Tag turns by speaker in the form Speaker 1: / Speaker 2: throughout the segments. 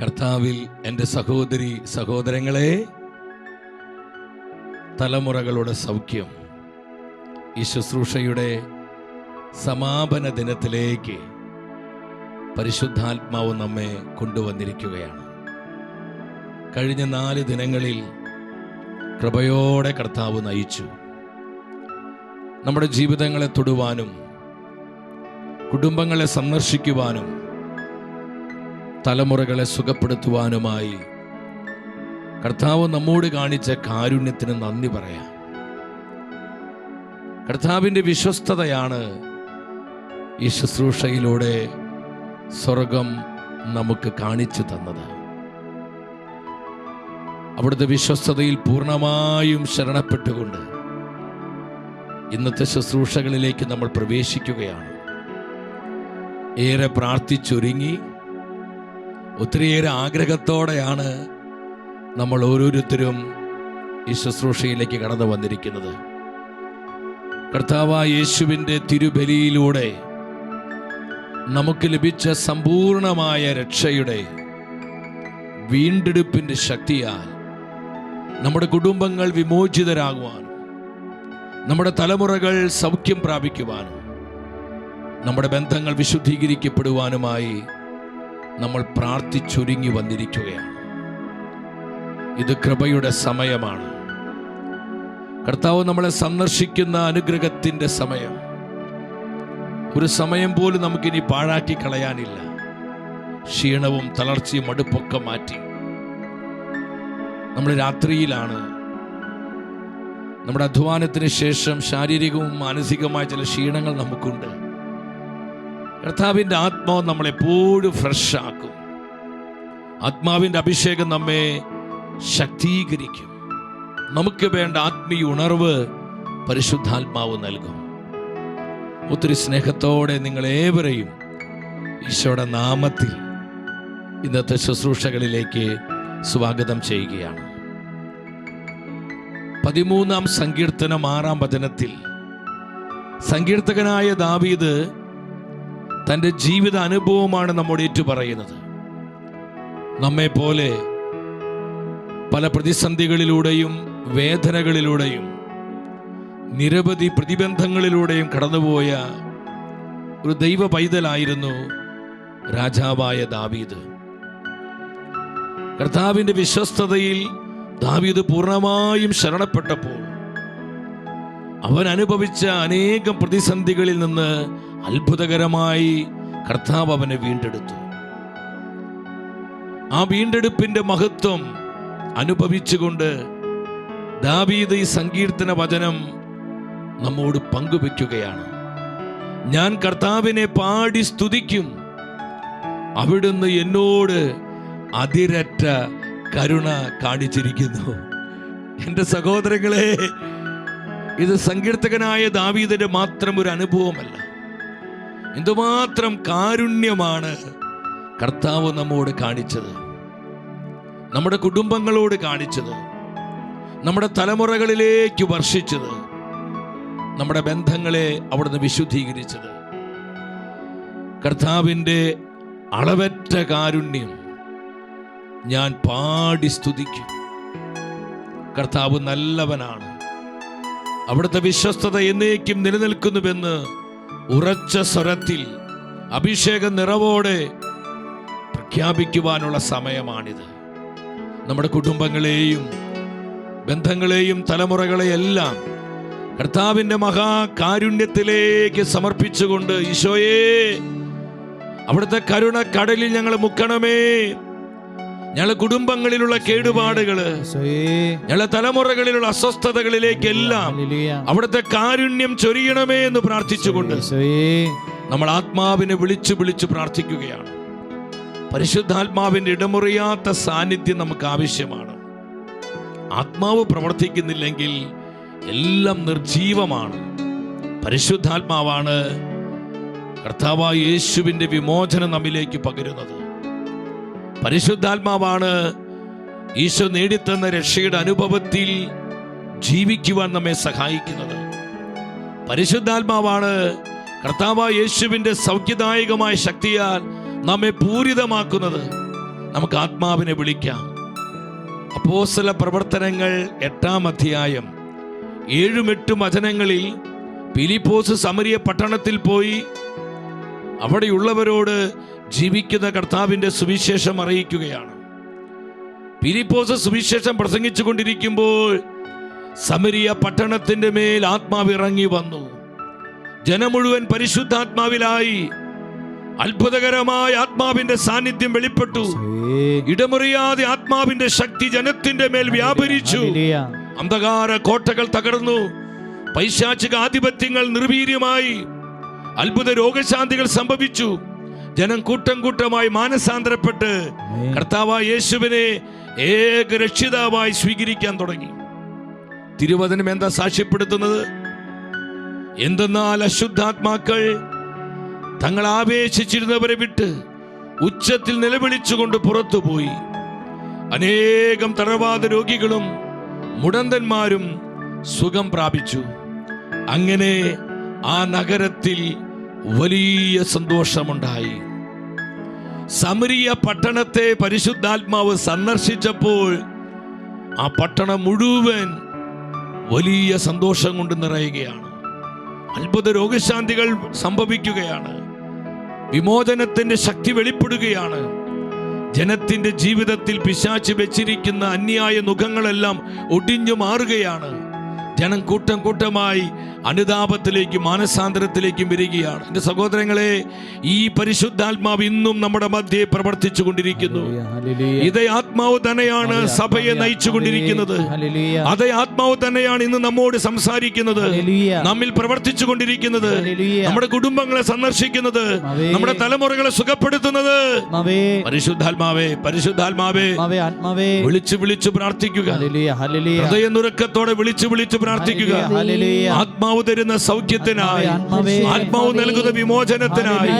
Speaker 1: കർത്താവിൽ എൻ്റെ സഹോദരി സഹോദരങ്ങളെ, തലമുറകളുടെ സൗഖ്യം ഈ ശുശ്രൂഷയുടെ സമാപന ദിനത്തിലേക്ക് പരിശുദ്ധാത്മാവ് നമ്മെ കൊണ്ടുവന്നിരിക്കുകയാണ്. കഴിഞ്ഞ 4 ദിനങ്ങളിൽ കൃപയോടെ കർത്താവ് നയിച്ചു. നമ്മുടെ ജീവിതങ്ങളെ തൊടുവാനും കുടുംബങ്ങളെ സന്ദർശിക്കുവാനും തലമുറകളെ സുഖപ്പെടുത്തുവാനുമായി കർത്താവ് നമ്മോട് കാണിച്ച കാരുണ്യത്തിന് നന്ദി പറയാം. കർത്താവിൻ്റെ വിശ്വസ്തതയാണ് ഈ ശുശ്രൂഷയിലൂടെ സ്വർഗം നമുക്ക് കാണിച്ചു തന്നത്. അവിടുത്തെ വിശ്വസ്തതയിൽ പൂർണ്ണമായും ശരണപ്പെട്ടുകൊണ്ട് ഇന്നത്തെ ശുശ്രൂഷകളിലേക്ക് നമ്മൾ പ്രവേശിക്കുകയാണ്. ഏറെ പ്രാർത്ഥിച്ചൊരുങ്ങി ഒത്തിരിയേറെ ആഗ്രഹത്തോടെയാണ് നമ്മൾ ഓരോരുത്തരും ഈ ശുശ്രൂഷയിലേക്ക് കടന്നു വന്നിരിക്കുന്നത്. കർത്താവായ യേശുവിൻ്റെ തിരുബലിയിലൂടെ നമുക്ക് ലഭിച്ച സമ്പൂർണമായ രക്ഷയുടെ വീണ്ടെടുപ്പിൻ്റെ ശക്തിയാൽ നമ്മുടെ കുടുംബങ്ങൾ വിമോചിതരാകുവാനും നമ്മുടെ തലമുറകൾ സൗഖ്യം പ്രാപിക്കുവാനും നമ്മുടെ ബന്ധങ്ങൾ വിശുദ്ധീകരിക്കപ്പെടുവാനുമായി നമ്മൾ പ്രാർത്ഥിച്ചൊരുങ്ങി വന്നിരിക്കുകയാണ്. ഇത് കൃപയുടെ സമയമാണ്. കർത്താവ് നമ്മളെ സന്ദർശിക്കുന്ന അനുഗ്രഹത്തിൻ്റെ സമയം. ഒരു സമയം പോലും നമുക്കിനി പാഴാക്കി കളയാനില്ല. ക്ഷീണവും തളർച്ചയും മടുപ്പൊക്കെ മാറ്റി നമ്മൾ രാത്രിയിലാണ്. നമ്മുടെ അധ്വാനത്തിന് ശേഷം ശാരീരികവും മാനസികവുമായ ചില ക്ഷീണങ്ങൾ നമുക്കുണ്ട്. കർത്താവിൻ്റെ ആത്മാവ് നമ്മളെപ്പോഴും ഫ്രഷ് ആക്കും. ആത്മാവിൻ്റെ അഭിഷേകം നമ്മെ ശക്തീകരിക്കും. നമുക്ക് വേണ്ട ആത്മീയ ഉണർവ് പരിശുദ്ധാത്മാവ് നൽകും. ഒത്തിരി സ്നേഹത്തോടെ നിങ്ങളേവരെയും ഈശോയുടെ നാമത്തിൽ ഇന്നത്തെ ശുശ്രൂഷകളിലേക്ക് സ്വാഗതം ചെയ്യുകയാണ്. 13-ാം സങ്കീർത്തനം 6-ാം വചനത്തിൽ സങ്കീർത്തകനായ ദാവീദ് തൻ്റെ ജീവിത അനുഭവമാണ് നമ്മോട് ഏറ്റുപറയുന്നത്. നമ്മെപ്പോലെ പല പ്രതിസന്ധികളിലൂടെയും വേദനകളിലൂടെയും നിരവധി പ്രതിബന്ധങ്ങളിലൂടെയും കടന്നുപോയ ഒരു ദൈവ പൈതലായിരുന്നു രാജാവായ ദാവീദ്. കർത്താവിൻ്റെ വിശ്വസ്തതയിൽ ദാവീദ് പൂർണ്ണമായും ശരണപ്പെട്ടപ്പോൾ അവൻ അനുഭവിച്ച അനേകം പ്രതിസന്ധികളിൽ നിന്ന് അത്ഭുതകരമായി കർത്താവ് അവനെ വീണ്ടെടുത്തു. ആ വീണ്ടെടുപ്പിന്റെ മഹത്വം അനുഭവിച്ചുകൊണ്ട് ദാവീദ് ഈ സങ്കീർത്തന വചനം നമ്മോട് പങ്കുവെക്കുകയാണ്. ഞാൻ കർത്താവിനെ പാടി സ്തുതിക്കും, അവിടുന്ന് എന്നോട് അതിരറ്റ കരുണ കാണിച്ചിരിക്കുന്നു. എൻ്റെ സഹോദരങ്ങളെ, ഇത് സങ്കീർത്തകനായ ദാവീദിന്റെ മാത്രം ഒരു അനുഭവമല്ല. എന്തുമാത്രം കാരുണ്യമാണ് കർത്താവ് നമ്മോട് കാണിച്ചത്, നമ്മുടെ കുടുംബങ്ങളോട് കാണിച്ചത്, നമ്മുടെ തലമുറകളിലേക്ക് വർഷിച്ചത്, നമ്മുടെ ബന്ധങ്ങളെ അവിടുന്ന് വിശുദ്ധീകരിച്ചത്. കർത്താവിൻ്റെ അളവറ്റ കാരുണ്യം ഞാൻ പാടി സ്തുതിക്കും. കർത്താവ് നല്ലവനാണ്, അവിടുത്തെ വിശ്വസ്തത എന്നേക്കും നിലനിൽക്കുന്നുവെന്ന് ഉറച്ച സ്വരത്തിൽ അഭിഷേക നിറവോടെ പ്രഖ്യാപിക്കുവാനുള്ള സമയമാണിത്. നമ്മുടെ കുടുംബങ്ങളെയും ബന്ധങ്ങളെയും തലമുറകളെയെല്ലാം കർത്താവിൻ്റെ മഹാകാരുണ്യത്തിലേക്ക് സമർപ്പിച്ചുകൊണ്ട്, ഈശോയേ, അവിടുത്തെ കരുണ കടലിൽ ഞങ്ങൾ മുക്കണമേ. ഞങ്ങളുടെ കുടുംബങ്ങളിലുള്ള കേടുപാടുകള്, ഞങ്ങളുടെ തലമുറകളിലുള്ള അസ്വസ്ഥതകളിലേക്കെല്ലാം അവിടുത്തെ കാരുണ്യം ചൊരിയണമേ എന്ന് പ്രാർത്ഥിച്ചുകൊണ്ട് നമ്മൾ ആത്മാവിനെ വിളിച്ചു വിളിച്ചു പ്രാർത്ഥിക്കുകയാണ്. പരിശുദ്ധാത്മാവിന്റെ ഇടമുറിയാത്ത സാന്നിധ്യം നമുക്ക് ആവശ്യമാണ്. ആത്മാവ് പ്രവർത്തിക്കുന്നില്ലെങ്കിൽ എല്ലാം നിർജീവമാണ്. പരിശുദ്ധാത്മാവാണ് കർത്താവായ യേശുവിൻ്റെ വിമോചനം നമ്മിലേക്ക് പകരുന്നത്. പരിശുദ്ധാത്മാവാണ് ഈശോ നേടിത്തന്ന രക്ഷയുടെ അനുഭവത്തിൽ ജീവിക്കുവാൻ നമ്മെ സഹായിക്കുന്നത്. പരിശുദ്ധാത്മാവാണ് കർത്താവായ യേശുവിൻ്റെ സൗഖ്യദായകമായ ശക്തിയാൽ നമ്മെ പൂരിതമാക്കുന്നത്. നമുക്ക് ആത്മാവിനെ വിളിക്കാം. അപ്പോസ്തല പ്രവർത്തനങ്ങൾ 8-ാം അധ്യായം 7-8 വചനങ്ങളിൽ ഫിലിപ്പോസ് സമരിയ പട്ടണത്തിൽ പോയി അവിടെയുള്ളവരോട് ജീവിക്കുന്ന കർത്താവിൻ്റെ സുവിശേഷം അറിയിക്കുകയാണ്. ഫിലിപ്പോസ് സുവിശേഷം പ്രസംഗിച്ചു കൊണ്ടിരിക്കുമ്പോൾ സമരിയ പട്ടണത്തിന്റെ മേൽ ആത്മാവ് ഇറങ്ങി വന്നു. ജനം മുഴുവൻ പരിശുദ്ധാത്മാവിലായി. അത്ഭുതകരമായ ആത്മാവിന്റെ സാന്നിധ്യം വെളിപ്പെട്ടു. ഇടമുറിയാതെ ആത്മാവിന്റെ ശക്തി ജനത്തിന്റെ മേൽ വ്യാപരിച്ചു. അന്ധകാര കോട്ടകൾ തകർന്നു. പൈശാചിക ആധിപത്യങ്ങൾ നിർവീര്യമായി. അത്ഭുത രോഗശാന്തികൾ സംഭവിച്ചു. ജനം കൂട്ടം കൂട്ടമായി മാനസാന്തരപ്പെട്ട് കർത്താവായ യേശുവിനെ ഏക രക്ഷിതാവായി സ്വീകരിക്കാൻ തുടങ്ങി. തിരുവചനം എന്താ സാക്ഷ്യപ്പെടുത്തുന്നത്? എന്തെന്നാൽ അശുദ്ധാത്മാക്കൾ തങ്ങൾ ആവേശിച്ചിരുന്നവരെ വിട്ട് ഉച്ചത്തിൽ നിലവിളിച്ചുകൊണ്ട് പുറത്തുപോയി. അനേകം തളർവാദ രോഗികളും മുടന്തന്മാരും സുഖം പ്രാപിച്ചു. അങ്ങനെ ആ നഗരത്തിൽ വലിയ സന്തോഷമുണ്ടായി. സമരിയ പട്ടണത്തെ പരിശുദ്ധാത്മാവ് സന്ദർശിച്ചപ്പോൾ ആ പട്ടണം മുഴുവൻ വലിയ സന്തോഷം കൊണ്ട് നിറയുകയാണ്. അത്ഭുത രോഗശാന്തികൾ സംഭവിക്കുകയാണ്. വിമോചനത്തിന്റെ ശക്തി വെളിപ്പെടുകയാണ്. ജനത്തിന്റെ ജീവിതത്തിൽ പിശാച് വെച്ചിരിക്കുന്ന അന്യായ നുഖങ്ങളെല്ലാം ഒടിഞ്ഞു മാറുകയാണ്. ജനം കൂട്ടം കൂട്ടമായി അനുതാപത്തിലേക്കും മാനസാന്തരത്തിലേക്കും വരികയാണ്. എൻ്റെ സഹോദരങ്ങളെ, ഈ പരിശുദ്ധാത്മാവ് ഇന്നും നമ്മുടെ മധ്യേ പ്രവർത്തിച്ചു കൊണ്ടിരിക്കുന്നു. ഇതേ ആത്മാവ് തന്നെയാണ് സഭയെ നയിച്ചു കൊണ്ടിരിക്കുന്നത്. അതേ ആത്മാവ് തന്നെയാണ് ഇന്ന് നമ്മോട് സംസാരിക്കുന്നത്, നമ്മിൽ പ്രവർത്തിച്ചു കൊണ്ടിരിക്കുന്നത്, നമ്മുടെ കുടുംബങ്ങളെ സന്ദർശിക്കുന്നത്, നമ്മുടെ തലമുറകളെ സുഖപ്പെടുത്തുന്നത്. പരിശുദ്ധാത്മാവേ, പരിശുദ്ധാത്മാവേ, വിളിച്ചു വിളിച്ചു പ്രാർത്ഥിക്കുക. ഹൃദയനുറക്കത്തോടെ വിളിച്ചു വിളിച്ചു പ്രാർത്ഥിക്കുക. ആത്മാവ് തരുന്ന സൗഖ്യത്തിനായി, ആത്മാവ് നൽകുന്ന വിമോചനത്തിനായി,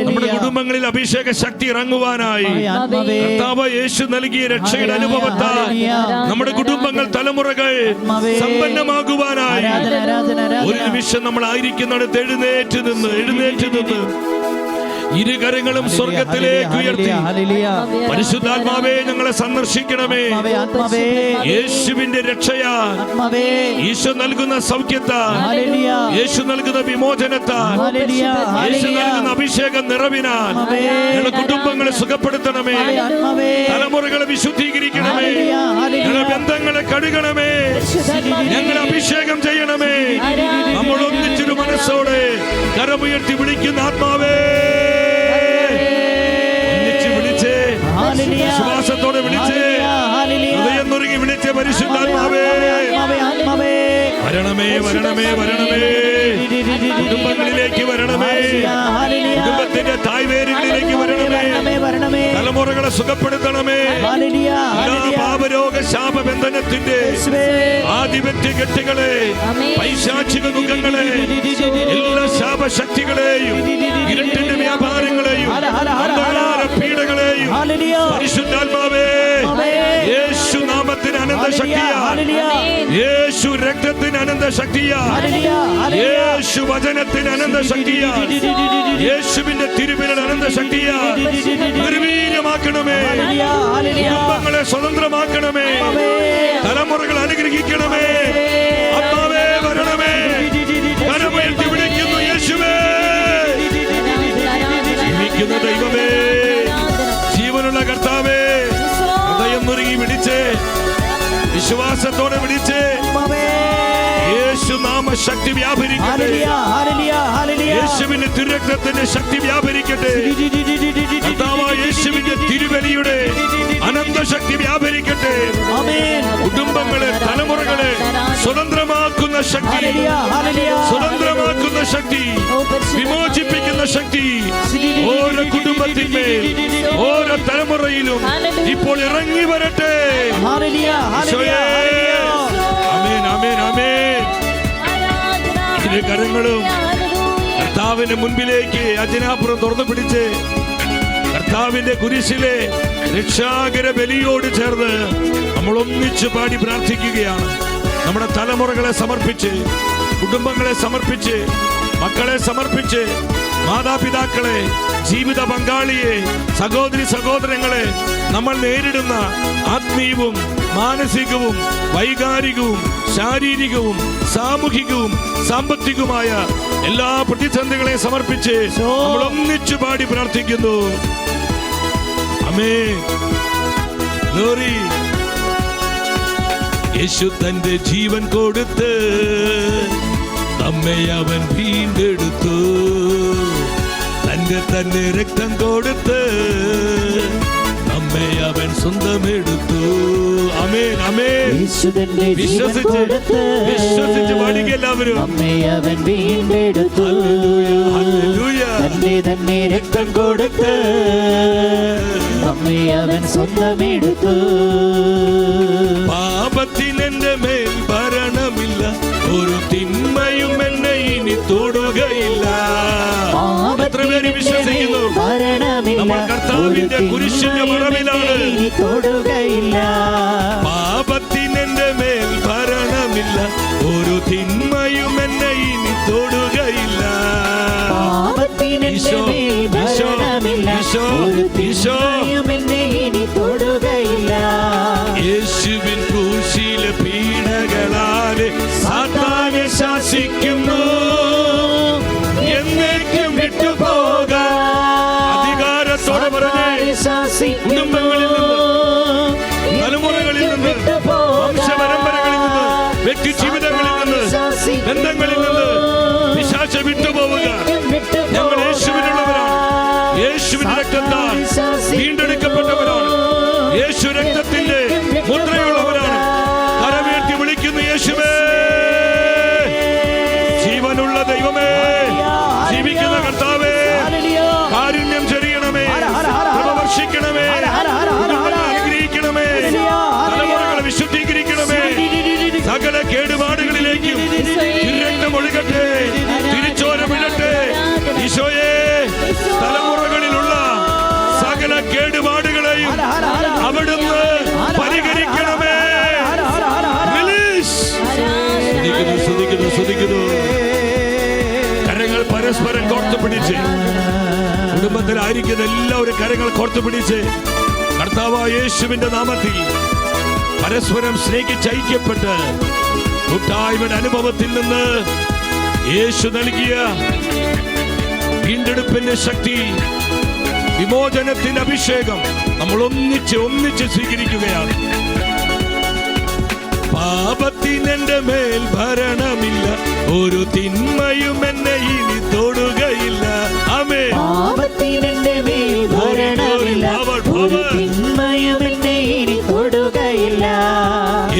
Speaker 1: നമ്മുടെ കുടുംബങ്ങളിൽ അഭിഷേക ശക്തി ഇറങ്ങുവാനായി, കർത്താവ് യേശു നൽകിയ രക്ഷയുടെ അനുഭവത്താൽ നമ്മുടെ കുടുംബങ്ങൾ, തലമുറകൾ സമ്പന്നമാകുവാനായി ഒരു നിമിഷം നമ്മൾ ആയിരിക്കുന്നിടത്ത് എഴുന്നേറ്റ് നിന്ന് ഇരുകരങ്ങളും സ്വർഗത്തിലേക്ക് ഉയർത്തി പരിശുദ്ധാത്മാവേ, ഞങ്ങളെ സന്ദർശിക്കണമേ. യേശുവിന്റെ രക്ഷയാൽ, ഈശോ നൽകുന്ന സൗഖ്യത്താൽ, യേശു നൽകുന്ന വിമോചനത്താൽ, യേശു നൽകുന്ന അഭിഷേക നിറവിനാൽ ഞങ്ങളുടെ കുടുംബങ്ങളെ സുഖപ്പെടുത്തണമേ. തലമുറകളെ വിശുദ്ധീകരിക്കണമേ. ഞങ്ങളുടെ ബന്ധങ്ങളെ കഴുകണമേ. ഞങ്ങളെ അഭിഷേകം ചെയ്യണമേ. നമ്മൾ ഒന്നിച്ചൊരു മനസ്സോടെ കരമുയർത്തി വിളിക്കുന്ന ആത്മാവേ, വിശ്വാസത്തോടെ വിളിച്ചേ, ഹൃദയം നുറുങ്ങി വിളിച്ചേ, പരിശുദ്ധാത്മാവേ വരണമേ, വരണമേ, വരണമേ. കുടുംബങ്ങളിലേക്ക് വരണമേ. കുടുംബത്തിന്റെ തായ്വേരുകളിലേക്ക് വരണമേ. തലമുറകളെ സുഖപ്പെടുത്തണമേ. എല്ലാ പാപരോഗ ശാപബന്ധനത്തിന്റെ ആധിപത്യ കെട്ടുകളെ, പൈശാചിക മുഖങ്ങളെ, എല്ലാ ശാപശക്തികളെയും, ഇരുട്ടിന്റെ വ്യാപാരങ്ങളെയും, അന്ധകാര പീഡകളെയും പരിശുദ്ധാത്മാവേ, യേശു നാമത്തിന് അനന്ത ശക്തിയാ, യേശു രക്തത്തിന് അനന്ത ശക്തിയാ, യേശു വചനത്തിന് അനന്ത ശക്തിയാ, യേശുവിന്റെ തിരുവിരൽ അനന്ത ശക്തിയാ. നിർവീര്യമാക്കണമേ. കുടുംബങ്ങളെ സ്വതന്ത്രമാക്കണമേ. തലമുറകൾ അനുഗ്രഹിക്കണമേ. ആത്മാവേ വരണമേ. കരമുയർത്തി വിളിക്കുന്നു യേശുവേ. ജീവിക്കുന്ന ദൈവമേ, ജീവനുള്ള കർത്താവേ, ഹൃദയം നുറുങ്ങി വിളിച്ചേ, വിശ്വാസത്തോടെ വിളിച്ചേ. യേശു നാമ ശക്തി വ്യാപരിക്കട്ടെ. യേശുവിന്റെ തിരുരക്തത്തിന്റെ ശക്തി വ്യാപരിക്കട്ടെ. യേശുവിന്റെ തിരുവലിയുടെ അനന്ത ശക്തി വ്യാപരിക്കട്ടെ. കുടുംബങ്ങളെ, തലമുറകളെ സ്വതന്ത്രമാക്കുന്ന ശക്തി, സ്വതന്ത്രമാക്കുന്ന ശക്തി, വിമോചിപ്പിക്കുന്ന ശക്തി ഓരോ കുടുംബത്തിന്മേൽ, ഓരോ തലമുറയിലും ഇപ്പോൾ ഇറങ്ങി വരട്ടെ. ആമേൻ, ആമേൻ, ആമേൻ. ഇരു കരങ്ങളും കർത്താവിന്റെ മുൻപിലേക്ക് അജനാപുരം തുറന്നു പിടിച്ച് കർത്താവിന്റെ കുരിശിലെ രക്ഷാകര ബലിയോട് ചേർന്ന് നമ്മൾ ഒന്നിച്ചു പാടി പ്രാർത്ഥിക്കുകയാണ്. നമ്മുടെ തലമുറകളെ സമർപ്പിച്ച്, കുടുംബങ്ങളെ സമർപ്പിച്ച്, മക്കളെ സമർപ്പിച്ച്, മാതാപിതാക്കളെ, ജീവിത പങ്കാളിയെ, സഹോദരി സഹോദരങ്ങളെ, നമ്മൾ നേരിടുന്ന ആത്മീയവും മാനസികവും വൈകാരികവും ശാരീരികവും സാമൂഹികവും സാമ്പത്തികവുമായ എല്ലാ പ്രതിസന്ധികളെ സമർപ്പിച്ച് നമ്മൾ ഒന്നിച്ചു പാടി പ്രാർത്ഥിക്കുന്നു. ആമേൻ. ഗ്ലോറി. യേശു തന്റെ ജീവൻ കൊടുത്ത് നമ്മെ അവൻ വീണ്ടെടുത്തു. തന്നെ രക്തം കൊടുത്ത് നമ്മെ അവൻ സ്വന്തമെടുത്തു. ആമേൻ, ആമേൻ. വിശ്വസിച്ച് പാടിക്കുക എല്ലാവരും.
Speaker 2: നമ്മെ അവൻ വീണ്ടെടുത്തു. തന്നെ രക്തം കൊടുത്ത് നമ്മെ അവൻ സ്വന്തമെടുത്തു.
Speaker 1: പാപത്തിനെന്റെ മേൽ ഭരണമില്ല, ഒരു തിന്മയും എന്നെ ഇനി തൊടുകയില്ല. എത്ര പേര് വിശ്വസിക്കുന്നു? നമ്മൾ കർത്താവിന്റെ കുരിശിന്റെ മറവിലാണ്.
Speaker 2: തൊടുകയില്ല.
Speaker 1: പാപത്തിനെന്റെ മേൽ ഭരണമില്ല, ഒരു തിന്മയും എന്നെ ഇനി തൊടുകയില്ല.
Speaker 2: പാപത്തിനെന്റെ മേൽ ഭരണമില്ല, ഒരു തിന്മയും എന്നെ ഇനി തൊടുകയില്ല.
Speaker 1: യേശുവിൻ ക്രൂശിലെ പീഡകളാലെ സാത്താനെ ശാസിക്കുന്നു. എന്നേക്കും വിട്ടുപോകാൻ അധികാരത്തോടെ പറഞ്ഞേ. കുടുംബങ്ങളിൽ നിന്ന്, തലമുറകളിൽ നിന്ന്, വംശപരമ്പരകളിൽ നിന്ന്, വ്യക്തി ജീവിതങ്ങളിൽ നിന്ന്, ബന്ധങ്ങളിൽ നിന്ന് പിശാച വിട്ടുപോവുക. ഞങ്ങൾ യേശുവിനുള്ളവരാണ്. യേശുവിന്റെ രക്തത്താൽ വീണ്ടെടുക്കപ്പെട്ടവരാണ്. യേശു രക്തത്തിന്റെ മുദ്രയുള്ളവരാണ്. കരമേറ്റി വിളിക്കുന്നു യേശുവേ. ജീവനുള്ള ദൈവമേ, ജീവിക്കുന്ന കർത്താവേ, കാരുണ്യം ചൊരിയണമേ, കൃപ വർഷിക്കണമേ, അനുഗ്രഹിക്കണമേ, തലമുറകളെ വിശുദ്ധീകരിക്കണമേ. സകല കേടുപാടുകളിലേക്കും രക്തം ഒഴുകട്ടെ, തിരിച്ചോര വിടട്ടെ. ഈശോയെ, തലമുറകളിലുള്ള സകല കേടുപാടുകളെയും അവിടുന്ന് പരിഹരിക്കണമേ. സ്തുതിക്കുന്നു. കരങ്ങൾ പരസ്പരം കോർത്തു പിടിച്ച്, കുടുംബത്തിലായിരിക്കുന്ന എല്ലാവരും കരങ്ങൾ കോർത്തു പിടിച്ച് കർത്താവായ യേശുവിന്റെ നാമത്തിൽ പരസ്പരം സ്നേഹിച്ച് ഐക്യപ്പെട്ട് കൂട്ടായ്മയുടെ അനുഭവത്തിൽ നിന്ന് യേശു നൽകിയ വീണ്ടെടുപ്പിന്റെ ശക്തി, വിമോചനത്തിന്റെ അഭിഷേകം നമ്മൾ ഒന്നിച്ച് സ്വീകരിക്കുകയാണ്. പാപത്തിനെന്റെ മേൽ ഭരണമില്ല, ഒരു തിന്മയും എന്നെ ഇനി തൊടുകയില്ല. ആമേൻ.
Speaker 2: പാപത്തിനെന്റെ മേൽ ഭരണമില്ല, ഒരു തിന്മയും എന്നെ ഇനി തൊടുകയില്ല.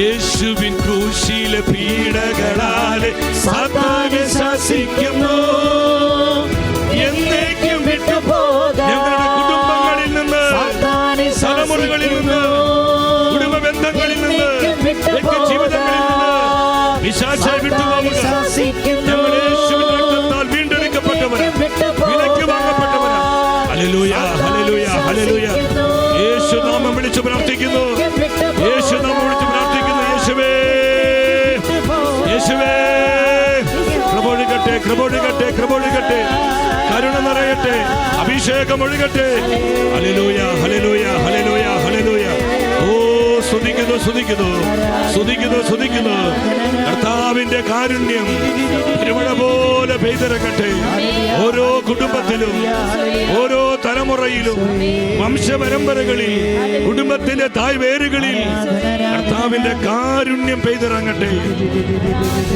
Speaker 1: യേശുവിൻ ക്രൂശിലെ പീഡകളാലെ സാത്താനെ ശാസിക്കുന്നു. എന്നേക്കും വിട്ടുപോകാൻ ഞങ്ങളുടെ കുടുംബങ്ങളിൽ നിന്ന്, തലമുറകളിൽ നിന്ന്, കുടുംബ ബന്ധങ്ങളിൽ നിന്ന്, വ്യക്തി ജീവിതങ്ങളിൽ നിന്ന് പിശാചെ വിട്ടുപോകുക. ഞങ്ങൾ യേശുവിന്റെ രക്തത്താൽ വീണ്ടെടുക്കപ്പെട്ടവരാ, വിലയ്ക്ക് വാങ്ങപ്പെട്ടവരാ. ഹല്ലേലൂയ, ഹല്ലേലൂയ, ഹല്ലേലൂയ. യേശു നാമം വിളിച്ച് പ്രാർത്ഥിക്കുന്നു. യേശു നാമം വിളിച്ച് പ്രാർത്ഥിക്കുന്നു. യേശുവേ, യേശുവേ, കൃപൊഴുകട്ടെ, കൃപൊഴുകട്ടെ, കൃപൊഴുകട്ടെ. കരുണ നിറയട്ടെ, അഭിഷേകം ഒഴുകട്ടെ. ഹല്ലേലൂയ, ഹല്ലേലൂയ, ഹല്ലേലൂയ, ഹല്ലേലൂയ. ഓ, സ്തുതിക്കുന്നു, സ്തുതിക്കുന്നു, സ്തുതിക്കുന്നു, സ്തുതിക്കുന്നു. കർത്താവിന്റെ കാരുണ്യം തിരുമഴ പോലെ പെയ്തിറങ്ങട്ടെ. ഓരോ കുടുംബത്തിലും, ഓരോ തലമുറയിലും, വംശപരമ്പരകളിൽ, കുടുംബത്തിന്റെ തായ്വേരുകളിൽ കർത്താവിന്റെ കാരുണ്യം പെയ്തിറങ്ങട്ടെ.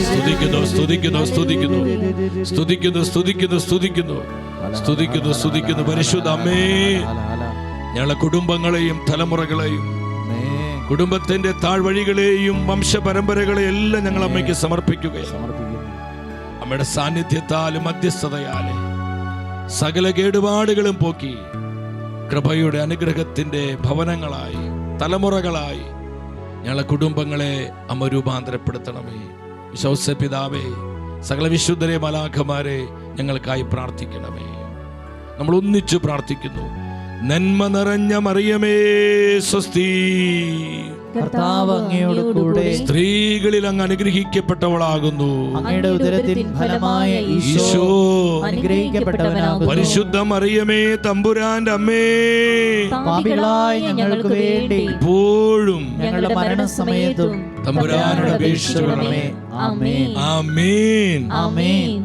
Speaker 1: സ്തുതിക്കുന്നു, സ്തുതിക്കുന്നു, സ്തുതിക്കുന്നു, സ്തുതിക്കുന്നു, സ്തുതിക്കുന്നു, സ്തുതിക്കുന്നു, സ്തുതിക്കുന്നു, സ്തുതിക്കുന്നു. പരിശുദ്ധ അമ്മേ, ഞങ്ങളെ കുടുംബങ്ങളെയും തലമുറകളെയും കുടുംബത്തിന്റെ താഴ്വഴികളെയും വംശപരമ്പരകളെയും എല്ലാം ഞങ്ങൾ അമ്മയ്ക്ക് സമർപ്പിക്കുകയാണ്. അമ്മയുടെ സാന്നിധ്യത്താലും മധ്യസ്ഥതയാലെ സകല കേടുപാടുകളും പോക്കി കൃപയുടെ അനുഗ്രഹത്തിന്റെ ഭവനങ്ങളായി, തലമുറകളായി ഞങ്ങളെ കുടുംബങ്ങളെ അമ്മ രൂപാന്തരപ്പെടുത്തണമേ. വിശ്വാസ പിതാവേ, സകല വിശുദ്ധരെ, മലാഖമാരെ ഞങ്ങൾക്കായി പ്രാർത്ഥിക്കണമേ. നമ്മൾ ഒന്നിച്ചു പ്രാർത്ഥിക്കുന്നു. നന്മ നിറഞ്ഞ മറിയമേ സ്വസ്തി,
Speaker 2: കർത്താവ് അങ്ങയോട് കൂടെ
Speaker 1: സ്ത്രീകളിൽ അങ്ങ് അനുഗ്രഹിക്കപ്പെട്ടവളാകുന്നു.
Speaker 2: അങ്ങയുടെ ഉദരത്തിൻ ഫലമായ ഈശോ അനുഗ്രഹിക്കപ്പെട്ടവനാകുന്നു.
Speaker 1: പരിശുദ്ധ മറിയമേ, തമ്പുരാന്റെ അമ്മേ,
Speaker 2: പാപികളായ ഞങ്ങൾക്ക് വേണ്ടി
Speaker 1: ഇപ്പോഴും
Speaker 2: ഞങ്ങളുടെ മരണസമയത്തും
Speaker 1: തമ്പുരാനോട് അപേക്ഷിച്ചുകൊള്ളണമേ.
Speaker 2: ആമേൻ.
Speaker 1: ആമേൻ.
Speaker 2: ആമേൻ.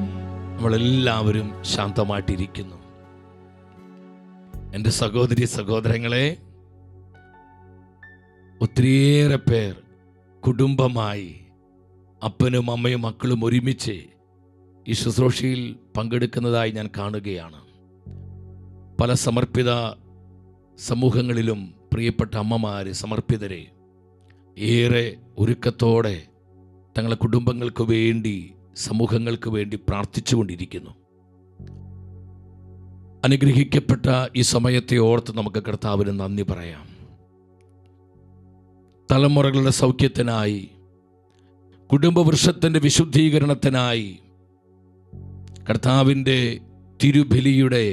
Speaker 1: നമ്മളെല്ലാവരും ശാന്തമായിട്ടിരിക്കുന്നു. എൻ്റെ സഹോദരി സഹോദരങ്ങളെ, ഒത്തിരിയേറെ പേർ കുടുംബമായി അപ്പനും അമ്മയും മക്കളും ഒരുമിച്ച് ഈ ശുശ്രൂഷയിൽ പങ്കെടുക്കുന്നതായി ഞാൻ കാണുകയാണ്. പല സമർപ്പിത സമൂഹങ്ങളിലും പ്രിയപ്പെട്ട അമ്മമാരെ, സമർപ്പിതരെ ഏറെ ഒരുക്കത്തോടെ തങ്ങളുടെ കുടുംബങ്ങൾക്ക് വേണ്ടി, സമൂഹങ്ങൾക്ക് വേണ്ടി പ്രാർത്ഥിച്ചുകൊണ്ടിരിക്കുന്നു. അനുഗ്രഹിക്കപ്പെട്ട ഈ സമയത്തെ ഓർത്ത് നമുക്ക് കർത്താവിന് നന്ദി പറയാം. തലമുറകളുടെ സൗഖ്യത്തിനായി, കുടുംബവൃക്ഷത്തിൻ്റെ വിശുദ്ധീകരണത്തിനായി കർത്താവിൻ്റെ തിരുബലിയുടെ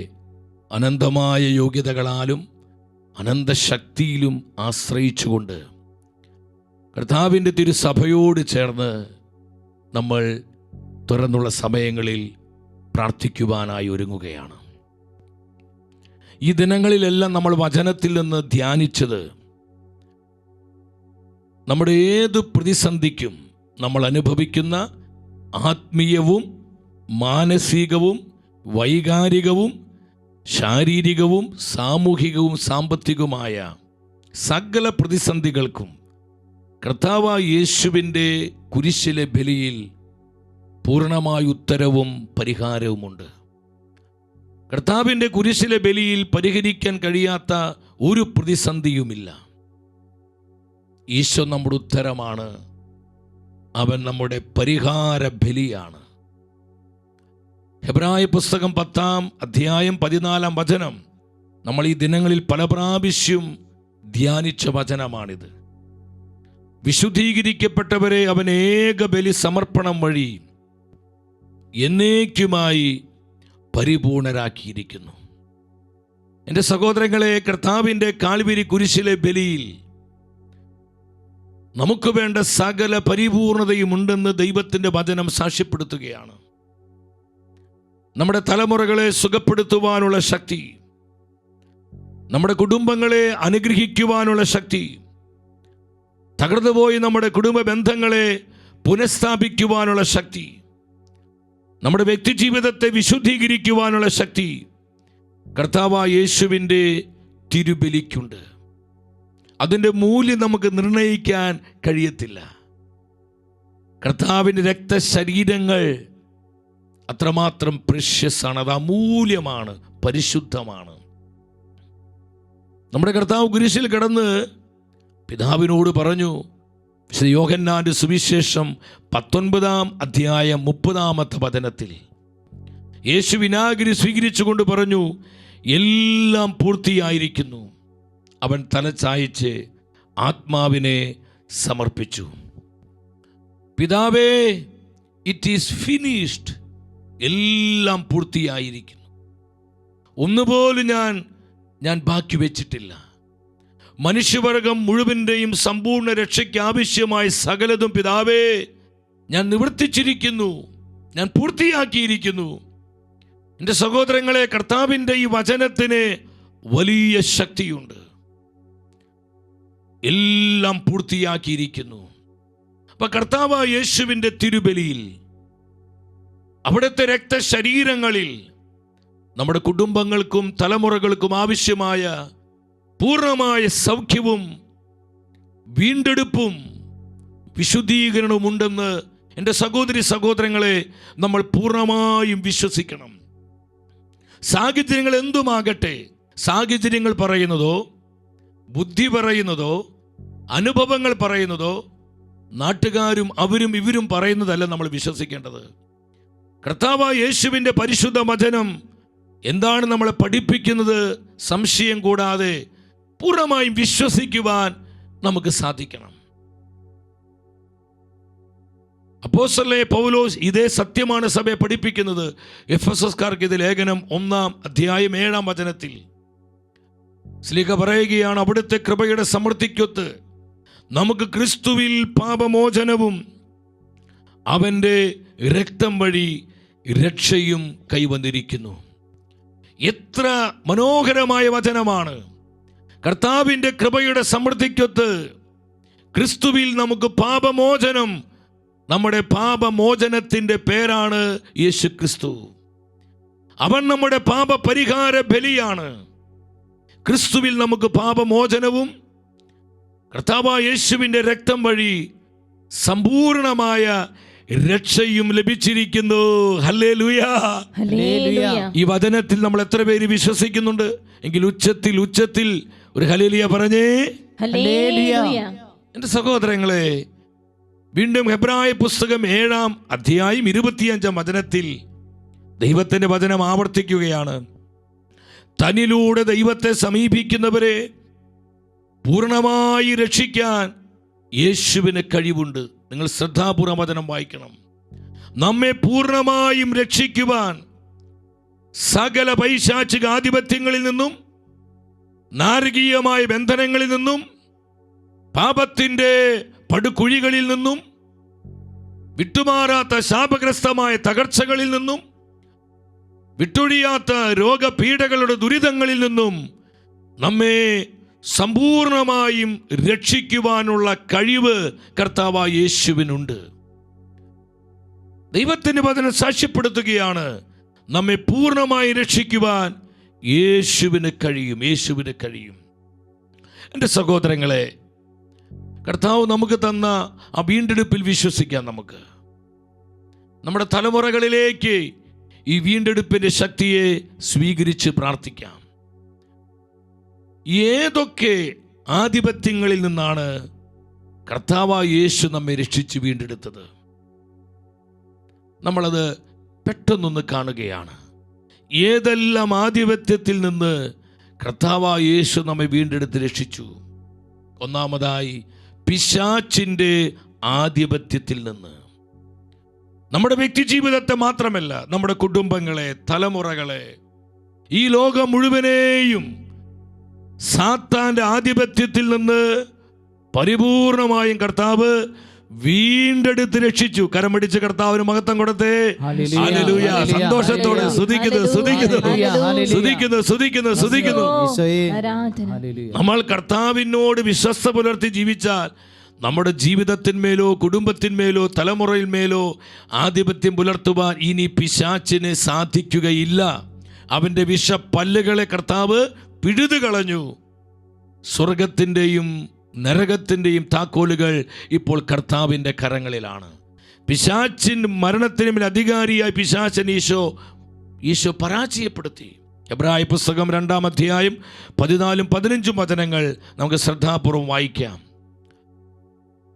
Speaker 1: അനന്തമായ യോഗ്യതകളാലും അനന്തശക്തിയിലും ആശ്രയിച്ചുകൊണ്ട് കർത്താവിൻ്റെ തിരുസഭയോട് ചേർന്ന് നമ്മൾ തുറന്നുള്ള സമയങ്ങളിൽ പ്രാർത്ഥിക്കുവാനായി ഒരുങ്ങുകയാണ്. ഈ ദിനങ്ങളിലെല്ലാം നമ്മൾ വചനത്തിൽ നിന്ന് ധ്യാനിച്ചത് നമ്മുടെ ഏത് പ്രതിസന്ധിക്കും നമ്മൾ അനുഭവിക്കുന്ന ആത്മീയവും മാനസികവും വൈകാരികവും ശാരീരികവും സാമൂഹികവും സാമ്പത്തികവുമായ സകല പ്രതിസന്ധികൾക്കും കർത്താവായ യേശുവിൻ്റെ കുരിശിലെ ബലിയിൽ പൂർണ്ണമായ ഉത്തരവും പരിഹാരവുമുണ്ട്. കർത്താവിൻ്റെ കുരിശിലെ ബലിയിൽ പരിഹരിക്കാൻ കഴിയാത്ത ഒരു പ്രതിസന്ധിയുമില്ല. ഈശോ നമ്മുടെ ഉത്തരമാണ്. അവൻ നമ്മുടെ പരിഹാര ബലിയാണ്. ഹെബ്രായ പുസ്തകം 10-ാം അധ്യായം 14-ാം വചനം നമ്മൾ ഈ ദിനങ്ങളിൽ പല പ്രാവശ്യം ധ്യാനിച്ച വചനമാണിത്. വിശുദ്ധീകരിക്കപ്പെട്ടവരെ അവൻ ഏക ബലി സമർപ്പണം വഴി എന്നേക്കുമായി പരിപൂർണരാക്കിയിരിക്കുന്നു. എൻ്റെ സഹോദരങ്ങളെ, കർത്താവിൻ്റെ കാൽവരി കുരിശിലെ ബലിയിൽ നമുക്ക് വേണ്ട സകല പരിപൂർണതയും ഉണ്ടെന്ന് ദൈവത്തിൻ്റെ വചനം സാക്ഷ്യപ്പെടുത്തുകയാണ്. നമ്മുടെ തലമുറകളെ സുഖപ്പെടുത്തുവാനുള്ള ശക്തി, നമ്മുടെ കുടുംബങ്ങളെ അനുഗ്രഹിക്കുവാനുള്ള ശക്തി, തകർന്നുപോയി നമ്മുടെ കുടുംബ ബന്ധങ്ങളെ പുനഃസ്ഥാപിക്കുവാനുള്ള ശക്തി, നമ്മുടെ വ്യക്തിജീവിതത്തെ വിശുദ്ധീകരിക്കുവാനുള്ള ശക്തി കർത്താവായ യേശുവിൻ്റെ തിരുബലിക്കുണ്ട്. അതിൻ്റെ മൂല്യം നമുക്ക് നിർണയിക്കാൻ കഴിയത്തില്ല. കർത്താവിൻ്റെ രക്തശരീരങ്ങൾ അത്രമാത്രം പ്രഷ്യസ് ആണ്, അത് അമൂല്യമാണ്, പരിശുദ്ധമാണ്. നമ്മുടെ കർത്താവ് കുരിശിൽ കിടന്ന് പിതാവിനോട് പറഞ്ഞു. യോഹന്നാന്റെ സുവിശേഷം 19-ാം അധ്യായം 30-ാമത്തെ വചനത്തിൽ യേശു വിനാഗിരി സ്വീകരിച്ചുകൊണ്ട് പറഞ്ഞു, എല്ലാം പൂർത്തിയായിരിക്കുന്നു. അവൻ തലചായ്ച്ച് ആത്മാവിനെ സമർപ്പിച്ചു. പിതാവേ, ഇറ്റ് ഈസ് ഫിനിഷ്ഡ്. എല്ലാം പൂർത്തിയായിരിക്കുന്നു. ഒന്നുപോലും ഞാൻ ബാക്കി വെച്ചിട്ടില്ല. മനുഷ്യവർഗം മുഴുവൻ്റെയും സമ്പൂർണ്ണ രക്ഷയ്ക്ക് ആവശ്യമായ സകലതും പിതാവേ ഞാൻ നിവർത്തിച്ചിരിക്കുന്നു, ഞാൻ പൂർത്തിയാക്കിയിരിക്കുന്നു. എൻ്റെ സഹോദരങ്ങളെ, കർത്താവിൻ്റെ ഈ വചനത്തിന് വലിയ ശക്തിയുണ്ട്. എല്ലാം പൂർത്തിയാക്കിയിരിക്കുന്നു. അപ്പൊ കർത്താവായ യേശുവിൻ്റെ തിരുബലിയിൽ, അവിടുത്തെ രക്തശരീരങ്ങളിൽ നമ്മുടെ കുടുംബങ്ങൾക്കും തലമുറകൾക്കും ആവശ്യമായ പൂർണ്ണമായ സൗഖ്യവും വീണ്ടെടുപ്പും വിശുദ്ധീകരണവും ഉണ്ടെന്ന് എൻ്റെ സഹോദരി സഹോദരങ്ങളെ നമ്മൾ പൂർണ്ണമായും വിശ്വസിക്കണം. സാഹചര്യങ്ങൾ എന്തുമാകട്ടെ, സാഹചര്യങ്ങൾ പറയുന്നതോ ബുദ്ധി പറയുന്നതോ അനുഭവങ്ങൾ പറയുന്നതോ നാട്ടുകാരും അവരും ഇവരും പറയുന്നതല്ല നമ്മൾ വിശ്വസിക്കേണ്ടത്. കർത്താവായ യേശുവിൻ്റെ പരിശുദ്ധ വചനം എന്താണ് നമ്മളെ പഠിപ്പിക്കുന്നത്? സംശയം കൂടാതെ പൂർണ്ണമായും വിശ്വസിക്കുവാൻ നമുക്ക് സാധിക്കണം. അപ്പോസ്തലനായ പൗലോസ് ഇതേ സത്യമാണ് സഭയെ പഠിപ്പിക്കുന്നത്. എഫെസോസ്കാർക്ക് ഇത് ലേഖനം 1-ാം അധ്യായം 7-ാം വചനത്തിൽ ശ്ലീഹ പറയുകയാണ്, അവിടുത്തെ കൃപയുടെ സമൃദ്ധിക്കൊത്ത് നമുക്ക് ക്രിസ്തുവിൽ പാപമോചനവും അവൻ്റെ രക്തം വഴി രക്ഷയും കൈവന്നിരിക്കുന്നു. എത്ര മനോഹരമായ വചനമാണ്! കർത്താവിൻ്റെ കൃപയുടെ സമൃദ്ധിക്കൊത്ത് ക്രിസ്തുവിൽ നമുക്ക് പാപമോചനം. നമ്മുടെ പാപമോചനത്തിൻ്റെ പേരാണ് യേശു ക്രിസ്തു. അവൻ നമ്മുടെ പാപപരിഹാര ബലിയാണ്. ക്രിസ്തുവിൽ നമുക്ക് പാപമോചനവും കർത്താവായ യേശുവിൻ്റെ രക്തം വഴി സമ്പൂർണമായ രക്ഷയും ലഭിച്ചിരിക്കുന്നു. ഹല്ലേലൂയ. ഈ വചനത്തിൽ നമ്മൾ എത്ര പേര് വിശ്വസിക്കുന്നുണ്ട്? എങ്കിൽ ഉച്ചത്തിൽ ഒരു ഹല്ലേലൂയ പറഞ്ഞേ. എൻ്റെ സഹോദരങ്ങളെ, വീണ്ടും ഹെബ്രായ പുസ്തകം 7-ാം അധ്യായം 25-ാം വചനത്തിൽ ദൈവത്തിൻ്റെ വചനം ആവർത്തിക്കുകയാണ്. തന്നിലൂടെ ദൈവത്തെ സമീപിക്കുന്നവരെ പൂർണ്ണമായി രക്ഷിക്കാൻ യേശുവിന് കഴിവുണ്ട്. നിങ്ങൾ ശ്രദ്ധാപൂർവ്വം വചനം വായിക്കണം. നമ്മെ പൂർണ്ണമായും രക്ഷിക്കുവാൻ സകല പൈശാചിക ആധിപത്യങ്ങളിൽ നിന്നും, നാരകീയമായ ബന്ധനങ്ങളിൽ നിന്നും, പാപത്തിൻ്റെ പടുകുഴികളിൽ നിന്നും, വിട്ടുമാറാത്ത ശാപഗ്രസ്തമായ തകർച്ചകളിൽ നിന്നും, വിട്ടൊഴിയാത്ത രോഗപീഠകളുടെ ദുരിതങ്ങളിൽ നിന്നും നമ്മെ സമ്പൂർണമായും രക്ഷിക്കുവാനുള്ള കഴിവ് കർത്താവായ യേശുവിനുണ്ട്. ദൈവത്തിന്റെ വചനം സാക്ഷ്യപ്പെടുത്തുകയാണ്, നമ്മെ പൂർണ്ണമായി രക്ഷിക്കുവാൻ യേശുവിന് കഴിയും. എൻ്റെ സഹോദരങ്ങളെ, കർത്താവ് നമുക്ക് തന്ന ആ വീണ്ടെടുപ്പിൽ വിശ്വസിക്കാം. നമുക്ക് നമ്മുടെ തലമുറകളിലേക്ക് ഈ വീണ്ടെടുപ്പിൻ്റെ ശക്തിയെ സ്വീകരിച്ച് പ്രാർത്ഥിക്കാം. ഏതൊക്കെ ആധിപത്യങ്ങളിൽ നിന്നാണ് കർത്താവായ യേശു നമ്മെ രക്ഷിച്ച് വീണ്ടെടുത്തത്? നമ്മളത് പെട്ടെന്നൊന്ന് കാണുകയാണ്. ഏതെല്ലാം ആധിപത്യത്തിൽ നിന്ന് കർത്താവായ യേശു നമ്മെ വീണ്ടെടുത്ത് രക്ഷിച്ചു? ഒന്നാമതായി പിശാചിൻ്റെ ആധിപത്യത്തിൽ നിന്ന്. നമ്മുടെ വ്യക്തി ജീവിതത്തെ മാത്രമല്ല, നമ്മുടെ കുടുംബങ്ങളെ, തലമുറകളെ, ഈ ലോകം മുഴുവനെയും സാത്താന്റെ ആധിപത്യത്തിൽ നിന്ന് പരിപൂർണമായും കർത്താവ് വീണ്ടെടുത്ത് രക്ഷിച്ചു. കരമടിച്ച് കർത്താവിന് മഹത്വം കൊടുത്തേ. ഹല്ലേലൂയ. സന്തോഷത്തോടെ സ്തുതിക്കുന്നു. നമ്മൾ കർത്താവിനോട് വിശ്വസ്ത പുലർത്തി ജീവിച്ചാൽ നമ്മുടെ ജീവിതത്തിന്മേലോ കുടുംബത്തിന്മേലോ തലമുറയിന്മേലോ ആധിപത്യം പുലർത്തുവാൻ ഇനി പിശാചിന് സാധിക്കുകയില്ല. അവൻ്റെ വിഷപ്പല്ലുകളെ കർത്താവ് പിഴുതു കളഞ്ഞു. സ്വർഗത്തിൻ്റെയും നരകത്തിൻ്റെയും താക്കോലുകൾ ഇപ്പോൾ കർത്താവിൻ്റെ കരങ്ങളിലാണ്. പിശാചിൻ മരണത്തിന് മേൽ അധികാരിയായി പിശാചൻ ഈശോ പരാജയപ്പെടുത്തി. എബ്രായ പുസ്തകം 2-ാം അധ്യായം 14-15 വചനങ്ങൾ നമുക്ക് ശ്രദ്ധാപൂർവം വായിക്കാം.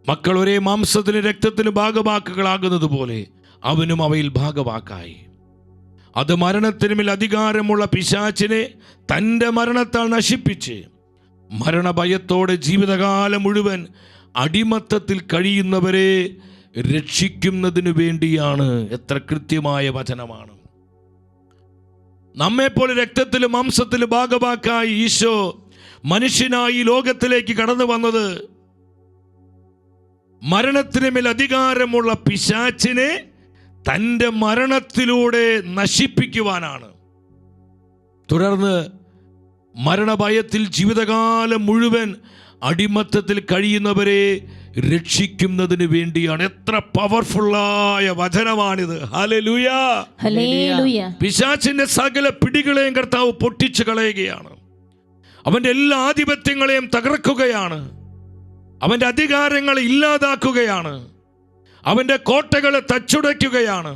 Speaker 1: മക്കൾ ഒരേ മാംസത്തിന് രക്തത്തിന് ഭാഗവാക്കുകളാകുന്നത് പോലെ അവനും അവയിൽ ഭാഗവാക്കായി. അത് മരണത്തിന് മേൽ അധികാരമുള്ള പിശാചിനെ തൻ്റെ മരണത്താൽ നശിപ്പിച്ച് മരണഭയത്തോടെ ജീവിതകാലം മുഴുവൻ അടിമത്തത്തിൽ കഴിയുന്നവരെ രക്ഷിക്കുന്നതിനു വേണ്ടിയാണ്. എത്ര കൃത്യമായ വചനമാണ്! നമ്മെപ്പോലെ രക്തത്തിലും മാംസത്തിലും ഭാഗവാക്കായി ഈശോ മനുഷ്യനായി ലോകത്തിലേക്ക് കടന്നു വന്നത് മരണത്തിന് മേൽ അധികാരമുള്ള പിശാചിനെ തൻ്റെ മരണത്തിലൂടെ നശിപ്പിക്കുവാനാണ്. തുടർന്ന് മരണഭയത്തിൽ ജീവിതകാലം മുഴുവൻ അടിമത്തത്തിൽ കഴിയുന്നവരെ രക്ഷിക്കുന്നതിന് വേണ്ടിയാണ്. എത്ര പവർഫുള്ളായ വചനമാണിത്! ഹല്ലേലൂയ. പിശാചിന്റെ സകല പിടികളെയും കർത്താവ് പൊട്ടിച്ചു കളയുകയാണ്. അവന്റെ എല്ലാ ആധിപത്യങ്ങളെയും തകർക്കുകയാണ്. അവന്റെ അധികാരങ്ങളെ ഇല്ലാതാക്കുകയാണ്. അവന്റെ കോട്ടകളെ തച്ചുടയ്ക്കുകയാണ്.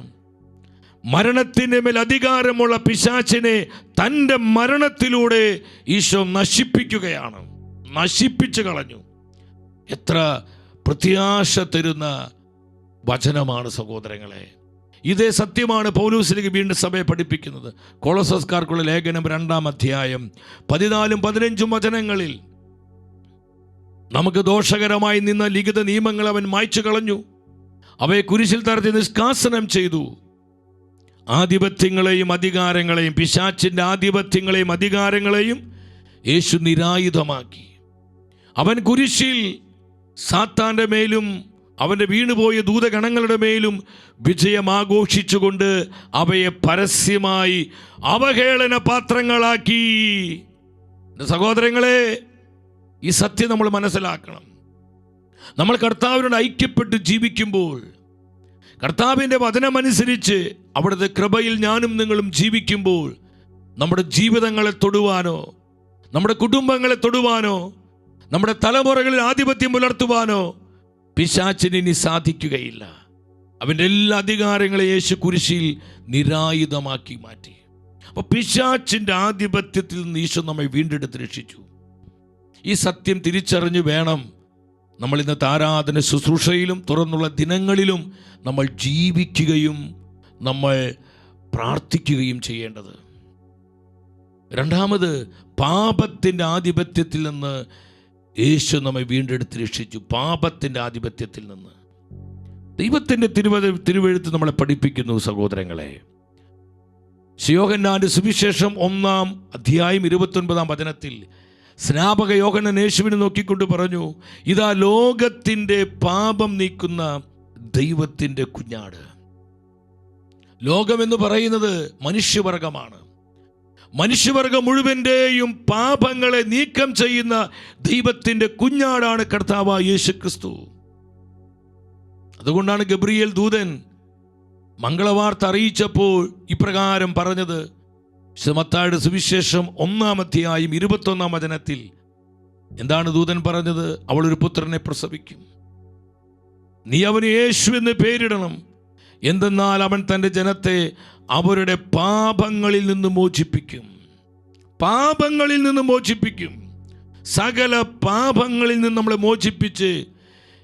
Speaker 1: മരണത്തിന് മേൽ അധികാരമുള്ള പിശാചിനെ തൻ്റെ മരണത്തിലൂടെ ഈശോ നശിപ്പിക്കുകയാണ്. നശിപ്പിച്ചു കളഞ്ഞു. എത്ര പ്രത്യാശ തരുന്ന വചനമാണ് സഹോദരങ്ങളെ! ഇതേ സത്യമാണ് പൗലോസിലേക്ക് വീണ്ടും സഭയെ പഠിപ്പിക്കുന്നത്. കൊളോസസ്കാർക്കുള്ള ലേഖനം 2-ാം അധ്യായം 14-15 വചനങ്ങളിൽ നമുക്ക് ദോഷകരമായി നിന്ന ലിഖിത നിയമങ്ങൾ അവൻ മായ്ച്ചു കളഞ്ഞു, അവയെ കുരിശിൽ തറച്ച് നിഷ്കാസനം ചെയ്തു. ആധിപത്യങ്ങളെയും അധികാരങ്ങളെയും, പിശാചിൻ്റെ ആധിപത്യങ്ങളെയും അധികാരങ്ങളെയും യേശു നിരായുധമാക്കി. അവൻ കുരിശിൽ സാത്താന്റെ മേലും അവൻ്റെ വീണുപോയ ദൂതഗണങ്ങളുടെ മേലും വിജയം ആഘോഷിച്ചുകൊണ്ട് അവയെ പരസ്യമായി അവഹേളന പാത്രങ്ങളാക്കി. സഹോദരങ്ങളെ, ഈ സത്യം നമ്മൾ മനസ്സിലാക്കണം. നമ്മൾ കർത്താവിനോട് ഐക്യപ്പെട്ട് ജീവിക്കുമ്പോൾ, കർത്താവിൻ്റെ വചനമനുസരിച്ച് അവിടുത്തെ കൃപയിൽ ഞാനും നിങ്ങളും ജീവിക്കുമ്പോൾ, നമ്മുടെ ജീവിതങ്ങളെ തൊടുവാനോ, നമ്മുടെ കുടുംബങ്ങളെ തൊടുവാനോ, നമ്മുടെ തലമുറകളിൽ ആധിപത്യം പുലർത്തുവാനോ പിശാചിന് ഇനി സാധിക്കുകയില്ല. അവൻ്റെ എല്ലാ അധികാരങ്ങളെ യേശു കുരിശിൽ നിരായുധമാക്കി മാറ്റി. അപ്പോൾ പിശാചിൻ്റെ ആധിപത്യത്തിൽ നിന്ന് ഈശോ നമ്മെ വീണ്ടെടുത്ത് രക്ഷിച്ചു. ഈ സത്യം തിരിച്ചറിഞ്ഞു വേണം നമ്മൾ ഇന്നത്തെ ആരാധന ശുശ്രൂഷയിലും തുറന്നുള്ള ദിനങ്ങളിലും നമ്മൾ ജീവിക്കുകയും നമ്മൾ പ്രാർത്ഥിക്കുകയും ചെയ്യേണ്ടത്. രണ്ടാമത്, പാപത്തിൻ്റെ ആധിപത്യത്തിൽ നിന്ന് യേശു നമ്മെ വീണ്ടെടുത്ത് രക്ഷിച്ചു. പാപത്തിൻ്റെ ആധിപത്യത്തിൽ നിന്ന് ദൈവത്തിൻ്റെ തിരുവെഴുത്ത് നമ്മളെ പഠിപ്പിക്കുന്നു. സഹോദരങ്ങളെ, യോഹന്നാന്റെ സുവിശേഷം 1-ാം അധ്യായം 29-ാം വചനത്തിൽ സ്നാപക യോഹന്നാൻ യേശുവിനെ നോക്കിക്കൊണ്ട് പറഞ്ഞു, ഇതാ ലോകത്തിൻ്റെ പാപം നീക്കുന്ന ദൈവത്തിൻ്റെ കുഞ്ഞാട്. ലോകമെന്ന് പറയുന്നത് മനുഷ്യവർഗമാണ്. മനുഷ്യവർഗം മുഴുവൻ്റെയും പാപങ്ങളെ നീക്കം ചെയ്യുന്ന ദൈവത്തിൻ്റെ കുഞ്ഞാടാണ് കർത്താവായ യേശു ക്രിസ്തു. അതുകൊണ്ടാണ് ഗബ്രിയേൽ ദൂതൻ മംഗളവാർത്ത അറിയിച്ചപ്പോൾ ഇപ്രകാരം പറഞ്ഞത്. മത്തായിയുടെ സുവിശേഷം 1-ാം അധ്യായം 21-ാം വചനത്തിൽ എന്താണ് ദൂതൻ പറഞ്ഞത്? അവൾ ഒരു പുത്രനെ പ്രസവിക്കും, നീ അവന് യേശു എന്ന് പേരിടണം, എന്തെന്നാൽ അവൻ തൻ്റെ ജനത്തെ അവരുടെ പാപങ്ങളിൽ നിന്ന് മോചിപ്പിക്കും. പാപങ്ങളിൽ നിന്ന് മോചിപ്പിക്കും. സകല പാപങ്ങളിൽ നിന്ന് നമ്മളെ മോചിപ്പിച്ച്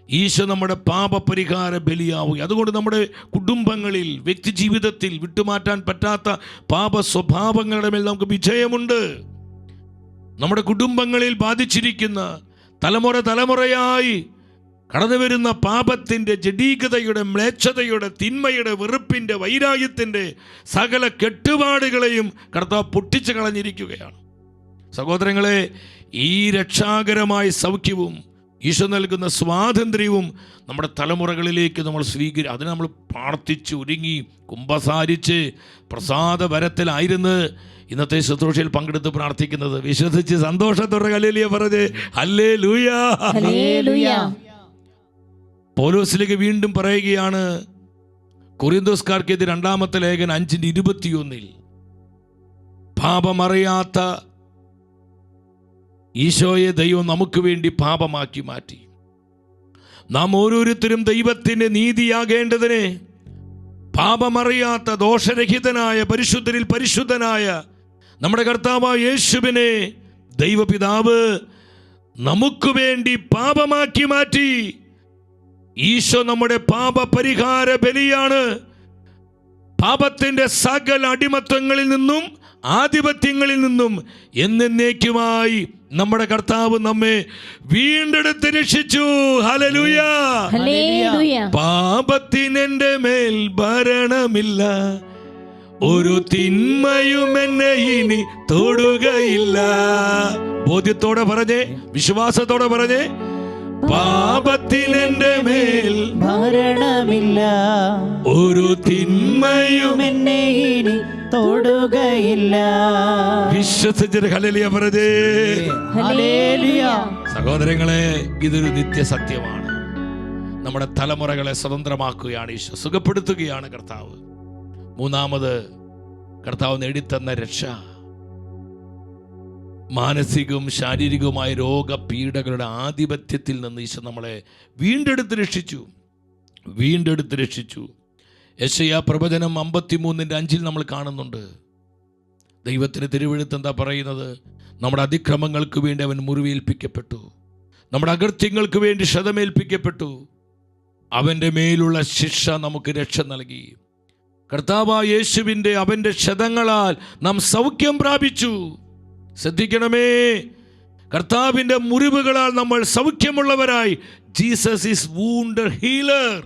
Speaker 1: ഈശോ നമ്മുടെ പാപപരിഹാര ബലിയാവുക. അതുകൊണ്ട് നമ്മുടെ കുടുംബങ്ങളിൽ, വ്യക്തി ജീവിതത്തിൽ വിട്ടുമാറ്റാൻ പറ്റാത്ത പാപ സ്വഭാവങ്ങളുടെ മേൽ നമുക്ക് വിജയമുണ്ട്. നമ്മുടെ കുടുംബങ്ങളിൽ ബാധിച്ചിരിക്കുന്ന തലമുറയായി കടന്നു വരുന്ന പാപത്തിൻ്റെ, ജഡീകതയുടെ, മ്ലേച്ഛതയുടെ, തിന്മയുടെ, വെറുപ്പിൻ്റെ, വൈരാഗ്യത്തിൻ്റെ സകല കെട്ടുപാടുകളെയും കർത്താവ് പൊട്ടിച്ചു കളഞ്ഞിരിക്കുകയാണ്. സഹോദരങ്ങളെ, ഈ രക്ഷാകരമായ സൗഖ്യവും ഈശോ നൽകുന്ന സ്വാതന്ത്ര്യവും നമ്മുടെ തലമുറകളിലേക്ക് നമ്മൾ അതിന് നമ്മൾ പ്രാർത്ഥിച്ച് ഒരുങ്ങി കുമ്പസാരിച്ച് പ്രസാദ വരത്തിലായിരുന്നു ഇന്നത്തെ ശുശ്രൂഷയിൽ പങ്കെടുത്ത് പ്രാർത്ഥിക്കുന്നത്. വിശ്വസിച്ച് സന്തോഷത്തോടെ ഹല്ലേലൂയ പറഞ്ഞ് ഹല്ലേലൂയ. പൗലോസിലേക്ക് വീണ്ടും പറയുകയാണ്, കൊരിന്തോസ്കാർക്കെതിരെ 2-ാമത്തെ ലേഖനം 5:21 പാപമറിയാത്ത ഈശോയെ ദൈവം നമുക്ക് വേണ്ടി പാപമാക്കി മാറ്റി. നാം ഓരോരുത്തരും ദൈവത്തിൻ്റെ നീതിയാകേണ്ടതിന് പാപമറിയാത്ത ദോഷരഹിതനായ പരിശുദ്ധരിൽ പരിശുദ്ധനായ നമ്മുടെ കർത്താവായ യേശുവിനെ ദൈവപിതാവ് നമുക്ക് വേണ്ടി പാപമാക്കി മാറ്റി. ഈശോ നമ്മുടെ പാപ പരിഹാര ബലിയാണ്. പാപത്തിൻ്റെ സകല അടിമത്വങ്ങളിൽ നിന്നും ആധിപത്യങ്ങളിൽ നിന്നും എന്നേക്കുമായി നമ്മുടെ കർത്താവ് നമ്മെ വീണ്ടെടുത്ത് രക്ഷിച്ചു. ഹല്ലേലൂയ. പാപത്തിനെന്റെ മേൽ ഭരണമില്ല, ഒരു തിന്മയും എന്നെ ഇനി തൊടുകയില്ല. ബോധ്യത്തോടെ പറഞ്ഞേ, വിശ്വാസത്തോടെ പറഞ്ഞേ, പാപത്തിനെന്റെ മേൽ
Speaker 2: ഭരണമില്ല,
Speaker 1: ഒരു തിന്മയും
Speaker 2: എന്നെ ഇനി തൊടുകയില്ല.
Speaker 1: വിശ്വസിച്ചിട്ട് ഹല്ലേലൂയ പറഞ്ഞേ.
Speaker 2: ഹല്ലേലൂയ.
Speaker 1: സഹോദരങ്ങളെ, ഇതൊരു നിത്യസത്യമാണ്. നമ്മുടെ തലമുറകളെ സ്വതന്ത്രമാക്കുകയാണ് ഈശോ, സുഖപ്പെടുത്തുകയാണ് കർത്താവ്. മൂന്നാമത്, കർത്താവ് നേടിത്തന്ന രക്ഷ മാനസികവും ശാരീരികവുമായ രോഗപീഠകളുടെ ആധിപത്യത്തിൽ നിന്ന് ഈശോ നമ്മളെ വീണ്ടെടുത്ത് രക്ഷിച്ചു. യെശയ്യാ പ്രവചനം 53:5 നമ്മൾ കാണുന്നുണ്ട്. ദൈവത്തിന് തിരുവെഴുത്ത് എന്താ പറയുന്നത്? നമ്മുടെ അതിക്രമങ്ങൾക്ക് വേണ്ടി അവൻ മുറിവേൽപ്പിക്കപ്പെട്ടു, നമ്മുടെ അകൃത്യങ്ങൾക്ക് വേണ്ടി ക്ഷതമേൽപ്പിക്കപ്പെട്ടു, അവൻ്റെ മേലുള്ള ശിക്ഷ നമുക്ക് രക്ഷ നൽകി. കർത്താവായ യേശുവിൻ്റെ അവൻ്റെ ക്ഷതങ്ങളാൽ നാം സൗഖ്യം പ്രാപിച്ചു. ശ്രദ്ധിക്കണമേ, കർത്താവിൻ്റെ മുറിവുകളാൽ നമ്മൾ സൗഖ്യമുള്ളവരായി. Jesus is wounded healer.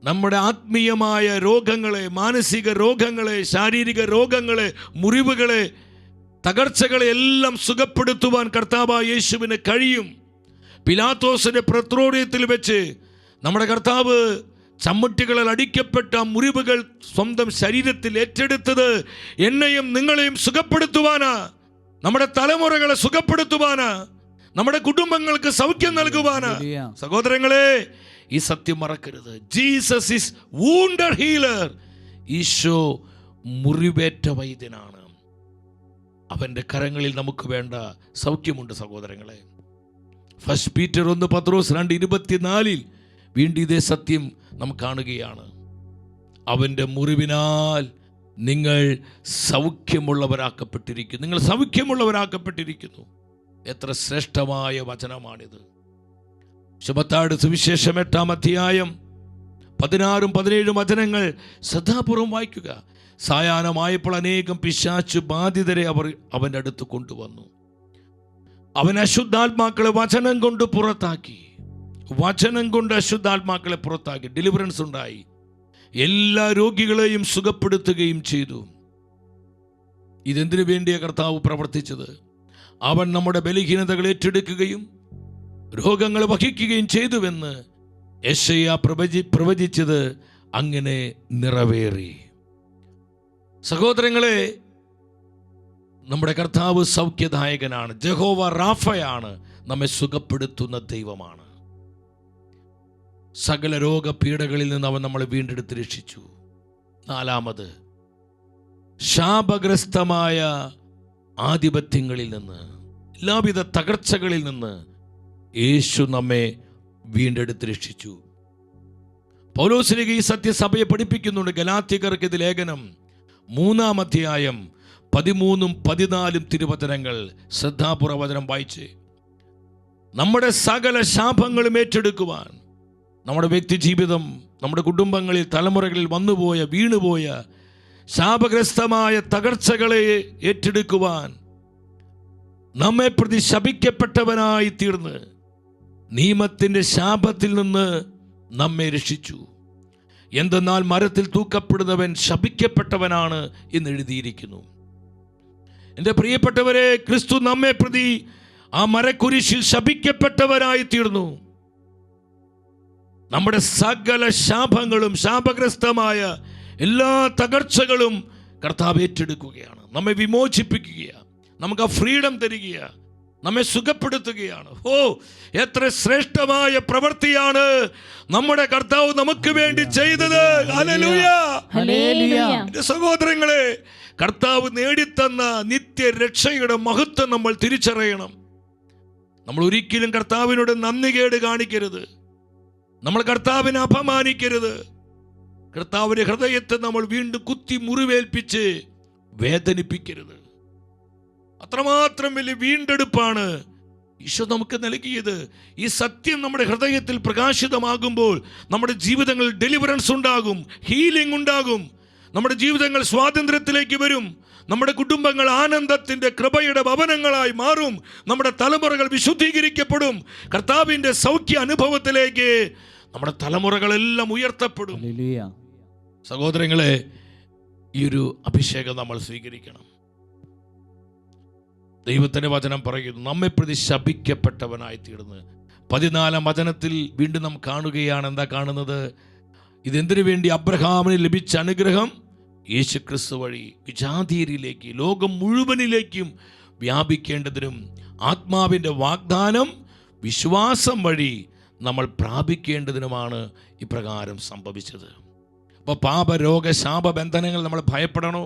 Speaker 1: നമ്മുടെ ആത്മീയമായ രോഗങ്ങളെ, മാനസിക രോഗങ്ങളെ, ശാരീരിക രോഗങ്ങളെ, മുറിവുകളെ, തകർച്ചകളെ എല്ലാം സുഖപ്പെടുത്തുവാൻ കർത്താവായ യേശുവിന് കഴിയും. പിലാത്തോസിന്റെ പ്രത്രോഡിയത്തിൽ വെച്ച് നമ്മുടെ കർത്താവ് ചമ്മട്ടികളിൽ അടിക്കപ്പെട്ട മുറിവുകൾ സ്വന്തം ശരീരത്തിൽ ഏറ്റെടുത്തത് എന്നെയും നിങ്ങളെയും സുഖപ്പെടുത്തുവാനാ, നമ്മുടെ തലമുറകളെ സുഖപ്പെടുത്തുവാനാ, നമ്മുടെ കുടുംബങ്ങൾക്ക് സൗഖ്യം നൽകുവാനാ. സഹോദരങ്ങളെ, ഈ സത്യം മറക്കരുത്. Jesus is wounded healer. Eesho മുറിവേറ്റ വൈദ്യനാണ്. അവൻ്റെ കരങ്ങളിൽ നമുക്ക് വേണ്ട സൗഖ്യമുണ്ട് സഹോദരങ്ങളെ. ഫസ്റ്റ് പീറ്റർ 1 പത്രോസ് 2:24 വീണ്ടും ഇതേ സത്യം നാം കാണുകയാണ്. അവൻ്റെ മുറിവിനാൽ നിങ്ങൾ സൗഖ്യമുള്ളവരാക്കപ്പെട്ടിരിക്കുന്നു. നിങ്ങൾ സൗഖ്യമുള്ളവരാക്കപ്പെട്ടിരിക്കുന്നു. എത്ര ശ്രേഷ്ഠമായ വചനമാണിത്. ശുഭത്താട് സുവിശേഷം 8-ാം അധ്യായം 16-17 വചനങ്ങൾ ശ്രദ്ധാപൂർവം വായിക്കുക. സായാഹ്നമായപ്പോൾ അനേകം പിശാചു ബാധിതരെ അവൻ്റെ അടുത്ത് കൊണ്ടുവന്നു. അവൻ അശുദ്ധാത്മാക്കളെ വചനം കൊണ്ട് പുറത്താക്കി. വചനം കൊണ്ട് അശുദ്ധാത്മാക്കളെ പുറത്താക്കി. ഡെലിവറൻസ് ഉണ്ടായി. എല്ലാ രോഗികളെയും സുഖപ്പെടുത്തുകയും ചെയ്തു. ഇതെന്തിനു വേണ്ടിയാണ് കർത്താവ് പ്രവർത്തിച്ചത്? അവൻ നമ്മുടെ ബലഹീനതകൾ ഏറ്റെടുക്കുകയും രോഗങ്ങൾ വഹിക്കുകയും ചെയ്തുവെന്ന് യെശയ്യാ പ്രവചിച്ചത് അങ്ങനെ നിറവേറി. സഹോദരങ്ങളെ, നമ്മുടെ കർത്താവ് സൗഖ്യദായകനാണ്. ജഹോവ റാഫയാണ്, നമ്മെ സുഖപ്പെടുത്തുന്ന ദൈവമാണ്. സകല രോഗപീഠകളിൽ നിന്ന് അവൻ നമ്മളെ വീണ്ടെടുത്ത് രക്ഷിച്ചു. 4, ശാപഗ്രസ്തമായ ആധിപത്യങ്ങളിൽ നിന്ന്, എല്ലാവിധ തകർച്ചകളിൽ നിന്ന് യേശു നമ്മെ വീണ്ടെടുത്ത് രക്ഷിച്ചു. പൗലോസ്ലീഹ ഈ സത്യസഭയെ പഠിപ്പിക്കുന്നുണ്ട്. ഗലാത്യർക്ക് ഇത് ലേഖനം 3-ാം അധ്യായം 13-14 തിരുവചനങ്ങൾ ശ്രദ്ധാപൂർവചനം വായിച്ച് നമ്മുടെ സകല ശാപങ്ങളും ഏറ്റെടുക്കുവാൻ, നമ്മുടെ വ്യക്തി ജീവിതം, നമ്മുടെ കുടുംബങ്ങളിൽ തലമുറകളിൽ വന്നുപോയ വീണുപോയ ശാപഗ്രസ്തമായ തകർച്ചകളെ ഏറ്റെടുക്കുവാൻ നമ്മെ പ്രതി ശപിക്കപ്പെട്ടവനായി തീർന്ന് നിയമത്തിൻ്റെ ശാപത്തിൽ നിന്ന് നമ്മെ രക്ഷിച്ചു. എന്തെന്നാൽ മരത്തിൽ തൂക്കപ്പെടുന്നവൻ ശപിക്കപ്പെട്ടവനാണ് എന്ന് എഴുതിയിരിക്കുന്നു. എൻ്റെ പ്രിയപ്പെട്ടവരെ, ക്രിസ്തു നമ്മെ പ്രതി ആ മരക്കുരിശിൽ ശപിക്കപ്പെട്ടവരായി തീർന്നു. നമ്മുടെ സകല ശാപങ്ങളും, ശാപഗ്രസ്തമായ എല്ലാ തകർച്ചകളും കർത്താവ് ഏറ്റെടുക്കുകയാണ്. നമ്മെ വിമോചിപ്പിക്കുകയാണ്, നമുക്ക് ആ ഫ്രീഡം തരികയാണ്, നമ്മെ സുഖപ്പെടുത്തുകയാണ്. എത്ര ശ്രേഷ്ഠമായ പ്രവൃത്തിയാണ് നമ്മുടെ കർത്താവ് നമുക്ക് വേണ്ടി ചെയ്തത്. Hallelujah, hallelujah. സഹോദരങ്ങളെ, കർത്താവ് നേടിത്തന്ന നിത്യരക്ഷയുടെ മഹത്വം നമ്മൾ തിരിച്ചറിയണം. നമ്മൾ ഒരിക്കലും കർത്താവിനോട് നന്ദികേട് കാണിക്കരുത്. നമ്മൾ കർത്താവിനെ അപമാനിക്കരുത്. കർത്താവിന്റെ ഹൃദയത്തെ നമ്മൾ വീണ്ടും കുത്തി മുറിവേൽപ്പിച്ച് വേദനിപ്പിക്കരുത്. അത്രമാത്രം വലിയ വീണ്ടെടുപ്പാണ് ഈശോ നമുക്ക് നൽകിയത്. ഈ സത്യം നമ്മുടെ ഹൃദയത്തിൽ പ്രകാശിതമാകുമ്പോൾ നമ്മുടെ ജീവിതങ്ങളിൽ ഡെലിവറൻസ് ഉണ്ടാകും, ഹീലിംഗ് ഉണ്ടാകും. നമ്മുടെ ജീവിതങ്ങൾ സ്വാതന്ത്ര്യത്തിലേക്ക് വരും. നമ്മുടെ കുടുംബങ്ങൾ ആനന്ദത്തിൻ്റെ കൃപയുടെ ഭവനങ്ങളായി മാറും. നമ്മുടെ തലമുറകൾ വിശുദ്ധീകരിക്കപ്പെടും. കർത്താവിൻ്റെ സൗഖ്യ അനുഭവത്തിലേക്ക് നമ്മുടെ തലമുറകളെല്ലാം ഉയർത്തപ്പെടും. സഹോദരങ്ങളെ, ഈ ഒരു അഭിഷേകം നമ്മൾ സ്വീകരിക്കണം. ദൈവത്തിൻ്റെ വചനം പറയുന്നു, നമ്മെ പ്രതി ശപിക്കപ്പെട്ടവനായി തീർന്ന്. 14-ാം വചനത്തിൽ വീണ്ടും നാം കാണുകയാണ്. എന്താ കാണുന്നത്? ഇതെന്തിനു വേണ്ടി? അബ്രഹാമിന് ലഭിച്ച അനുഗ്രഹം യേശുക്രിസ്തു വഴി വിജാതീയരിലേക്ക്, ലോകം മുഴുവനിലേക്കും വ്യാപിക്കേണ്ടതിനും ആത്മാവിൻ്റെ വാഗ്ദാനം വിശ്വാസം വഴി നമ്മൾ പ്രാപിക്കേണ്ടതിനുമാണ് ഇപ്രകാരം സംഭവിച്ചത്. അപ്പോൾ പാപരോഗ ശാപബന്ധനങ്ങൾ നമ്മൾ ഭയപ്പെടണോ?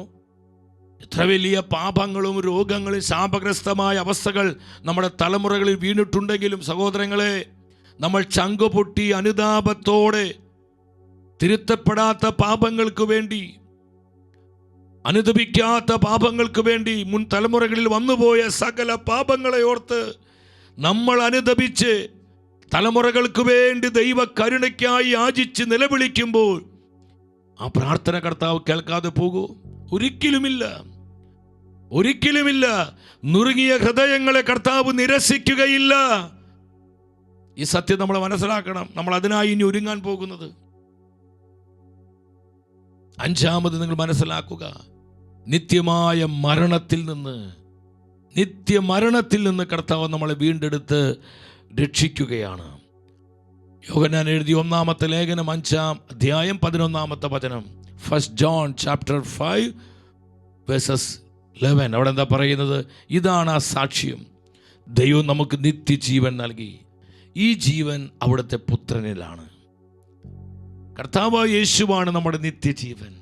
Speaker 1: എത്ര വലിയ പാപങ്ങളും രോഗങ്ങളും ശാപഗ്രസ്തമായ അവസ്ഥകൾ നമ്മുടെ തലമുറകളിൽ വീണിട്ടുണ്ടെങ്കിലും സഹോദരങ്ങളെ, നമ്മൾ ചങ്കുപൊട്ടി അനുതാപത്തോടെ തിരുത്തപ്പെടാത്ത പാപങ്ങൾക്ക് വേണ്ടി, അനുദപിക്കാത്ത പാപങ്ങൾക്ക് വേണ്ടി, മുൻ തലമുറകളിൽ വന്നുപോയ സകല പാപങ്ങളെ ഓർത്ത് നമ്മൾ അനുദപിച്ച് തലമുറകൾക്ക് വേണ്ടി ദൈവ കരുണയ്ക്കായി യാചിച്ച് നിലവിളിക്കുമ്പോൾ ആ പ്രാർത്ഥന കർത്താവ് കേൾക്കാതെ പോകൂ? ഒരിക്കലുമില്ല, ഒരിക്കലുമില്ല. നുറുങ്ങിയ ഹൃദയങ്ങളെ കർത്താവ് നിരസിക്കുകയില്ല. ഈ സത്യം നമ്മൾ മനസ്സിലാക്കണം. നമ്മൾ അതിനായി ഇനി ഒരുങ്ങാൻ പോകുന്നത്. 5-ാമത് നിങ്ങൾ മനസ്സിലാക്കുക, നിത്യമരണത്തിൽ നിന്ന് കർത്താവ് നമ്മളെ വീണ്ടെടുത്ത് രക്ഷിക്കുകയാണ്. യോഹന്നാൻ എഴുതിയ 1-ാമത്തെ ലേഖനം 5-ാം അധ്യായം 11-ാമത്തെ വചനം, 1 John chapter 5 verses 11. അവിടെ എന്താ പറയുന്നത്? ഇതാണ് ആ സാക്ഷ്യം, ദൈവം നമുക്ക് നിത്യജീവൻ നൽകി. ഈ ജീവൻ അവിടുത്തെ പുത്രനിലാണ്. കർത്താവായ യേശുവാണ് നമ്മുടെ നിത്യജീവൻ.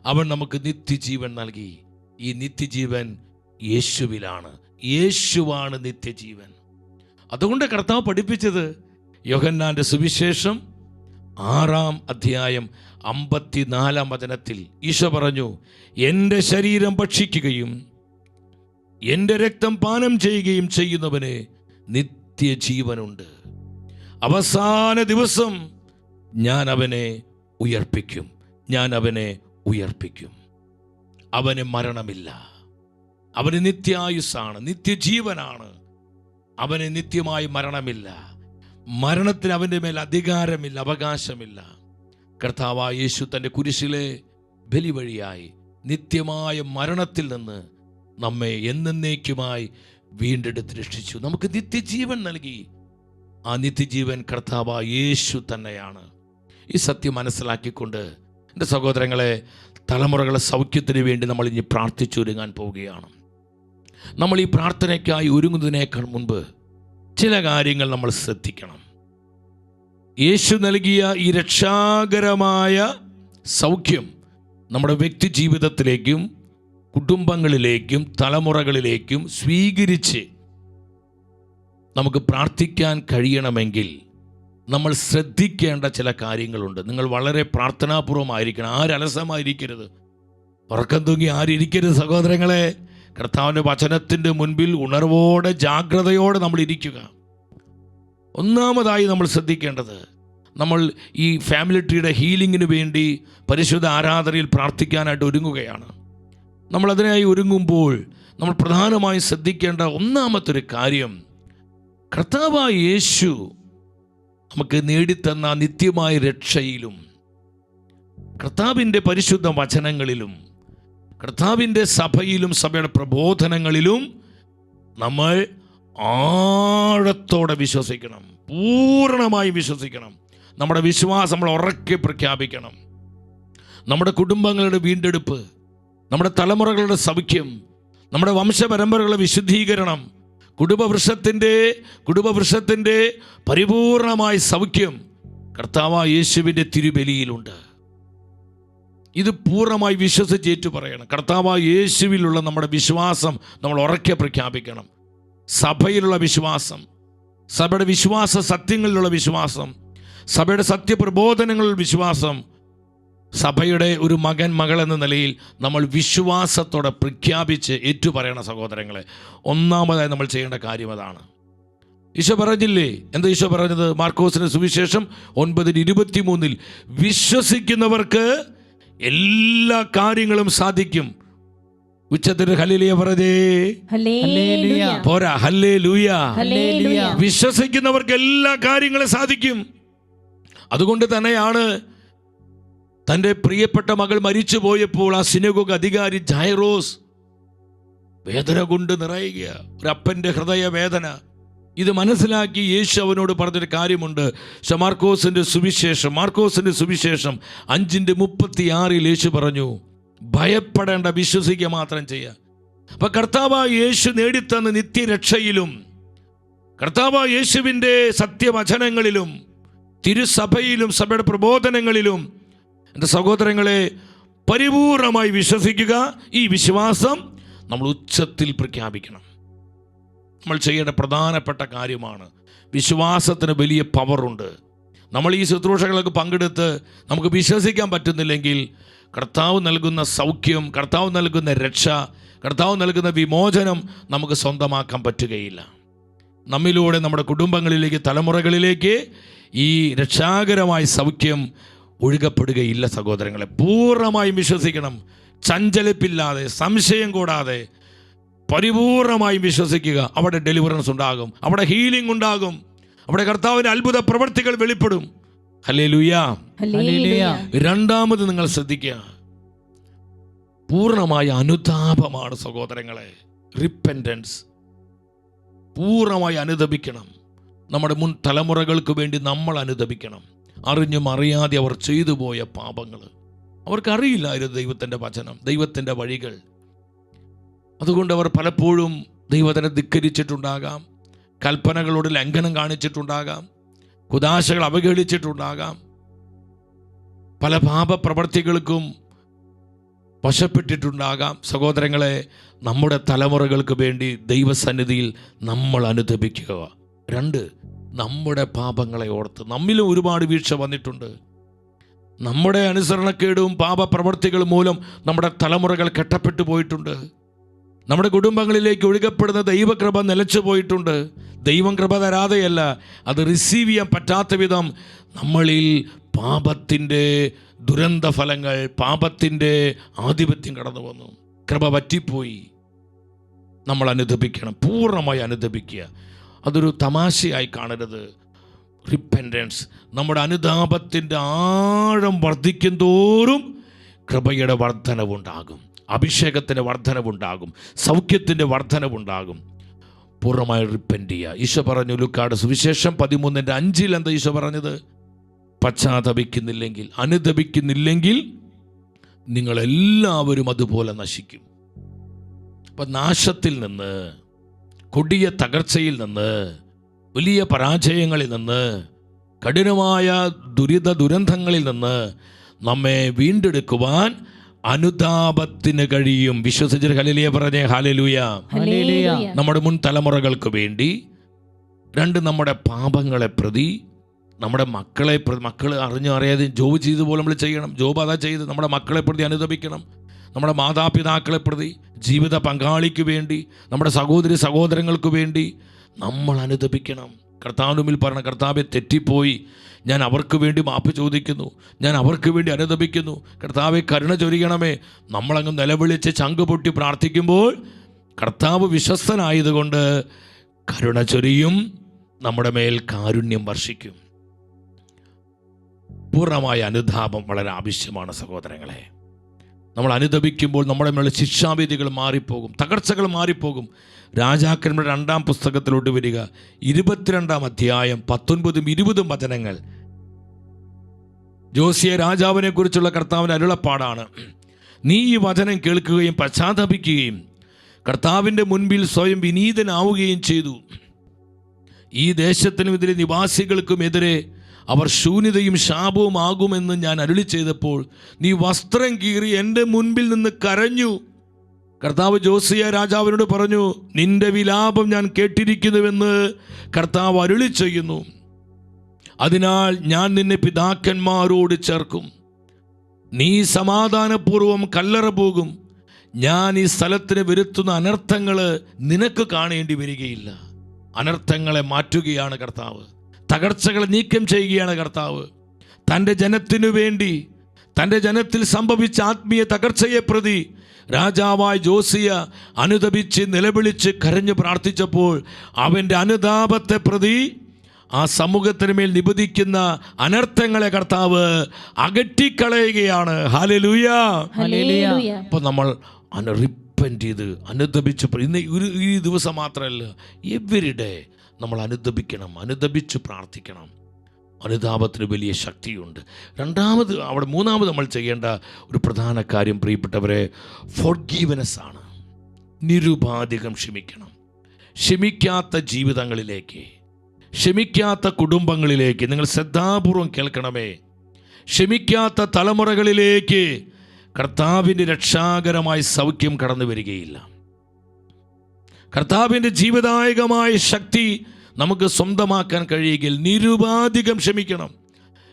Speaker 1: അവൻ നമുക്ക് നിത്യജീവൻ നൽകി. ഈ നിത്യജീവൻ യേശുവിലാണ്. യേശുവാണ് നിത്യജീവൻ. അതുകൊണ്ട് കർത്താവ് പഠിപ്പിച്ചത് യോഹന്നാന്റെ സുവിശേഷം 6-ാം അധ്യായം 54-ാം വചനത്തിൽ ഈശോ പറഞ്ഞു, എൻ്റെ ശരീരം ഭക്ഷിക്കുകയും എൻ്റെ രക്തം പാനം ചെയ്യുകയും ചെയ്യുന്നവന് നിത്യജീവനുണ്ട്. അവസാന ദിവസം ഞാൻ അവനെ ഉയർപ്പിക്കും. ഞാൻ അവനെ ഉയർപ്പിക്കും. അവന് മരണമില്ല. അവന് നിത്യായുസ്സാണ്, നിത്യജീവനാണ്. അവന് നിത്യമായി മരണമില്ല. മരണത്തിന് അവൻ്റെ മേൽ അധികാരമില്ല, അവകാശമില്ല. കർത്താവായ യേശു തൻ്റെ കുരിശിലെ ബലി വഴിയായി നിത്യമായ മരണത്തിൽ നിന്ന് നമ്മെ എന്നേക്കുമായി വീണ്ടെടുത്ത് രക്ഷിച്ചു. നമുക്ക് നിത്യജീവൻ നൽകി. ആ നിത്യജീവൻ കർത്താവായ യേശു തന്നെയാണ്. ഈ സത്യം മനസ്സിലാക്കിക്കൊണ്ട് എൻ്റെ സഹോദരങ്ങളെ, തലമുറകളെ സൗഖ്യത്തിന് വേണ്ടി നമ്മൾ ഇനി പ്രാർത്ഥിച്ചൊരുങ്ങാൻ പോവുകയാണ്. നമ്മൾ ഈ പ്രാർത്ഥനയ്ക്കായി ഒരുങ്ങുന്നതിനേക്കാൾ മുൻപ് ചില കാര്യങ്ങൾ നമ്മൾ ശ്രദ്ധിക്കണം. യേശു നൽകിയ ഈ രക്ഷാകരമായ സൗഖ്യം നമ്മുടെ വ്യക്തി ജീവിതത്തിലേക്കും കുടുംബങ്ങളിലേക്കും തലമുറകളിലേക്കും സ്വീകരിച്ച് നമുക്ക് പ്രാർത്ഥിക്കാൻ കഴിയണമെങ്കിൽ നമ്മൾ ശ്രദ്ധിക്കേണ്ട ചില കാര്യങ്ങളുണ്ട്. നിങ്ങൾ വളരെ പ്രാർത്ഥനാപൂർവമായിരിക്കണം. ആരലസമായിരിക്കരുത്, ഉറക്കം തൂങ്ങി ആരിയ്ക്കരുത്. സഹോദരങ്ങളെ, കർത്താവിൻ്റെ വചനത്തിൻ്റെ മുൻപിൽ ഉണർവോടെ ജാഗ്രതയോടെ നമ്മൾ ഇരിക്കുക. ഒന്നാമതായി നമ്മൾ ശ്രദ്ധിക്കേണ്ടത്, നമ്മൾ ഈ ഫാമിലി ട്രീയുടെ ഹീലിങ്ങിന് വേണ്ടി പരിശുദ്ധ ആരാധനയിൽ പ്രാർത്ഥിക്കാനായിട്ട് ഒരുങ്ങുകയാണ്. നമ്മളതിനായി ഒരുങ്ങുമ്പോൾ നമ്മൾ പ്രധാനമായും ശ്രദ്ധിക്കേണ്ട ഒന്നാമത്തെ ഒരു കാര്യം, കർത്താവായ യേശു നമുക്ക് നേടിത്തന്ന നിത്യമായ രക്ഷയിലും കർത്താവിൻ്റെ പരിശുദ്ധ വചനങ്ങളിലും കർത്താവിൻ്റെ സഭയിലും സഭയുടെ പ്രബോധനങ്ങളിലും നമ്മൾ ആഴത്തോടെ വിശ്വസിക്കണം, പൂർണ്ണമായി വിശ്വസിക്കണം. നമ്മുടെ വിശ്വാസം നമ്മൾ ഉറക്കെ പ്രഖ്യാപിക്കണം. നമ്മുടെ കുടുംബങ്ങളുടെ വീണ്ടെടുപ്പ്, നമ്മുടെ തലമുറകളുടെ സൗഖ്യം, നമ്മുടെ വംശപരമ്പരകളുടെ വിശുദ്ധീകരണം, കുടുംബവൃക്ഷത്തിൻ്റെ പരിപൂർണമായ സൗഖ്യം കർത്താവായ യേശുവിൻ്റെ തിരുബലിയിലുണ്ട്. ഇത് പൂർണ്ണമായി വിശ്വസിച്ച് ഏറ്റു പറയണം. കർത്താവായ യേശുവിലുള്ള നമ്മുടെ വിശ്വാസം നമ്മൾ ഉറക്കെ പ്രഖ്യാപിക്കണം. സഭയിലുള്ള വിശ്വാസം, സഭയുടെ വിശ്വാസ സത്യങ്ങളിലുള്ള വിശ്വാസം, സഭയുടെ സത്യപ്രബോധനങ്ങളിലുള്ള വിശ്വാസം, സഭയുടെ ഒരു മകൻ മകൾ എന്ന നിലയിൽ നമ്മൾ വിശ്വാസത്തോടെ പ്രഖ്യാപിച്ച് ഏറ്റുപറയണ സഹോദരങ്ങളെ. ഒന്നാമതായി നമ്മൾ ചെയ്യേണ്ട കാര്യം അതാണ്. ഈശോ പറഞ്ഞില്ലേ? എന്താ ഈശോ പറഞ്ഞത്? മാർക്കോസിന്റെ സുവിശേഷം 9:23 വിശ്വസിക്കുന്നവർക്ക് എല്ലാ കാര്യങ്ങളും സാധിക്കും. ഉച്ചത്തിൽ ഹല്ലേലൂയ പറഞ്ഞേ. പോരാ, ഹല്ലേലൂയ. വിശ്വസിക്കുന്നവർക്ക് എല്ലാ കാര്യങ്ങളും സാധിക്കും. അതുകൊണ്ട് തന്നെയാണ് തൻ്റെ പ്രിയപ്പെട്ട മകൾ മരിച്ചു പോയപ്പോൾ ആ സിനഗോഗ് അധികാരി ജൈറോസ് വേദന കൊണ്ട് നിറയുക, ഒരു അപ്പൻ്റെ ഹൃദയവേദന. ഇത് മനസ്സിലാക്കി യേശു അവനോട് പറഞ്ഞൊരു കാര്യമുണ്ട്. മാർക്കോസിന്റെ സുവിശേഷം 5:36 യേശു പറഞ്ഞു, ഭയപ്പെടേണ്ട, വിശ്വസിക്കുക മാത്രം ചെയ്യുക. അപ്പൊ കർത്താവായ യേശു നേടിത്തന്ന നിത്യരക്ഷയിലും കർത്താവായ യേശുവിൻ്റെ സത്യവചനങ്ങളിലും തിരുസഭയിലും സഭയുടെ പ്രബോധനങ്ങളിലും എൻ്റെ സഹോദരങ്ങളെ പരിപൂർണമായി വിശ്വസിക്കുക. ഈ വിശ്വാസം നമ്മൾ ഉച്ചത്തിൽ പ്രഖ്യാപിക്കണം. നമ്മൾ ചെയ്യേണ്ട പ്രധാനപ്പെട്ട കാര്യമാണ്. വിശ്വാസത്തിന് വലിയ പവറുണ്ട്. നമ്മൾ ഈ ശുശ്രൂഷകളൊക്കെ പങ്കെടുത്ത് നമുക്ക് വിശ്വസിക്കാൻ പറ്റുന്നില്ലെങ്കിൽ കർത്താവ് നൽകുന്ന സൗഖ്യം, കർത്താവ് നൽകുന്ന രക്ഷ, കർത്താവ് നൽകുന്ന വിമോചനം നമുക്ക് സ്വന്തമാക്കാൻ പറ്റുകയില്ല. നമ്മിലൂടെ നമ്മുടെ കുടുംബങ്ങളിലേക്ക്, തലമുറകളിലേക്ക് ഈ രക്ഷാകരമായ സൗഖ്യം ഒഴുകപ്പെടുകയില്ല. സഹോദരങ്ങളെ, പൂർണ്ണമായും വിശ്വസിക്കണം. ചഞ്ചലിപ്പില്ലാതെ, സംശയം കൂടാതെ പരിപൂർണമായും വിശ്വസിക്കുക. അവിടെ ഡെലിവറൻസ് ഉണ്ടാകും, അവിടെ ഹീലിംഗ് ഉണ്ടാകും, അവിടെ കർത്താവിൻ്റെ അത്ഭുത പ്രവർത്തികൾ വെളിപ്പെടും. ഹല്ലേലൂയ. രണ്ടാമത് നിങ്ങൾ ശ്രദ്ധിക്കുക, പൂർണ്ണമായ അനുതാപമാണ് സഹോദരങ്ങളെ. റിപ്പൻറ്റൻസ്. പൂർണ്ണമായി അനുതപിക്കണം. നമ്മുടെ മുൻ തലമുറകൾക്ക് വേണ്ടി നമ്മൾ അനുദപിക്കണം. അറിഞ്ഞും അറിയാതെ അവർ ചെയ്തു പോയ പാപങ്ങൾ, അവർക്കറിയില്ലായിരുന്നു ദൈവത്തിൻ്റെ വചനം, ദൈവത്തിൻ്റെ വഴികൾ. അതുകൊണ്ട് അവർ പലപ്പോഴും ദൈവത്തിനെ ധിക്കരിച്ചിട്ടുണ്ടാകാം, കൽപ്പനകളോട് ലംഘനം കാണിച്ചിട്ടുണ്ടാകാം, കുദാശകൾ അവഹേളിച്ചിട്ടുണ്ടാകാം, പല പാപപ്രവർത്തികൾക്കും വശപ്പെട്ടിട്ടുണ്ടാകാം. സഹോദരങ്ങളെ, നമ്മുടെ തലമുറകൾക്ക് വേണ്ടി ദൈവസന്നിധിയിൽ നമ്മൾ അനുദപിക്കുക. 2, നമ്മുടെ പാപങ്ങളെ ഓർത്ത്. നമ്മിലും ഒരുപാട് വീഴ്ച വന്നിട്ടുണ്ട്. നമ്മുടെ അനുസരണക്കേടും പാപപ്രവർത്തികളും മൂലം നമ്മുടെ തലമുറകൾ കെട്ടപ്പെട്ടു പോയിട്ടുണ്ട്. നമ്മുടെ കുടുംബങ്ങളിലേക്ക് ഒഴുകപ്പെടുന്ന ദൈവകൃപ നിലച്ചു പോയിട്ടുണ്ട്. ദൈവം കൃപ തരാതെയല്ല, അത് റിസീവ് ചെയ്യാൻ പറ്റാത്ത വിധം നമ്മളിൽ പാപത്തിൻ്റെ ദുരന്ത ഫലങ്ങൾ, പാപത്തിൻ്റെ ആധിപത്യം കടന്നു വന്നു. കൃപ പറ്റിപ്പോയി. നമ്മൾ അനുദപിക്കണം, പൂർണ്ണമായി അനുദപിക്കുക. അതൊരു തമാശയായി കാണരുത്. റിപ്പൻറ്റൻസ്, നമ്മുടെ അനുതാപത്തിൻ്റെ ആഴം വർദ്ധിക്കും തോറും കൃപയുടെ വർധനവുണ്ടാകും, അഭിഷേകത്തിൻ്റെ വർധനവുണ്ടാകും, സൗഖ്യത്തിൻ്റെ വർധനവുണ്ടാകും. പൂർണ്ണമായി റിപ്പൻറ്റ് ചെയ്യുക. ഈശോ പറഞ്ഞു, ലൂക്കായുടെ സുവിശേഷം 13:5 എന്താ ഈശോ പറഞ്ഞത്? പശ്ചാത്തപിക്കുന്നില്ലെങ്കിൽ, അനുദപിക്കുന്നില്ലെങ്കിൽ നിങ്ങളെല്ലാവരും അതുപോലെ നശിക്കും. അപ്പം നാശത്തിൽ നിന്ന്, കൊടിയ തകർച്ചയിൽ നിന്ന്, വലിയ പരാജയങ്ങളിൽ നിന്ന്, കഠിനമായ ദുരന്തങ്ങളിൽ നിന്ന് നമ്മെ വീണ്ടെടുക്കുവാൻ അനുതാപത്തിന് കഴിയും. വിശ്വസിച്ച് ഹല്ലേലൂയ പറഞ്ഞേ. ഹല്ലേലൂയ. നമ്മുടെ മുൻ തലമുറകൾക്ക് വേണ്ടി. 2, നമ്മുടെ പാപങ്ങളെ പ്രതി, നമ്മുടെ മക്കൾ അറിഞ്ഞോ അറിയാതെ ജോബ് ചെയ്ത പോലെ നമ്മൾ ചെയ്യണം. ജോബ് അതാ ചെയ്ത്. നമ്മുടെ മക്കളെ പ്രതി അനുദപിക്കണം, നമ്മുടെ മാതാപിതാക്കളെ പ്രതി, ജീവിത പങ്കാളിക്ക് വേണ്ടി, നമ്മുടെ സഹോദരി സഹോദരങ്ങൾക്ക് വേണ്ടി നമ്മൾ അനുദപിക്കണം. കർത്താവിന് മുമ്പിൽ പറഞ്ഞ, കർത്താവെ തെറ്റിപ്പോയി, ഞാൻ അവർക്ക് വേണ്ടി മാപ്പ് ചോദിക്കുന്നു, ഞാൻ അവർക്ക് വേണ്ടി അനുദപിക്കുന്നു, കർത്താവെ കരുണ ചൊരിയണമേ. നമ്മളങ്ങ് നിലവിളിച്ച് ചങ്ക് പൊട്ടി പ്രാർത്ഥിക്കുമ്പോൾ കർത്താവ് വിശ്വസ്തനായതുകൊണ്ട് കരുണ ചൊരിയും, നമ്മുടെ മേൽ കാരുണ്യം വർഷിക്കും. പൂർണ്ണമായ അനുതാപം വളരെ ആവശ്യമാണ് സഹോദരങ്ങളെ. നമ്മൾ അനുദപിക്കുമ്പോൾ നമ്മുടെ മേൽ ശിക്ഷാവിധികൾ മാറിപ്പോകും, തകർച്ചകൾ മാറിപ്പോകും. രാജാക്കന്മാരുടെ 2-ാം പുസ്തകത്തിലോട്ട് വരിക, 22-ാം അധ്യായം 19ഉം 20ഉം വചനങ്ങൾ. ജോസിയ രാജാവിനെ കുറിച്ചുള്ള കർത്താവിൻ്റെ അരുളപ്പാടാണ്. നീ ഈ വചനം കേൾക്കുകയും പശ്ചാത്തപിക്കുകയും കർത്താവിൻ്റെ മുൻപിൽ സ്വയം വിനീതനാവുകയും ചെയ്തു. ഈ ദേശത്തിനും ഇതിലെ നിവാസികൾക്കും എതിരെ അവർ ശൂന്യതയും ശാപവും ആകുമെന്ന് ഞാൻ അരുളി ചെയ്തപ്പോൾ നീ വസ്ത്രം കീറി എൻ്റെ മുൻപിൽ നിന്ന് കരഞ്ഞു. കർത്താവ് ജോസിയ രാജാവിനോട് പറഞ്ഞു, നിന്റെ വിലാപം ഞാൻ കേട്ടിരിക്കുന്നുവെന്ന് കർത്താവ് അരുളി ചെയ്യുന്നു. അതിനാൽ ഞാൻ നിന്നെ പിതാക്കന്മാരോട് ചേർക്കും, നീ സമാധാനപൂർവം കല്ലറ പോകും. ഞാൻ ഈ സ്ഥലത്തിന് വരുത്തുന്ന അനർത്ഥങ്ങൾ നിനക്ക് കാണേണ്ടി വരികയില്ല. അനർത്ഥങ്ങളെ മാറ്റുകയാണ് കർത്താവ്, തകർച്ചകളെ നീക്കം ചെയ്യുകയാണ് കർത്താവ്. തൻ്റെ ജനത്തിനു വേണ്ടി, തൻ്റെ ജനത്തിൽ സംഭവിച്ച ആത്മീയ തകർച്ചയെ പ്രതി രാജാവായ ജോസിയ അനുദപിച്ച് നിലവിളിച്ച് കരഞ്ഞു പ്രാർത്ഥിച്ചപ്പോൾ അവൻ്റെ അനുതാപത്തെ പ്രതി ആ സമൂഹത്തിന് മേൽ നിബദിക്കുന്ന അനർത്ഥങ്ങളെ കർത്താവ് അകറ്റിക്കളയുകയാണ്. ഹല്ലേലൂയ. അപ്പോൾ നമ്മൾ റിപ്പന്റ് ചെയ്ത് അനുദപിച്ച്, ഇന്ന് ഈ ദിവസം മാത്രമല്ല, എവരി ഡേ നമ്മൾ അനുദപിക്കണം, അനുദപിച്ച് പ്രാർത്ഥിക്കണം. അനുതാപത്തിന് വലിയ ശക്തിയുണ്ട്. മൂന്നാമത് നമ്മൾ ചെയ്യേണ്ട ഒരു പ്രധാന കാര്യം പ്രിയപ്പെട്ടവരെ, ഫോർഗീവ്നെസ് ആണ്. നിരുപാധികം ക്ഷമിക്കണം. ക്ഷമിക്കാത്ത ജീവിതങ്ങളിലേക്ക്, ക്ഷമിക്കാത്ത കുടുംബങ്ങളിലേക്ക്, നിങ്ങൾ ശ്രദ്ധാപൂർവം കേൾക്കണമേ, ക്ഷമിക്കാത്ത തലമുറകളിലേക്ക് കർത്താവിൻ്റെ രക്ഷാകരമായ സൗഖ്യം കടന്നു വരികയില്ല. കർത്താവിൻ്റെ ജീവദായകമായ ശക്തി നമുക്ക് സ്വന്തമാക്കാൻ കഴിയുകയിൽ നിരുപാധികം ക്ഷമിക്കണം.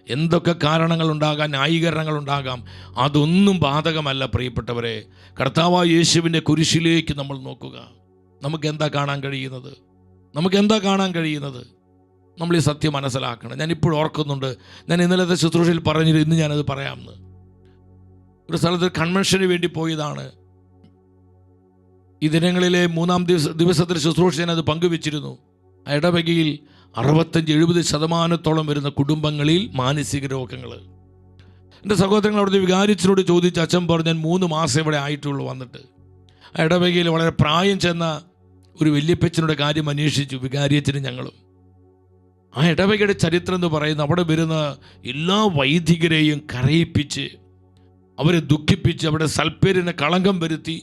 Speaker 1: എന്തൊക്കെ കാരണങ്ങളുണ്ടാകാം, ന്യായീകരണങ്ങളുണ്ടാകാം, അതൊന്നും ബാധകമല്ല പ്രിയപ്പെട്ടവരെ. കർത്താവായ യേശുവിൻ്റെ കുരിശിലേക്ക് നമ്മൾ നോക്കുക. നമുക്കെന്താ കാണാൻ കഴിയുന്നത്? നമ്മൾ ഈ സത്യം മനസ്സിലാക്കണം. ഞാനിപ്പോൾ ഓർക്കുന്നുണ്ട്, ഞാൻ ഇന്നലത്തെ ശുശ്രൂഷയിൽ പറഞ്ഞിരുന്നു, ഇന്ന് ഞാനത് പറയാമെന്ന്. ഒരു സ്ഥലത്ത് കൺവെൻഷന് വേണ്ടി പോയതാണ്. ഈ ദിനങ്ങളിലെ 3-ാം ദിവസത്തിൽ ശുശ്രൂഷ ഞാനത് പങ്കുവെച്ചിരുന്നു. ഇടവകയിൽ 65-70% വരുന്ന കുടുംബങ്ങളിൽ മാനസിക രോഗങ്ങൾ. എൻ്റെ സഹോദരങ്ങൾ അവിടുത്തെ വികാരിച്ചനോട് ചോദിച്ച് അച്ഛൻ പറഞ്ഞു, ഞാൻ 3 മാസം ഇവിടെ ആയിട്ടുള്ളൂ വന്നിട്ട്. ഇടവകയിൽ വളരെ പ്രായം ചെന്ന ഒരു വല്യപ്പച്ചനുടെ കാര്യം അന്വേഷിച്ചു, വികാരിയച്ചനും ഞങ്ങളും. ആ ഇടവകയുടെ ചരിത്രം എന്ന് പറയുന്നത് അവിടെ വരുന്ന എല്ലാ വൈദികരെയും കരയിപ്പിച്ച്, അവരെ ദുഃഖിപ്പിച്ച്, അവരുടെ സൽപ്പേരിനെ കളങ്കം വരുത്തി,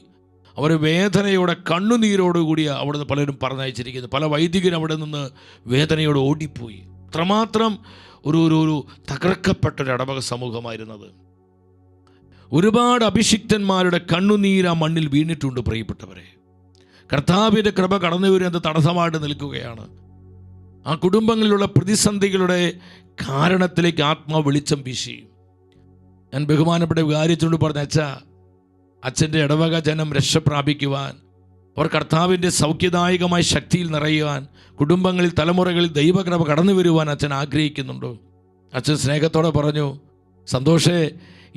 Speaker 1: അവരെ വേദനയോടെ കണ്ണുനീരോടുകൂടി അവിടുന്ന് പലരും പറഞ്ഞയച്ചിരിക്കുന്നത്. പല വൈദികരും അവിടെ നിന്ന് വേദനയോടെ ഓടിപ്പോയി. അത്രമാത്രം ഒരു തകർക്കപ്പെട്ടൊരു ഇടവക സമൂഹമായിരുന്നത്. ഒരുപാട് അഭിഷിക്തന്മാരുടെ കണ്ണുനീര് ആ മണ്ണിൽ വീണിട്ടുണ്ട്. പ്രിയപ്പെട്ടവരെ, കർത്താവിൻ്റെ കൃപ കടന്നു വരുന്നത് തടസ്സമായിട്ട് നിൽക്കുകയാണ്. ആ കുടുംബങ്ങളിലുള്ള പ്രതിസന്ധികളുടെ കാരണത്തിലേക്ക് ആത്മാവ് വെളിച്ചം വീശി. ഞാൻ ബഹുമാനപ്പെട്ട വികാരിച്ചോണ്ട് പറഞ്ഞ അച്ഛൻ്റെ ഇടവക ജനം രക്ഷ പ്രാപിക്കുവാൻ, അവർ കർത്താവിൻ്റെ സൗഖ്യദായകമായ ശക്തിയിൽ നിറയുവാൻ, കുടുംബങ്ങളിൽ തലമുറകളിൽ ദൈവകൃപ കടന്നു വരുവാൻ അച്ഛൻ ആഗ്രഹിക്കുന്നുണ്ടോ? അച്ഛൻ സ്നേഹത്തോടെ പറഞ്ഞു, സന്തോഷേ,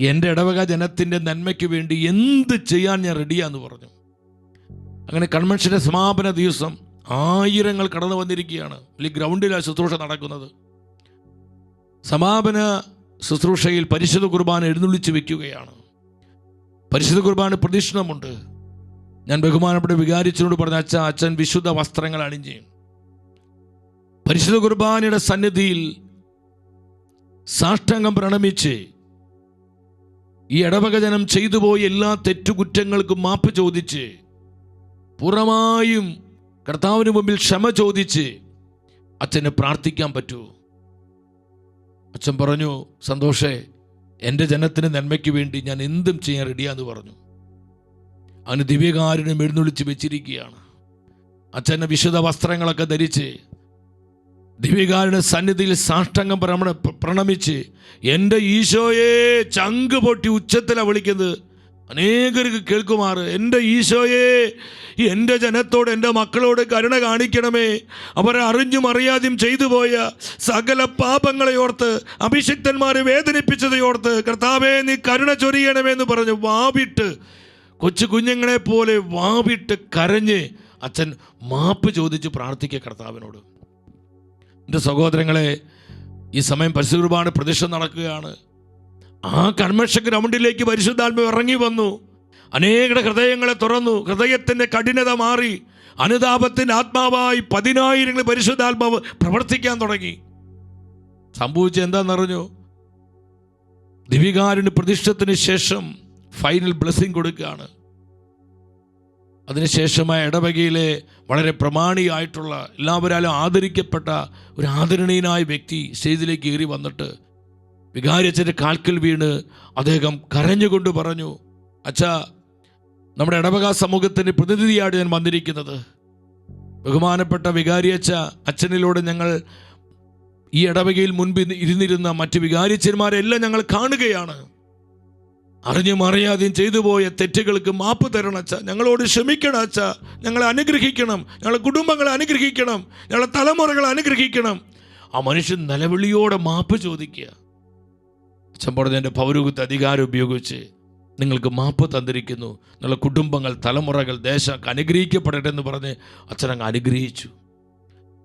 Speaker 1: എൻ്റെ ഇടവക ജനത്തിൻ്റെ നന്മയ്ക്ക് വേണ്ടി എന്ത് ചെയ്യാൻ ഞാൻ റെഡിയാന്ന് പറഞ്ഞു. അങ്ങനെ കൺവെൻഷൻ്റെ സമാപന ദിവസം ആയിരങ്ങൾ കടന്നു വന്നിരിക്കുകയാണ്. ഈ ഗ്രൗണ്ടിലാണ് ശുശ്രൂഷ നടക്കുന്നത്. സമാപന ശുശ്രൂഷയിൽ പരിശുദ്ധ കുർബാന എഴുന്നള്ളിച്ച് വെക്കുകയാണ്. പരിശുദ്ധ കുർബാന പ്രദക്ഷിണമുണ്ട്. ഞാൻ ബഹുമാനപ്പെട്ട വികാരിച്ചനോട് പറഞ്ഞ അച്ഛൻ വിശുദ്ധ വസ്ത്രങ്ങൾ അണിഞ്ഞ് പരിശുദ്ധ കുർബാനയുടെ സന്നിധിയിൽ സാഷ്ടാംഗം പ്രണമിച്ച് ഈ ഇടവക ജനം ചെയ്തു പോയ എല്ലാ തെറ്റുകുറ്റങ്ങൾക്കും മാപ്പ് ചോദിച്ച്, പൂർണ്ണമായും കർത്താവിന് മുമ്പിൽ ക്ഷമ ചോദിച്ച് അച്ഛനെ പ്രാർത്ഥിക്കാൻ പറ്റൂ. അച്ഛൻ പറഞ്ഞു, സന്തോഷേ, എൻ്റെ ജനത്തിന് നന്മയ്ക്ക് വേണ്ടി ഞാൻ എന്തും ചെയ്യാൻ റെഡിയാന്ന് പറഞ്ഞു. അവന് ദിവ്യകാരുണ്യം എഴുന്നള്ളിച്ച് വെച്ചിരിക്കുകയാണ്. അച്ഛൻ്റെ വിശുദ്ധ വസ്ത്രങ്ങളൊക്കെ ധരിച്ച് ദിവ്യകാരുണ്യ സന്നിധിയിൽ സാഷ്ടാംഗം പ്രണമിച്ച്, എൻ്റെ ഈശോയെ, ചങ്ക് പൊട്ടി ഉച്ചത്തിലാണ് വിളിക്കുന്നത്. അനേകർക്ക് കേൾക്കുമാറ്, എൻ്റെ ഈശോയെ, എൻ്റെ ജനത്തോട്, എൻ്റെ മക്കളോട് കരുണ കാണിക്കണമേ. അവരെ അറിഞ്ഞും അറിയാതെയും ചെയ്തു പോയ സകല പാപങ്ങളെ ഓർത്ത്, അഭിഷിക്തന്മാരെ വേദനിപ്പിച്ചதை ഓർത്ത് കർത്താവേ നീ കരുണ ചൊരിയണമെന്ന് പറഞ്ഞ് വാവിട്ട്, കൊച്ചു കുഞ്ഞുങ്ങളെ പോലെ വാവിട്ട് കരഞ്ഞ് അച്ഛൻ മാപ്പ് ചോദിച്ച് പ്രാർത്ഥിക്കുക കർത്താവിനോട്. എൻ്റെ സഹോദരങ്ങളെ, ഈ സമയം പരിശുദ്ധ കുർബാന പ്രതിഷ്ഠ നടക്കുകയാണ്. ആ കൺവെൻഷൻ ഗ്രൗണ്ടിലേക്ക് പരിശുദ്ധാത്മാവ് ഇറങ്ങി വന്നു. അനേകരുടെ ഹൃദയങ്ങളെ തുറന്നു. ഹൃദയത്തിൻ്റെ കഠിനത മാറി. അനുതാപത്തിൻ്റെ ആത്മാവായി 10,000 പരിശുദ്ധാത്മാവ് പ്രവർത്തിക്കാൻ തുടങ്ങി. സംഭവിച്ചത് എന്താണെന്നറിഞ്ഞു? ദിവ്യകാരുണ്യ പ്രതിഷ്ഠത്തിന് ശേഷം ഫൈനൽ ബ്ലെസ്സിങ് കൊടുക്കുകയാണ്. അതിനുശേഷമായ ഇടവകയിലെ വളരെ പ്രമാണിയായിട്ടുള്ള, എല്ലാവരാലും ആദരിക്കപ്പെട്ട ഒരു ആദരണീയനായ വ്യക്തി സ്റ്റേജിലേക്ക് കയറി വന്നിട്ട് വികാരിയച്ഛൻ്റെ കാൽക്കൽ വീണ് അദ്ദേഹം കരഞ്ഞുകൊണ്ട് പറഞ്ഞു, അച്ഛാ, നമ്മുടെ ഇടവക സമൂഹത്തിൻ്റെ പ്രതിനിധിയാണ് ഞാൻ വന്നിരിക്കുന്നത്. ബഹുമാനപ്പെട്ട വികാരിയച്ഛ, അച്ഛനിലൂടെ ഞങ്ങൾ ഈ ഇടവകയിൽ മുൻപ് ഇരുന്നിരുന്ന മറ്റ് വികാരിയച്ഛന്മാരെല്ലാം ഞങ്ങൾ കാണുകയാണ്. അറിഞ്ഞും അറിയാതെയും ചെയ്തു പോയ തെറ്റുകൾക്ക് മാപ്പ് തരണം അച്ഛ, ഞങ്ങളോട് ക്ഷമിക്കണം അച്ഛ, ഞങ്ങളെ അനുഗ്രഹിക്കണം, ഞങ്ങളെ കുടുംബങ്ങളെ അനുഗ്രഹിക്കണം, ഞങ്ങളെ തലമുറകളെ അനുഗ്രഹിക്കണം. ആ മനുഷ്യൻ നിലവിളിയോടെ മാപ്പ് ചോദിക്കുക. അച്ഛൻ പറഞ്ഞ എൻ്റെ പൗരോഹിത്യ അധികാരം ഉപയോഗിച്ച് നിങ്ങൾക്ക് മാപ്പ് തന്നിരിക്കുന്നു, നിങ്ങളുടെ കുടുംബങ്ങൾ, തലമുറകൾ, ദേശം അനുഗ്രഹിക്കപ്പെടട്ടെ എന്ന് പറഞ്ഞ് അച്ഛനങ്ങ് അനുഗ്രഹിച്ചു.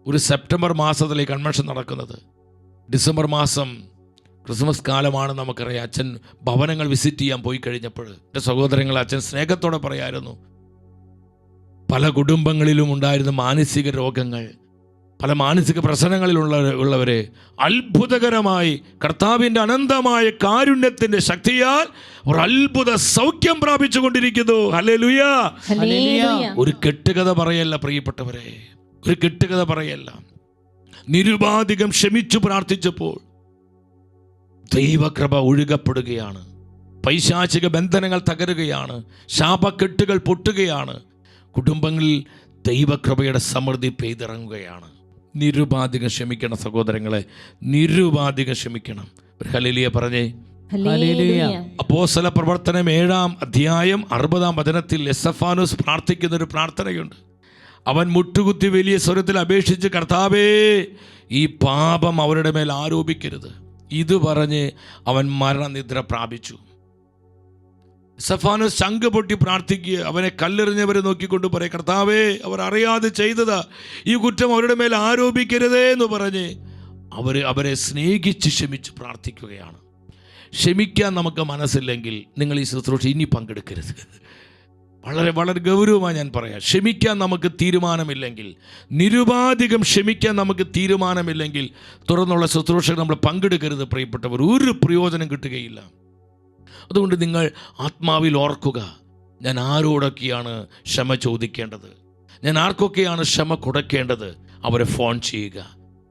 Speaker 1: ഒരു സെപ്റ്റംബർ മാസത്തിലെ കൺവെൻഷൻ നടക്കുന്നത്. ഡിസംബർ മാസം ക്രിസ്മസ് കാലമാണ് നമുക്കറിയാം. അച്ഛൻ ഭവനങ്ങൾ വിസിറ്റ് ചെയ്യാൻ പോയി കഴിഞ്ഞപ്പോൾ എൻ്റെ സഹോദരങ്ങൾ, അച്ഛൻ സ്നേഹത്തോടെ പറയായിരുന്നു, പല കുടുംബങ്ങളിലും ഉണ്ടായിരുന്ന മാനസിക രോഗങ്ങൾ, പല മാനസിക പ്രശ്നങ്ങളിലുള്ളവരെ അത്ഭുതകരമായി കർത്താവിൻ്റെ അനന്തമായ കാരുണ്യത്തിൻ്റെ ശക്തിയാൽ ഒരു അത്ഭുത സൗഖ്യം പ്രാപിച്ചു കൊണ്ടിരിക്കുന്നു. ഹല്ലേലൂയ. ഒരു കെട്ടുകഥ പറയല്ല പ്രിയപ്പെട്ടവരെ, ഒരു കെട്ടുകഥ പറയല്ല. നിരുപാധികം ക്ഷമിച്ചു പ്രാർത്ഥിച്ചപ്പോൾ ദൈവകൃപ ഒഴുകപ്പെടുകയാണ്. പൈശാചിക ബന്ധനങ്ങൾ തകരുകയാണ്. ശാപക്കെട്ടുകൾ പൊട്ടുകയാണ്. കുടുംബങ്ങളിൽ ദൈവകൃപയുടെ സമൃദ്ധി പെയ്തിറങ്ങുകയാണ്. നിരുപാധികം ക്ഷമിക്കണം സഹോദരങ്ങളെ, നിരുപാധികം ക്ഷമിക്കണം. ഒരു ഹല്ലേലൂയ പറഞ്ഞേ. അപ്പോസ്തല പ്രവർത്തനം 7-ാം അധ്യായം 60-ാം വചനത്തിൽ എസ്തഫാനോസ് പ്രാർത്ഥിക്കുന്ന ഒരു പ്രാർത്ഥനയുണ്ട്. അവൻ മുട്ടുകുത്തി വലിയ സ്വരത്തിൽ അപേക്ഷിച്ച്, കർത്താവേ, ഈ പാപം അവരുടെ മേൽ ആരോപിക്കരുത്. ഇത് പറഞ്ഞ് അവൻ മരണനിദ്ര പ്രാപിച്ചു. എസ്തഫാനോസ് ശംഖ് പൊട്ടി പ്രാർത്ഥിക്കുക. അവനെ കല്ലെറിഞ്ഞവരെ നോക്കിക്കൊണ്ട് പറയും, കർത്താവേ, അവർ അറിയാതെ ചെയ്തതാ, ഈ കുറ്റം അവരുടെ മേൽ ആരോപിക്കരുതേ എന്ന് പറഞ്ഞ് അവരെ സ്നേഹിച്ച് ക്ഷമിച്ച് പ്രാർത്ഥിക്കുകയാണ്. ക്ഷമിക്കാൻ നമുക്ക് മനസ്സില്ലെങ്കിൽ നിങ്ങൾ ഈ ശുശ്രൂഷ ഇനി പങ്കെടുക്കരുത്. വളരെ വളരെ ഗൗരവമായി ഞാൻ പറയാം. ക്ഷമിക്കാൻ നമുക്ക് തീരുമാനമില്ലെങ്കിൽ, നിരുപാധികം ക്ഷമിക്കാൻ നമുക്ക് തീരുമാനമില്ലെങ്കിൽ തുറന്നുള്ള ശുശ്രൂഷകൾ നമ്മൾ പങ്കെടുക്കരുത് പ്രിയപ്പെട്ടവർ. ഒരു പ്രയോജനം കിട്ടുകയില്ല. അതുകൊണ്ട് നിങ്ങൾ ആത്മാവിൽ ഓർക്കുക, ഞാൻ ആരോടൊക്കെയാണ് ക്ഷമ ചോദിക്കേണ്ടത്, ഞാൻ ആർക്കൊക്കെയാണ് ക്ഷമ കൊടുക്കേണ്ടത്. അവരെ ഫോൺ ചെയ്യുക,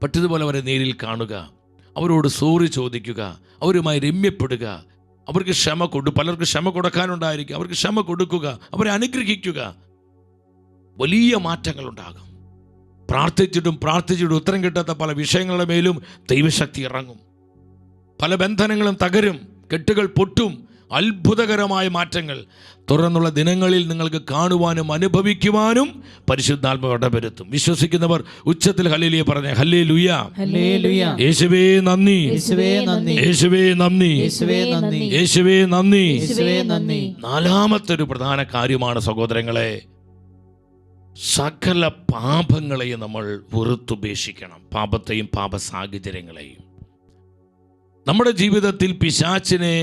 Speaker 1: പറ്റതുപോലെ അവരെ നേരിൽ കാണുക, അവരോട് സോറി ചോദിക്കുക, അവരുമായി രമ്യപ്പെടുക, അവർക്ക് ക്ഷമ പലർക്ക് ക്ഷമ കൊടുക്കാനുണ്ടായിരിക്കും, അവർക്ക് ക്ഷമ കൊടുക്കുക, അവരെ അനുഗ്രഹിക്കുക. വലിയ മാറ്റങ്ങളുണ്ടാകും. പ്രാർത്ഥിച്ചിട്ടും ഉത്തരം കിട്ടാത്ത പല വിഷയങ്ങളുടെ മേലും ദൈവശക്തി ഇറങ്ങും. പല ബന്ധനങ്ങളും തകരും, കെട്ടുകൾ പൊട്ടും. അത്ഭുതകരമായ മാറ്റങ്ങൾ തുറന്നുള്ള ദിനങ്ങളിൽ നിങ്ങൾക്ക് കാണുവാനും അനുഭവിക്കുവാനും പരിശുദ്ധാത്മാവ് ഇടവരുത്തും. വിശ്വസിക്കുന്നവർ ഉച്ചത്തിൽ ഹല്ലേലൂയ പറഞ്ഞേ. ഹല്ലേലൂയ, യേശുവേ നന്ദി, യേശുവേ നന്ദി, യേശുവേ നന്ദി. നാലാമത്തെ ഒരു പ്രധാന കാര്യമാണ് സഹോദരങ്ങളെ, സകല പാപങ്ങളെയും നമ്മൾ വെറുത്തുപേക്ഷിക്കണം. പാപത്തെയും പാപ സാഹചര്യങ്ങളെയും. നമ്മുടെ ജീവിതത്തിൽ പിശാചിനെ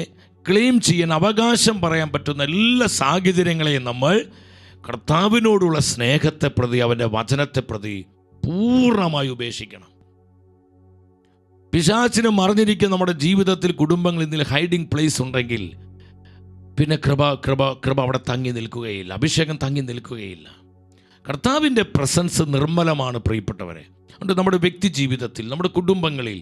Speaker 1: ക്ലെയിം ചെയ്യാൻ, അവകാശം പറയാൻ പറ്റുന്ന എല്ലാ സാഹചര്യങ്ങളെയും നമ്മൾ കർത്താവിനോടുള്ള സ്നേഹത്തെ പ്രതി, അവൻ്റെ വചനത്തെ പ്രതി പൂർണ്ണമായി ഉപേക്ഷിക്കണം. പിശാചിന് മറിഞ്ഞിരിക്കുന്ന നമ്മുടെ ജീവിതത്തിൽ, കുടുംബങ്ങളിൽ എന്തെങ്കിലും ഹൈഡിങ് പ്ലേസ് ഉണ്ടെങ്കിൽ പിന്നെ കൃപ അവിടെ തങ്ങി നിൽക്കുകയില്ല, അഭിഷേകം തങ്ങി നിൽക്കുകയില്ല. കർത്താവിൻ്റെ പ്രസൻസ് നിർമ്മലമാണ് പ്രിയപ്പെട്ടവരെ. അതുകൊണ്ട് നമ്മുടെ വ്യക്തി ജീവിതത്തിൽ, നമ്മുടെ കുടുംബങ്ങളിൽ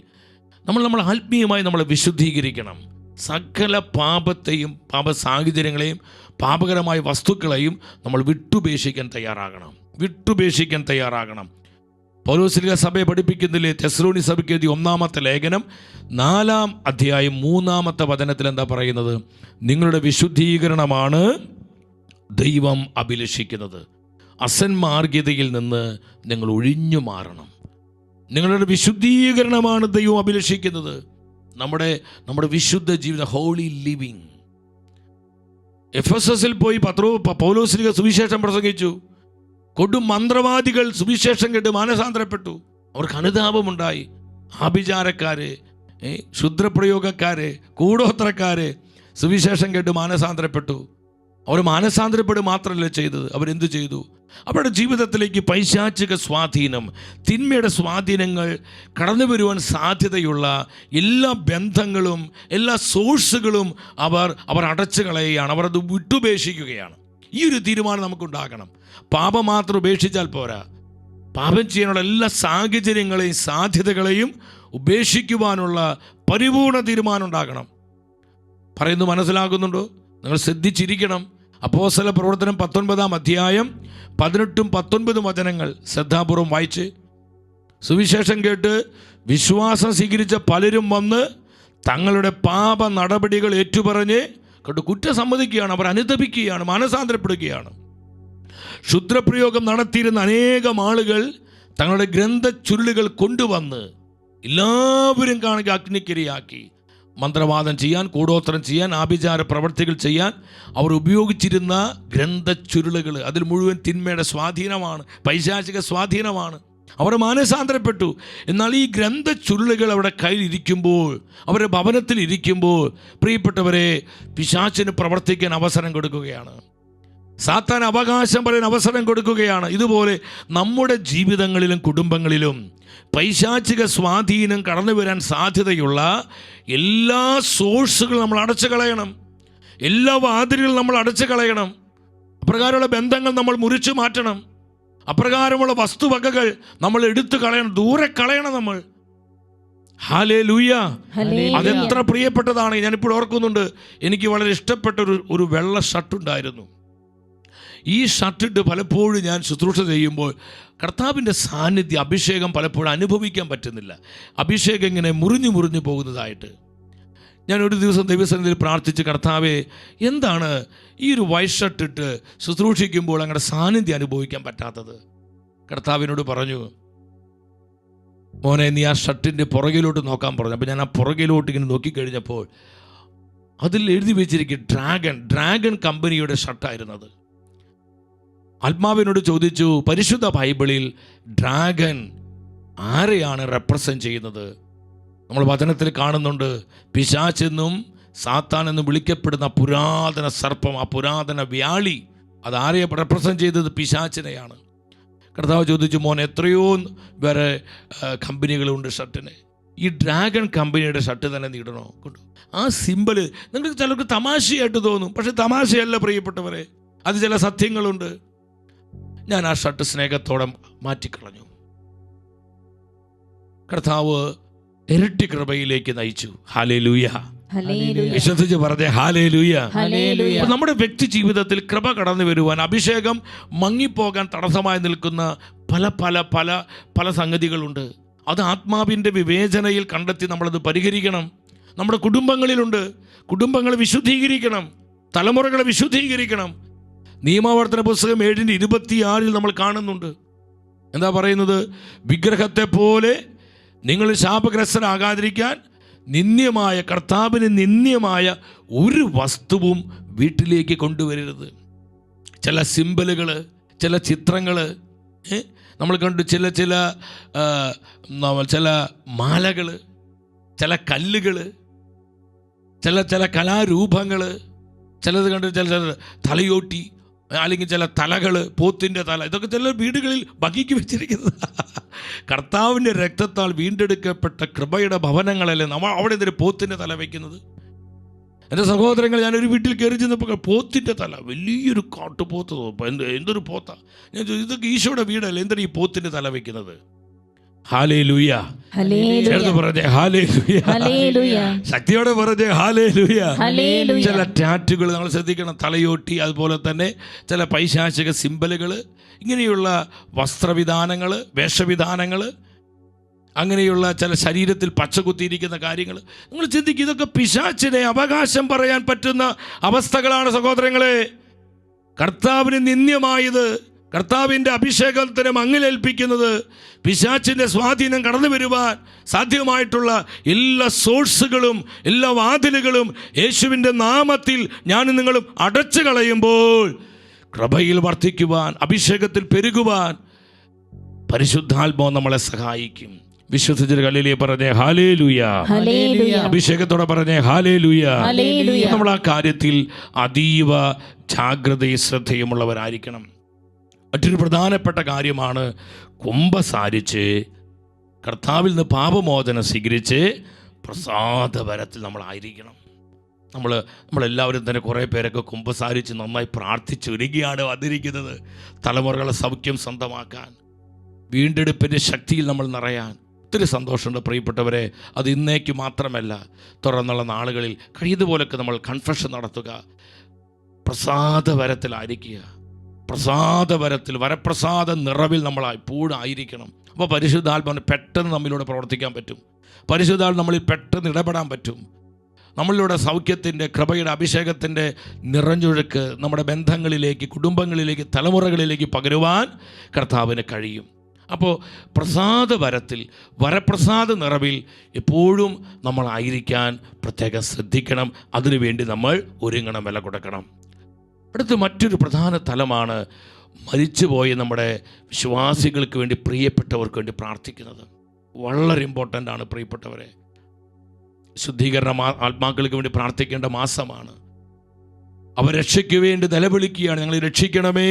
Speaker 1: നമ്മൾ ആത്മീയമായി നമ്മളെ വിശുദ്ധീകരിക്കണം. സകല പാപത്തെയും പാപ സാഹചര്യങ്ങളെയും പാപകരമായ വസ്തുക്കളെയും നമ്മൾ വിട്ടുപേക്ഷിക്കാൻ തയ്യാറാകണം. പൗലോസ്ലീഹ സഭയെ പഠിപ്പിക്കുന്നില്ലേ? തെസ്സലോനി സഭയ്ക്ക് എഴുതിയ 1-ാമത്തെ ലേഖനം 4-ാം അധ്യായം 3-ാമത്തെ വചനത്തിൽ എന്താ പറയുന്നത്? നിങ്ങളുടെ വിശുദ്ധീകരണമാണ് ദൈവം അഭിലഷിക്കുന്നത്. അസന്മാർഗ്ഗതയിൽ നിന്ന് നിങ്ങൾ ഒഴിഞ്ഞു മാറണം. നിങ്ങളുടെ വിശുദ്ധീകരണമാണ് ദൈവം അഭിലഷിക്കുന്നത്. നമ്മുടെ വിശുദ്ധ ജീവിതം, ഹോളി ലിവിങ്. എഫെസസിൽ പോയി പൗലോസ്ലീഹ സുവിശേഷം പ്രസംഗിച്ചു. കൊടും മന്ത്രവാദികൾ സുവിശേഷം കേട്ട് മാനസാന്തരപ്പെട്ടു. അവർക്ക് അനുതാപമുണ്ടായി. ആഭിചാരക്കാര്, ക്ഷുദ്രപ്രയോഗക്കാര്, കൂടോത്രക്കാര് സുവിശേഷം കേട്ട് മാനസാന്തരപ്പെട്ടു. അവർ മാനസാന്തരപ്പെടുക മാത്രമല്ല ചെയ്തത്, അവരെന്തു ചെയ്തു? അവരുടെ ജീവിതത്തിലേക്ക് പൈശാചിക സ്വാധീനം, തിന്മയുടെ സ്വാധീനങ്ങൾ കടന്നു വരുവാൻ സാധ്യതയുള്ള എല്ലാ ബന്ധങ്ങളും, എല്ലാ സോഴ്സുകളും അവർ അടച്ചു കളയുകയാണ്. അവർ അത് വിട്ടുപേക്ഷിക്കുകയാണ്. ഈ ഒരു തീരുമാനം നമുക്കുണ്ടാകണം. പാപം മാത്രം ഉപേക്ഷിച്ചാൽ പോരാ, പാപം ചെയ്യാനുള്ള എല്ലാ സാഹചര്യങ്ങളെയും സാധ്യതകളെയും ഉപേക്ഷിക്കുവാനുള്ള പരിപൂർണ തീരുമാനം ഉണ്ടാകണം. പറയുന്നത് മനസ്സിലാകുന്നുണ്ടോ? നിങ്ങൾ ശ്രദ്ധിച്ചിരിക്കണം. അപ്പോസ്തല പ്രവർത്തനം 19-ാം അധ്യായം 18-19 വചനങ്ങൾ ശ്രദ്ധാപൂർവം വായിച്ച്, സുവിശേഷം കേട്ട് വിശ്വാസം സ്വീകരിച്ച പലരും വന്ന് തങ്ങളുടെ പാപ നടപടികൾ ഏറ്റുപറഞ്ഞ് കുറ്റം സമ്മതിക്കുകയാണ്, അവർ അനുതപിക്കുകയാണ്, മാനസാന്തരപ്പെടുകയാണ്. ക്ഷുദ്രപ്രയോഗം നടത്തിയിരുന്ന അനേകം ആളുകൾ തങ്ങളുടെ ഗ്രന്ഥച്ചുരുളുകൾ കൊണ്ടുവന്ന് എല്ലാവരും കാണുക അഗ്നിക്കിരയാക്കി. മന്ത്രവാദം ചെയ്യാൻ, കൂടോത്രം ചെയ്യാൻ, ആഭിചാര പ്രവർത്തികൾ ചെയ്യാൻ അവർ ഉപയോഗിച്ചിരുന്ന ഗ്രന്ഥച്ചുരുളുകൾ, അതിൽ മുഴുവൻ തിന്മയുടെ സ്വാധീനമാണ്, പൈശാചിക സ്വാധീനമാണ്. അവർ മാനസാന്തരപ്പെട്ടു. എന്നാൽ ഈ ഗ്രന്ഥച്ചുരുളുകൾ അവരുടെ കയ്യിലിരിക്കുമ്പോൾ, അവരുടെ ഭവനത്തിൽ ഇരിക്കുമ്പോൾ, പ്രിയപ്പെട്ടവരെ, പിശാചിന് പ്രവർത്തിക്കാൻ അവസരം കൊടുക്കുകയാണ്. സാത്താൻ അവകാശം പറയാൻ അവസരം കൊടുക്കുകയാണ്. ഇതുപോലെ നമ്മുടെ ജീവിതങ്ങളിലും കുടുംബങ്ങളിലും പൈശാചിക സ്വാധീനം കടന്നു വരാൻ സാധ്യതയുള്ള എല്ലാ സോഴ്സുകളും നമ്മൾ അടച്ചു കളയണം. എല്ലാ വാതിലുകളും നമ്മൾ അടച്ചു കളയണം. അപ്രകാരമുള്ള ബന്ധങ്ങൾ നമ്മൾ മുറിച്ചു മാറ്റണം. അപ്രകാരമുള്ള വസ്തുവകകൾ നമ്മൾ എടുത്തു കളയണം, ദൂരെ കളയണം നമ്മൾ. ഹല്ലേലൂയ. അതെത്ര പ്രിയപ്പെട്ടതാണ്. ഞാനിപ്പോൾ ഓർക്കുന്നുണ്ട്, എനിക്ക് വളരെ ഇഷ്ടപ്പെട്ട ഒരു വെള്ള ഷർട്ടുണ്ടായിരുന്നു. ഈ ഷർട്ടിട്ട് പലപ്പോഴും ഞാൻ ശുശ്രൂഷ ചെയ്യുമ്പോൾ കർത്താവിൻ്റെ സാന്നിധ്യം, അഭിഷേകം പലപ്പോഴും അനുഭവിക്കാൻ പറ്റുന്നില്ല. അഭിഷേകം ഇങ്ങനെ മുറിഞ്ഞു പോകുന്നതായിട്ട്. ഞാൻ ഒരു ദിവസം ദൈവസന്നിധിയിൽ പ്രാർത്ഥിച്ച്, കർത്താവേ, എന്താണ് ഈ ഒരു വൈറ്റ് ഷർട്ടിട്ട് ശുശ്രൂഷിക്കുമ്പോൾ അങ്ങനെ സാന്നിധ്യം അനുഭവിക്കാൻ പറ്റാത്തത്? കർത്താവിനോട് പറഞ്ഞു, മോനെ, നീ ആ ഷർട്ടിൻ്റെ പുറകിലോട്ട് നോക്കാൻ പറഞ്ഞു. അപ്പോൾ ഞാൻ ആ പുറകിലോട്ട് ഇങ്ങനെ നോക്കിക്കഴിഞ്ഞപ്പോൾ അതിൽ എഴുതി വെച്ചിരിക്കും ഡ്രാഗൺ കമ്പനിയുടെ ഷർട്ടായിരുന്നത്. ആത്മാവിനോട് ചോദിച്ചു, പരിശുദ്ധ ബൈബിളിൽ ഡ്രാഗൺ ആരെയാണ് റെപ്രസെൻ്റ് ചെയ്യുന്നത്? നമ്മൾ വചനത്തിൽ കാണുന്നുണ്ട്, പിശാചെന്നും സാത്താൻ എന്നും വിളിക്കപ്പെടുന്ന പുരാതന സർപ്പം, ആ പുരാതന വ്യാളി അതാരെയെ റെപ്രസെൻ്റ് ചെയ്തത്? പിശാചിനെയാണ്. കർത്താവ് ചോദിച്ചു, മോൻ എത്രയോ വേറെ കമ്പനികളുണ്ട് ഷർട്ടിന്, ഈ ഡ്രാഗൺ കമ്പനിയുടെ ഷർട്ട് തന്നെ നീടണോ? കൊണ്ട് ആ സിമ്പല് നിങ്ങൾക്ക് ചിലർക്ക് തമാശയായിട്ട് തോന്നും, പക്ഷെ തമാശയല്ല പ്രിയപ്പെട്ടവരെ, അത് ചില സത്യങ്ങളുണ്ട്. ഞാൻ ആ ഷർട്ട് സ്നേഹത്തോടെ മാറ്റിക്കളഞ്ഞു. കർത്താവ് ഇരട്ടി കൃപയിലേക്ക് നയിച്ചു. ഹല്ലേലൂയ. വിശ്വസിച്ച് പറഞ്ഞേ ഹല്ലേലൂയ. നമ്മുടെ വ്യക്തി ജീവിതത്തിൽ കൃപ കടന്നു വരുവാൻ, അഭിഷേകം മങ്ങിപ്പോകാൻ തടസ്സമായി നിൽക്കുന്ന പല പല പല പല സംഗതികളുണ്ട്. അത് ആത്മാവിൻ്റെ വിവേചനയിൽ കണ്ടെത്തി നമ്മളത് പരിഹരിക്കണം. നമ്മുടെ കുടുംബങ്ങളിലുണ്ട്. കുടുംബങ്ങളെ വിശുദ്ധീകരിക്കണം, തലമുറകളെ വിശുദ്ധീകരിക്കണം. നിയമാവർത്തന പുസ്തകം 7:26 നമ്മൾ കാണുന്നുണ്ട്. എന്താ പറയുന്നത്? വിഗ്രഹത്തെ പോലെ നിങ്ങൾ ശാപഗ്രസ്തരാകാതിരിക്കാൻ നിന്ദ്യമായ, കർത്താവിന് നിന്ദ്യമായ ഒരു വസ്തുവും വീട്ടിലേക്ക് കൊണ്ടുവരരുത്. ചില സിമ്പലുകൾ, ചില ചിത്രങ്ങൾ നമ്മൾ കണ്ടു, ചില ചില ചില മാലകൾ, ചില കല്ലുകൾ, ചില ചില കലാരൂപങ്ങൾ, ചിലത് കണ്ട് ചില തലയോട്ടി, അല്ലെങ്കിൽ ചില തലകൾ, പോത്തിൻ്റെ തല, ഇതൊക്കെ ചില വീടുകളിൽ ഭംഗിക്ക് വെച്ചിരിക്കുന്നത്. കർത്താവിൻ്റെ രക്തത്താൽ വീണ്ടെടുക്കപ്പെട്ട കൃപയുടെ ഭവനങ്ങളല്ലേ നമ്മൾ അവിടെ എന്തൊരു പോത്തിൻ്റെ തല വയ്ക്കുന്നത്? എൻ്റെ സഹോദരങ്ങൾ, ഞാനൊരു വീട്ടിൽ കയറി ചെന്നപ്പോൾ പോത്തിൻ്റെ തല, വലിയൊരു കാട്ടുപോത്ത്, എന്തൊരു പോത്താ. ഞാൻ ചോദിച്ചു, ഇതൊക്കെ ഈശോയുടെ വീടല്ലേ, എന്താണ് ഈ പോത്തിൻ്റെ തല വയ്ക്കുന്നത്? ഹല്ലേലൂയ. ചേർത്ത് പറഞ്ഞേ ഹല്ലേലൂയ. ശക്തിയോടെ പറഞ്ഞേ ഹല്ലേലൂയ. ചില ടാറ്റുകൾ നമ്മൾ ശ്രദ്ധിക്കണം, തലയോട്ടി, അതുപോലെ തന്നെ ചില പൈശാചിക സിമ്പലുകൾ, ഇങ്ങനെയുള്ള വസ്ത്രവിധാനങ്ങൾ, വേഷവിധാനങ്ങൾ, അങ്ങനെയുള്ള ചില ശരീരത്തിൽ പച്ച കുത്തിയിരിക്കുന്ന കാര്യങ്ങൾ നിങ്ങൾ ചിന്തിക്കുക. ഇതൊക്കെ പിശാചിനെ അവകാശം പറയാൻ പറ്റുന്ന അവസ്ഥകളാണ് സഹോദരങ്ങളെ. കർത്താവിന് നിന്ദ്യമായത്, കർത്താവിൻ്റെ അഭിഷേകത്തിന് മങ്ങിലേൽപ്പിക്കുന്നത്, പിശാചിൻ്റെ സ്വാധീനം കടന്നു വരുവാൻ സാധ്യമായിട്ടുള്ള എല്ലാ സോഴ്സുകളും, എല്ലാ വാതിലുകളും യേശുവിൻ്റെ നാമത്തിൽ ഞാനും നിങ്ങളും അടച്ചു കളയുമ്പോൾ കൃപയിൽ വർദ്ധിക്കുവാൻ, അഭിഷേകത്തിൽ പെരുകുവാൻ പരിശുദ്ധാത്മാവ് നമ്മളെ സഹായിക്കും. വിശ്വസിച്ചൊരു ഹല്ലേലൂയ പറഞ്ഞേ ഹല്ലേലൂയ. അഭിഷേകത്തോടെ പറഞ്ഞേ ഹല്ലേലൂയ. നമ്മൾ ആ കാര്യത്തിൽ അതീവ ജാഗ്രതയും ശ്രദ്ധയുമുള്ളവരായിരിക്കണം. മറ്റൊരു പ്രധാനപ്പെട്ട കാര്യമാണ് കുമ്പസാരിച്ച് കർത്താവിൽ നിന്ന് പാപമോചനം സ്വീകരിച്ച് പ്രസാദവരത്തിൽ നമ്മളായിരിക്കണം. നമ്മളെല്ലാവരും തന്നെ കുറേ പേരൊക്കെ കുമ്പസാരിച്ച് നന്നായി പ്രാർത്ഥിച്ചൊരുങ്ങിയാണ് വന്നിരിക്കുന്നത്. തലമുറകളെ സൗഖ്യം സ്വന്തമാക്കാൻ, വീണ്ടെടുപ്പിൻ്റെ ശക്തിയിൽ നമ്മൾ നിറയാൻ ഒത്തിരി സന്തോഷമുണ്ട് പ്രിയപ്പെട്ടവരെ. അത് ഇന്നേക്ക് മാത്രമല്ല, തുറന്നുള്ള നാളുകളിൽ കഴിയുന്നതുപോലൊക്കെ നമ്മൾ കൺഫെഷൻ നടത്തുക, പ്രസാദവരത്തിലായിരിക്കുക. പ്രസാദവരത്തിൽ, വരപ്രസാദ നിറവിൽ നമ്മൾ എപ്പോഴും ആയിരിക്കണം. അപ്പോൾ പരിശുദ്ധാത്മാവിന് പെട്ടെന്ന് നമ്മളിലൂടെ പ്രവർത്തിക്കാൻ പറ്റും. പരിശുദ്ധാത്മാവ് നമ്മളിൽ പെട്ടെന്ന് ഇടപെടാൻ പറ്റും. നമ്മളിലൂടെ സൗഖ്യത്തിൻ്റെ, കൃപയുടെ, അഭിഷേകത്തിൻ്റെ നിറഞ്ഞൊഴുക്ക് നമ്മുടെ ബന്ധങ്ങളിലേക്ക്, കുടുംബങ്ങളിലേക്ക്, തലമുറകളിലേക്ക് പകരുവാൻ കർത്താവിന് കഴിയും. അപ്പോൾ പ്രസാദവരത്തിൽ, വരപ്രസാദ നിറവിൽ എപ്പോഴും നമ്മളായിരിക്കാൻ പ്രത്യേകം ശ്രദ്ധിക്കണം. അതിനുവേണ്ടി നമ്മൾ ഒരുങ്ങണം, വില കൊടുക്കണം. അടുത്ത് മറ്റൊരു പ്രധാന തലമാണ് മരിച്ചുപോയ നമ്മുടെ വിശ്വാസികൾക്ക് വേണ്ടി, പ്രിയപ്പെട്ടവർക്ക് വേണ്ടി പ്രാർത്ഥിക്കുന്നത്. വളരെ ഇമ്പോർട്ടൻ്റ് ആണ് പ്രിയപ്പെട്ടവരെ. ശുദ്ധീകരണ ആത്മാക്കൾക്ക് വേണ്ടി പ്രാർത്ഥിക്കേണ്ട മാസമാണ്. അവർ രക്ഷയ്ക്ക് വേണ്ടി നിലവിളിക്കുകയാണ്, ഞങ്ങളെ രക്ഷിക്കണമേ,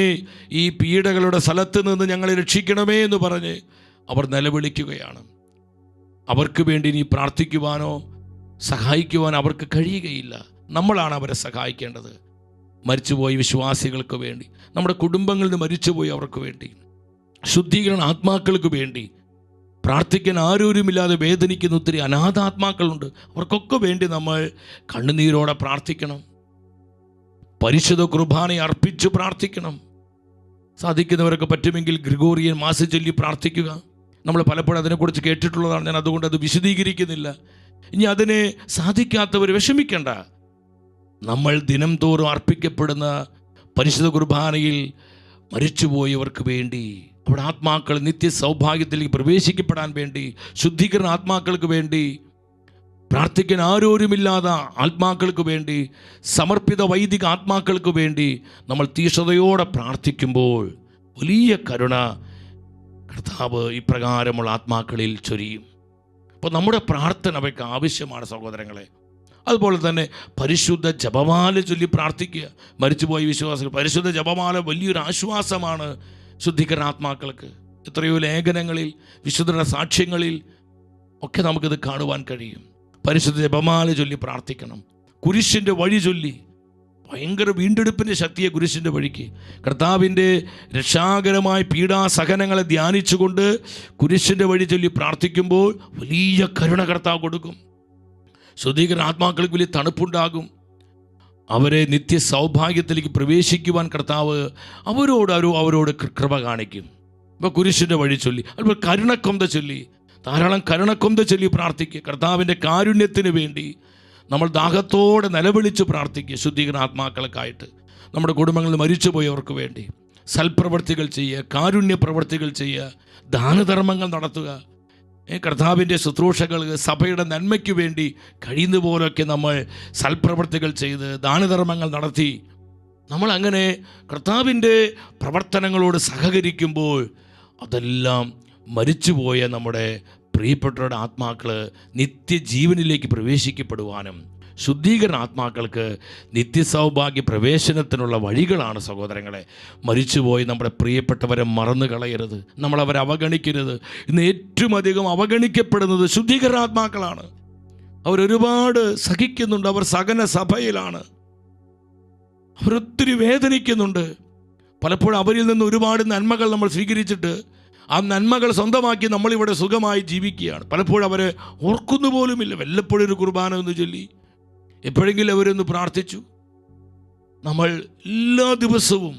Speaker 1: ഈ പീഡകളുടെ സ്ഥലത്ത് നിന്ന് ഞങ്ങളെ രക്ഷിക്കണമേ എന്ന് പറഞ്ഞ് അവർ നിലവിളിക്കുകയാണ്. അവർക്ക് വേണ്ടി ഇനി പ്രാർത്ഥിക്കുവാനോ സഹായിക്കുവാനോ അവർക്ക് കഴിയുകയില്ല. നമ്മളാണ് അവരെ സഹായിക്കേണ്ടത്. മരിച്ചുപോയ വിശ്വാസികൾക്ക് വേണ്ടി, നമ്മുടെ കുടുംബങ്ങളിൽ നിന്ന് മരിച്ചുപോയി അവർക്ക് വേണ്ടി, ശുദ്ധീകരണ ആത്മാക്കൾക്ക് വേണ്ടി പ്രാർത്ഥിക്കാൻ ആരോരുമില്ലാതെ വേദനിക്കുന്ന ഒത്തിരി അനാഥാത്മാക്കളുണ്ട്. അവർക്കൊക്കെ വേണ്ടി നമ്മൾ കണ്ണുനീരോടെ പ്രാർത്ഥിക്കണം. പരിശുദ്ധ കുർബാന അർപ്പിച്ച് പ്രാർത്ഥിക്കണം. സാധിക്കുന്നവരൊക്കെ പറ്റുമെങ്കിൽ ഗ്രിഗോറിയൻ മാസ് ചൊല്ലി പ്രാർത്ഥിക്കുക. നമ്മൾ പലപ്പോഴും അതിനെക്കുറിച്ച് കേട്ടിട്ടുള്ളതാണ്, ഞാൻ അതുകൊണ്ട് അത് വിശദീകരിക്കുന്നില്ല. ഇനി അതിനെ സാധിക്കാത്തവർ വിഷമിക്കേണ്ട. നമ്മൾ ദിനം തോറും അർപ്പിക്കപ്പെടുന്ന പരിശുദ്ധ കുർബാനയിൽ മരിച്ചുപോയവർക്ക് വേണ്ടി, അവിടെ ആത്മാക്കൾ നിത്യ സൗഭാഗ്യത്തിലേക്ക് പ്രവേശിക്കപ്പെടാൻ വേണ്ടി, ശുദ്ധീകരണ ആത്മാക്കൾക്ക് വേണ്ടി, പ്രാർത്ഥിക്കാൻ ആരോരുമില്ലാത്ത ആത്മാക്കൾക്ക് വേണ്ടി, സമർപ്പിത വൈദിക ആത്മാക്കൾക്ക് വേണ്ടി നമ്മൾ തീഷ്ണതയോടെ പ്രാർത്ഥിക്കുമ്പോൾ വലിയ കരുണ കർത്താവ് ഇപ്രകാരമുള്ള ആത്മാക്കളിൽ ചൊരിയും. അപ്പോൾ നമ്മുടെ പ്രാർത്ഥന അവയ്ക്ക് ആവശ്യമാണ് സഹോദരങ്ങളെ. അതുപോലെ തന്നെ പരിശുദ്ധ ജപമാല ചൊല്ലി പ്രാർത്ഥിക്കുക. മരിച്ചുപോയ വിശ്വാസികൾ പരിശുദ്ധ ജപമാല വലിയൊരു ആശ്വാസമാണ് ശുദ്ധീകരണാത്മാക്കൾക്ക്. എത്രയോ ലേഖനങ്ങളിൽ, വിശുദ്ധരുടെ സാക്ഷ്യങ്ങളിൽ ഒക്കെ നമുക്കിത് കാണുവാൻ കഴിയും. പരിശുദ്ധ ജപമാല ചൊല്ലി പ്രാർത്ഥിക്കണം. കുരിശിൻ്റെ വഴി ചൊല്ലി, ഭയങ്കര വീണ്ടെടുപ്പിൻ്റെ ശക്തിയെ കുരിശിൻ്റെ വഴിക്ക്, കർത്താവിൻ്റെ രക്ഷാകരമായ പീഡാസഹനങ്ങളെ ധ്യാനിച്ചുകൊണ്ട് കുരിശിൻ്റെ വഴി ചൊല്ലി പ്രാർത്ഥിക്കുമ്പോൾ വലിയ കരുണ കർത്താവ് കൊടുക്കും. ശുദ്ധീകരണ ആത്മാക്കൾക്ക് വലിയ തണുപ്പുണ്ടാകും. അവരെ നിത്യ സൗഭാഗ്യത്തിലേക്ക് പ്രവേശിക്കുവാൻ കർത്താവ് അവരോട് കൃപ കാണിക്കും. ഇപ്പോൾ കുരിശിൻ്റെ വഴി ചൊല്ലി, അതുപോലെ കരുണക്കൊന്ത ചൊല്ലി, ധാരാളം കരുണക്കൊന്ത ചൊല്ലി പ്രാർത്ഥിക്കുക. കർത്താവിൻ്റെ കാരുണ്യത്തിന് വേണ്ടി നമ്മൾ ദാഹത്തോടെ നിലവിളിച്ച് പ്രാർത്ഥിക്കുക. ശുദ്ധീകരണ ആത്മാക്കൾക്കായിട്ട്, നമ്മുടെ കുടുംബങ്ങളിൽ മരിച്ചുപോയവർക്ക് വേണ്ടി സൽപ്രവർത്തികൾ ചെയ്യുക, കാരുണ്യ പ്രവർത്തികൾ ചെയ്യുക, ദാനധർമ്മങ്ങൾ നടത്തുക. കർത്താവിൻ്റെ ശുശ്രൂഷകൾ സഭയുടെ നന്മയ്ക്ക് വേണ്ടി കഴിയുന്ന പോലൊക്കെ നമ്മൾ സൽപ്രവർത്തികൾ ചെയ്ത് ദാനധർമ്മങ്ങൾ നടത്തി നമ്മളങ്ങനെ കർത്താവിൻ്റെ പ്രവർത്തനങ്ങളോട് സഹകരിക്കുമ്പോൾ അതെല്ലാം മരിച്ചുപോയ നമ്മുടെ പ്രിയപ്പെട്ടവരുടെ ആത്മാക്കൾ നിത്യജീവനിലേക്ക് പ്രവേശിക്കപ്പെടുവാനും ശുദ്ധീകരണ ആത്മാക്കൾക്ക് നിത്യസൗഭാഗ്യ പ്രവേശനത്തിനുള്ള വഴികളാണ് സഹോദരങ്ങളെ. മരിച്ചുപോയി നമ്മുടെ പ്രിയപ്പെട്ടവരെ മറന്നു കളയരുത്, നമ്മളവരെ അവഗണിക്കരുത്. ഇന്ന് ഏറ്റവും അധികം അവഗണിക്കപ്പെടുന്നത് ശുദ്ധീകരണ ആത്മാക്കളാണ്. അവരൊരുപാട് സഹിക്കുന്നുണ്ട്, അവർ സഹന സഭയിലാണ്, അവരൊത്തിരി വേദനിക്കുന്നുണ്ട്. പലപ്പോഴും അവരിൽ നിന്ന് ഒരുപാട് നന്മകൾ നമ്മൾ സ്വീകരിച്ചിട്ട് ആ നന്മകൾ സ്വന്തമാക്കി നമ്മളിവിടെ സുഖമായി ജീവിക്കുകയാണ്. പലപ്പോഴും അവരെ ഓർക്കുന്നു പോലുമില്ല. വല്ലപ്പോഴും ഒരു കുർബാന ഒന്ന് ചൊല്ലി, എപ്പോഴെങ്കിലും അവരൊന്ന് പ്രാർത്ഥിച്ചു. നമ്മൾ എല്ലാ ദിവസവും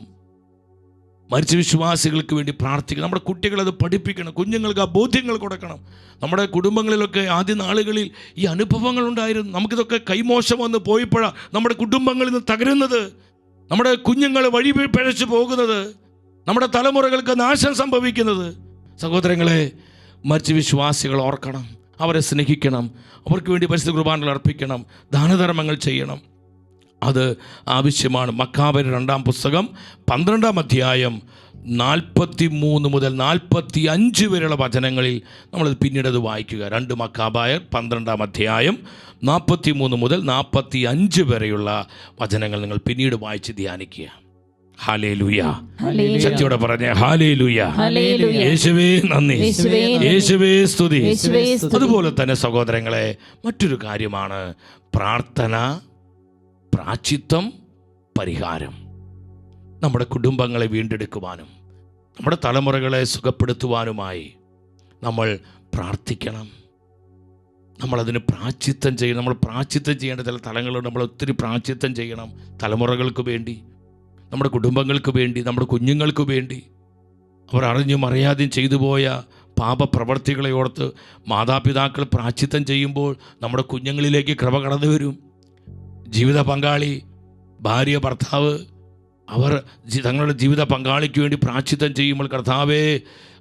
Speaker 1: മരിച്ച വിശ്വാസികൾക്ക് വേണ്ടി പ്രാർത്ഥിക്കണം. നമ്മുടെ കുട്ടികളത് പഠിപ്പിക്കണം, കുഞ്ഞുങ്ങൾക്ക് ആ ബോധ്യങ്ങൾ കൊടുക്കണം. നമ്മുടെ കുടുംബങ്ങളിലൊക്കെ ആദ്യ നാളുകളിൽ ഈ അനുഭവങ്ങൾ ഉണ്ടായിരുന്നു. നമുക്കിതൊക്കെ കൈമോശം വന്ന് പോയപ്പോഴാണ് നമ്മുടെ കുടുംബങ്ങളിൽ നിന്ന് തകരുന്നത്, നമ്മുടെ കുഞ്ഞുങ്ങൾ വഴി പിഴച്ചു പോകുന്നത്, നമ്മുടെ തലമുറകൾക്ക് നാശം സംഭവിക്കുന്നത്. സഹോദരങ്ങളെ, മരിച്ച വിശ്വാസികൾ ഓർക്കണം, അവരെ സ്നേഹിക്കണം, അവർക്ക് വേണ്ടി പരിശുദ്ധ കുർബാനകൾ അർപ്പിക്കണം, ദാനധർമ്മങ്ങൾ ചെയ്യണം. അത് ആവശ്യമാണ്. മക്കാബയർ 2-ാം പുസ്തകം 12-ാം അധ്യായം 43 മുതൽ 45 വരെയുള്ള വചനങ്ങളിൽ നമ്മളത് പിന്നീട് വായിക്കുക. 2 മക്കാബയർ 12-ാം അധ്യായം 43 മുതൽ 45 വരെയുള്ള വചനങ്ങൾ നിങ്ങൾ പിന്നീട് വായിച്ച് ധ്യാനിക്കുക. ഹല്ലേലൂയ. ശക്തിയോടെ പറഞ്ഞേ ഹല്ലേലൂയ. യേശുവേ നന്ദി, യേശുവേ സ്തുതി. അതുപോലെ തന്നെ സഹോദരങ്ങളെ, മറ്റൊരു കാര്യമാണ് പ്രാർത്ഥന, പ്രാശ്ചിത്തം, പരിഹാരം. നമ്മുടെ കുടുംബങ്ങളെ വീണ്ടെടുക്കുവാനും നമ്മുടെ തലമുറകളെ സുഖപ്പെടുത്തുവാനുമായി നമ്മൾ പ്രാർത്ഥിക്കണം. നമ്മളതിന് പ്രാശ്ചിത്തം ചെയ്യണം. നമ്മൾ പ്രാശ്ചിത്തം ചെയ്യേണ്ട ചില തലങ്ങളുണ്ട്. നമ്മൾ ഒത്തിരി പ്രാശ്ചിത്തം ചെയ്യണം. തലമുറകൾക്ക് വേണ്ടി, നമ്മുടെ കുടുംബങ്ങൾക്ക് വേണ്ടി, നമ്മുടെ കുഞ്ഞുങ്ങൾക്ക് വേണ്ടി. അവർ അറിഞ്ഞും അറിയാതെയും ചെയ്തു പോയ പാപപ്രവർത്തികളെ ഓർത്ത് മാതാപിതാക്കൾ പ്രാശ്ചിത്തം ചെയ്യുമ്പോൾ നമ്മുടെ കുഞ്ഞുങ്ങളിലേക്ക് കൃപ കടന്നു വരും. ജീവിത പങ്കാളി, ഭാര്യ, ഭർത്താവ്, അവർ തങ്ങളുടെ ജീവിത പങ്കാളിക്ക് വേണ്ടി പ്രാശ്ചിത്തം ചെയ്യുമ്പോൾ, കർത്താവേ,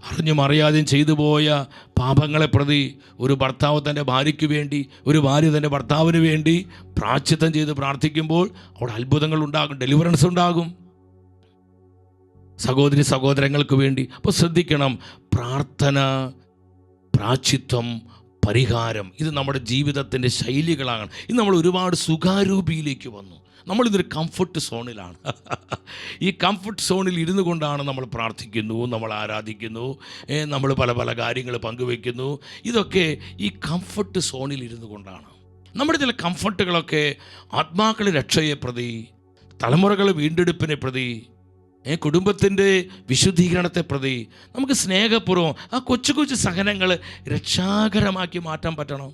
Speaker 1: അറിഞ്ഞും അറിയാതെയും ചെയ്തു പോയ പാപങ്ങളെ പ്രതി ഒരു ഭർത്താവ് തൻ്റെ ഭാര്യയ്ക്ക് വേണ്ടി, ഒരു ഭാര്യ തൻ്റെ ഭർത്താവിന് വേണ്ടി പ്രാശ്ചിത്തം ചെയ്ത് പ്രാർത്ഥിക്കുമ്പോൾ അവിടെ അത്ഭുതങ്ങൾ ഉണ്ടാകും, ഡെലിവറൻസ് ഉണ്ടാകും. സഹോദരി സഹോദരങ്ങൾക്ക് വേണ്ടി. അപ്പോൾ ശ്രദ്ധിക്കണം, പ്രാർത്ഥന, പ്രാശ്ചിത്തം, പരിഹാരം, ഇത് നമ്മുടെ ജീവിതത്തിൻ്റെ ശൈലികളാണ്. ഇത് നമ്മൾ ഒരുപാട് സുഖാരൂപിയിലേക്ക് വന്നു. നമ്മളിതൊരു കംഫർട്ട് സോണിലാണ്. ഈ കംഫർട്ട് സോണിൽ ഇരുന്നു കൊണ്ടാണ് നമ്മൾ പ്രാർത്ഥിക്കുന്നു, നമ്മൾ ആരാധിക്കുന്നു, നമ്മൾ പല പല കാര്യങ്ങൾ പങ്കുവയ്ക്കുന്നു. ഇതൊക്കെ ഈ കംഫർട്ട് സോണിൽ ഇരുന്നു കൊണ്ടാണ്. നമ്മുടെ ചില കംഫർട്ടുകളൊക്കെ ആത്മാക്കളുടെ രക്ഷയെ പ്രതി, തലമുറകളുടെ വീണ്ടെടുപ്പിനെ പ്രതി, കുടുംബത്തിൻ്റെ വിശുദ്ധീകരണത്തെ പ്രതി നമുക്ക് സ്നേഹപൂർവ്വം ആ കൊച്ചു കൊച്ചു സഹനങ്ങൾ രക്ഷാകരമാക്കി മാറ്റാൻ പറ്റണം.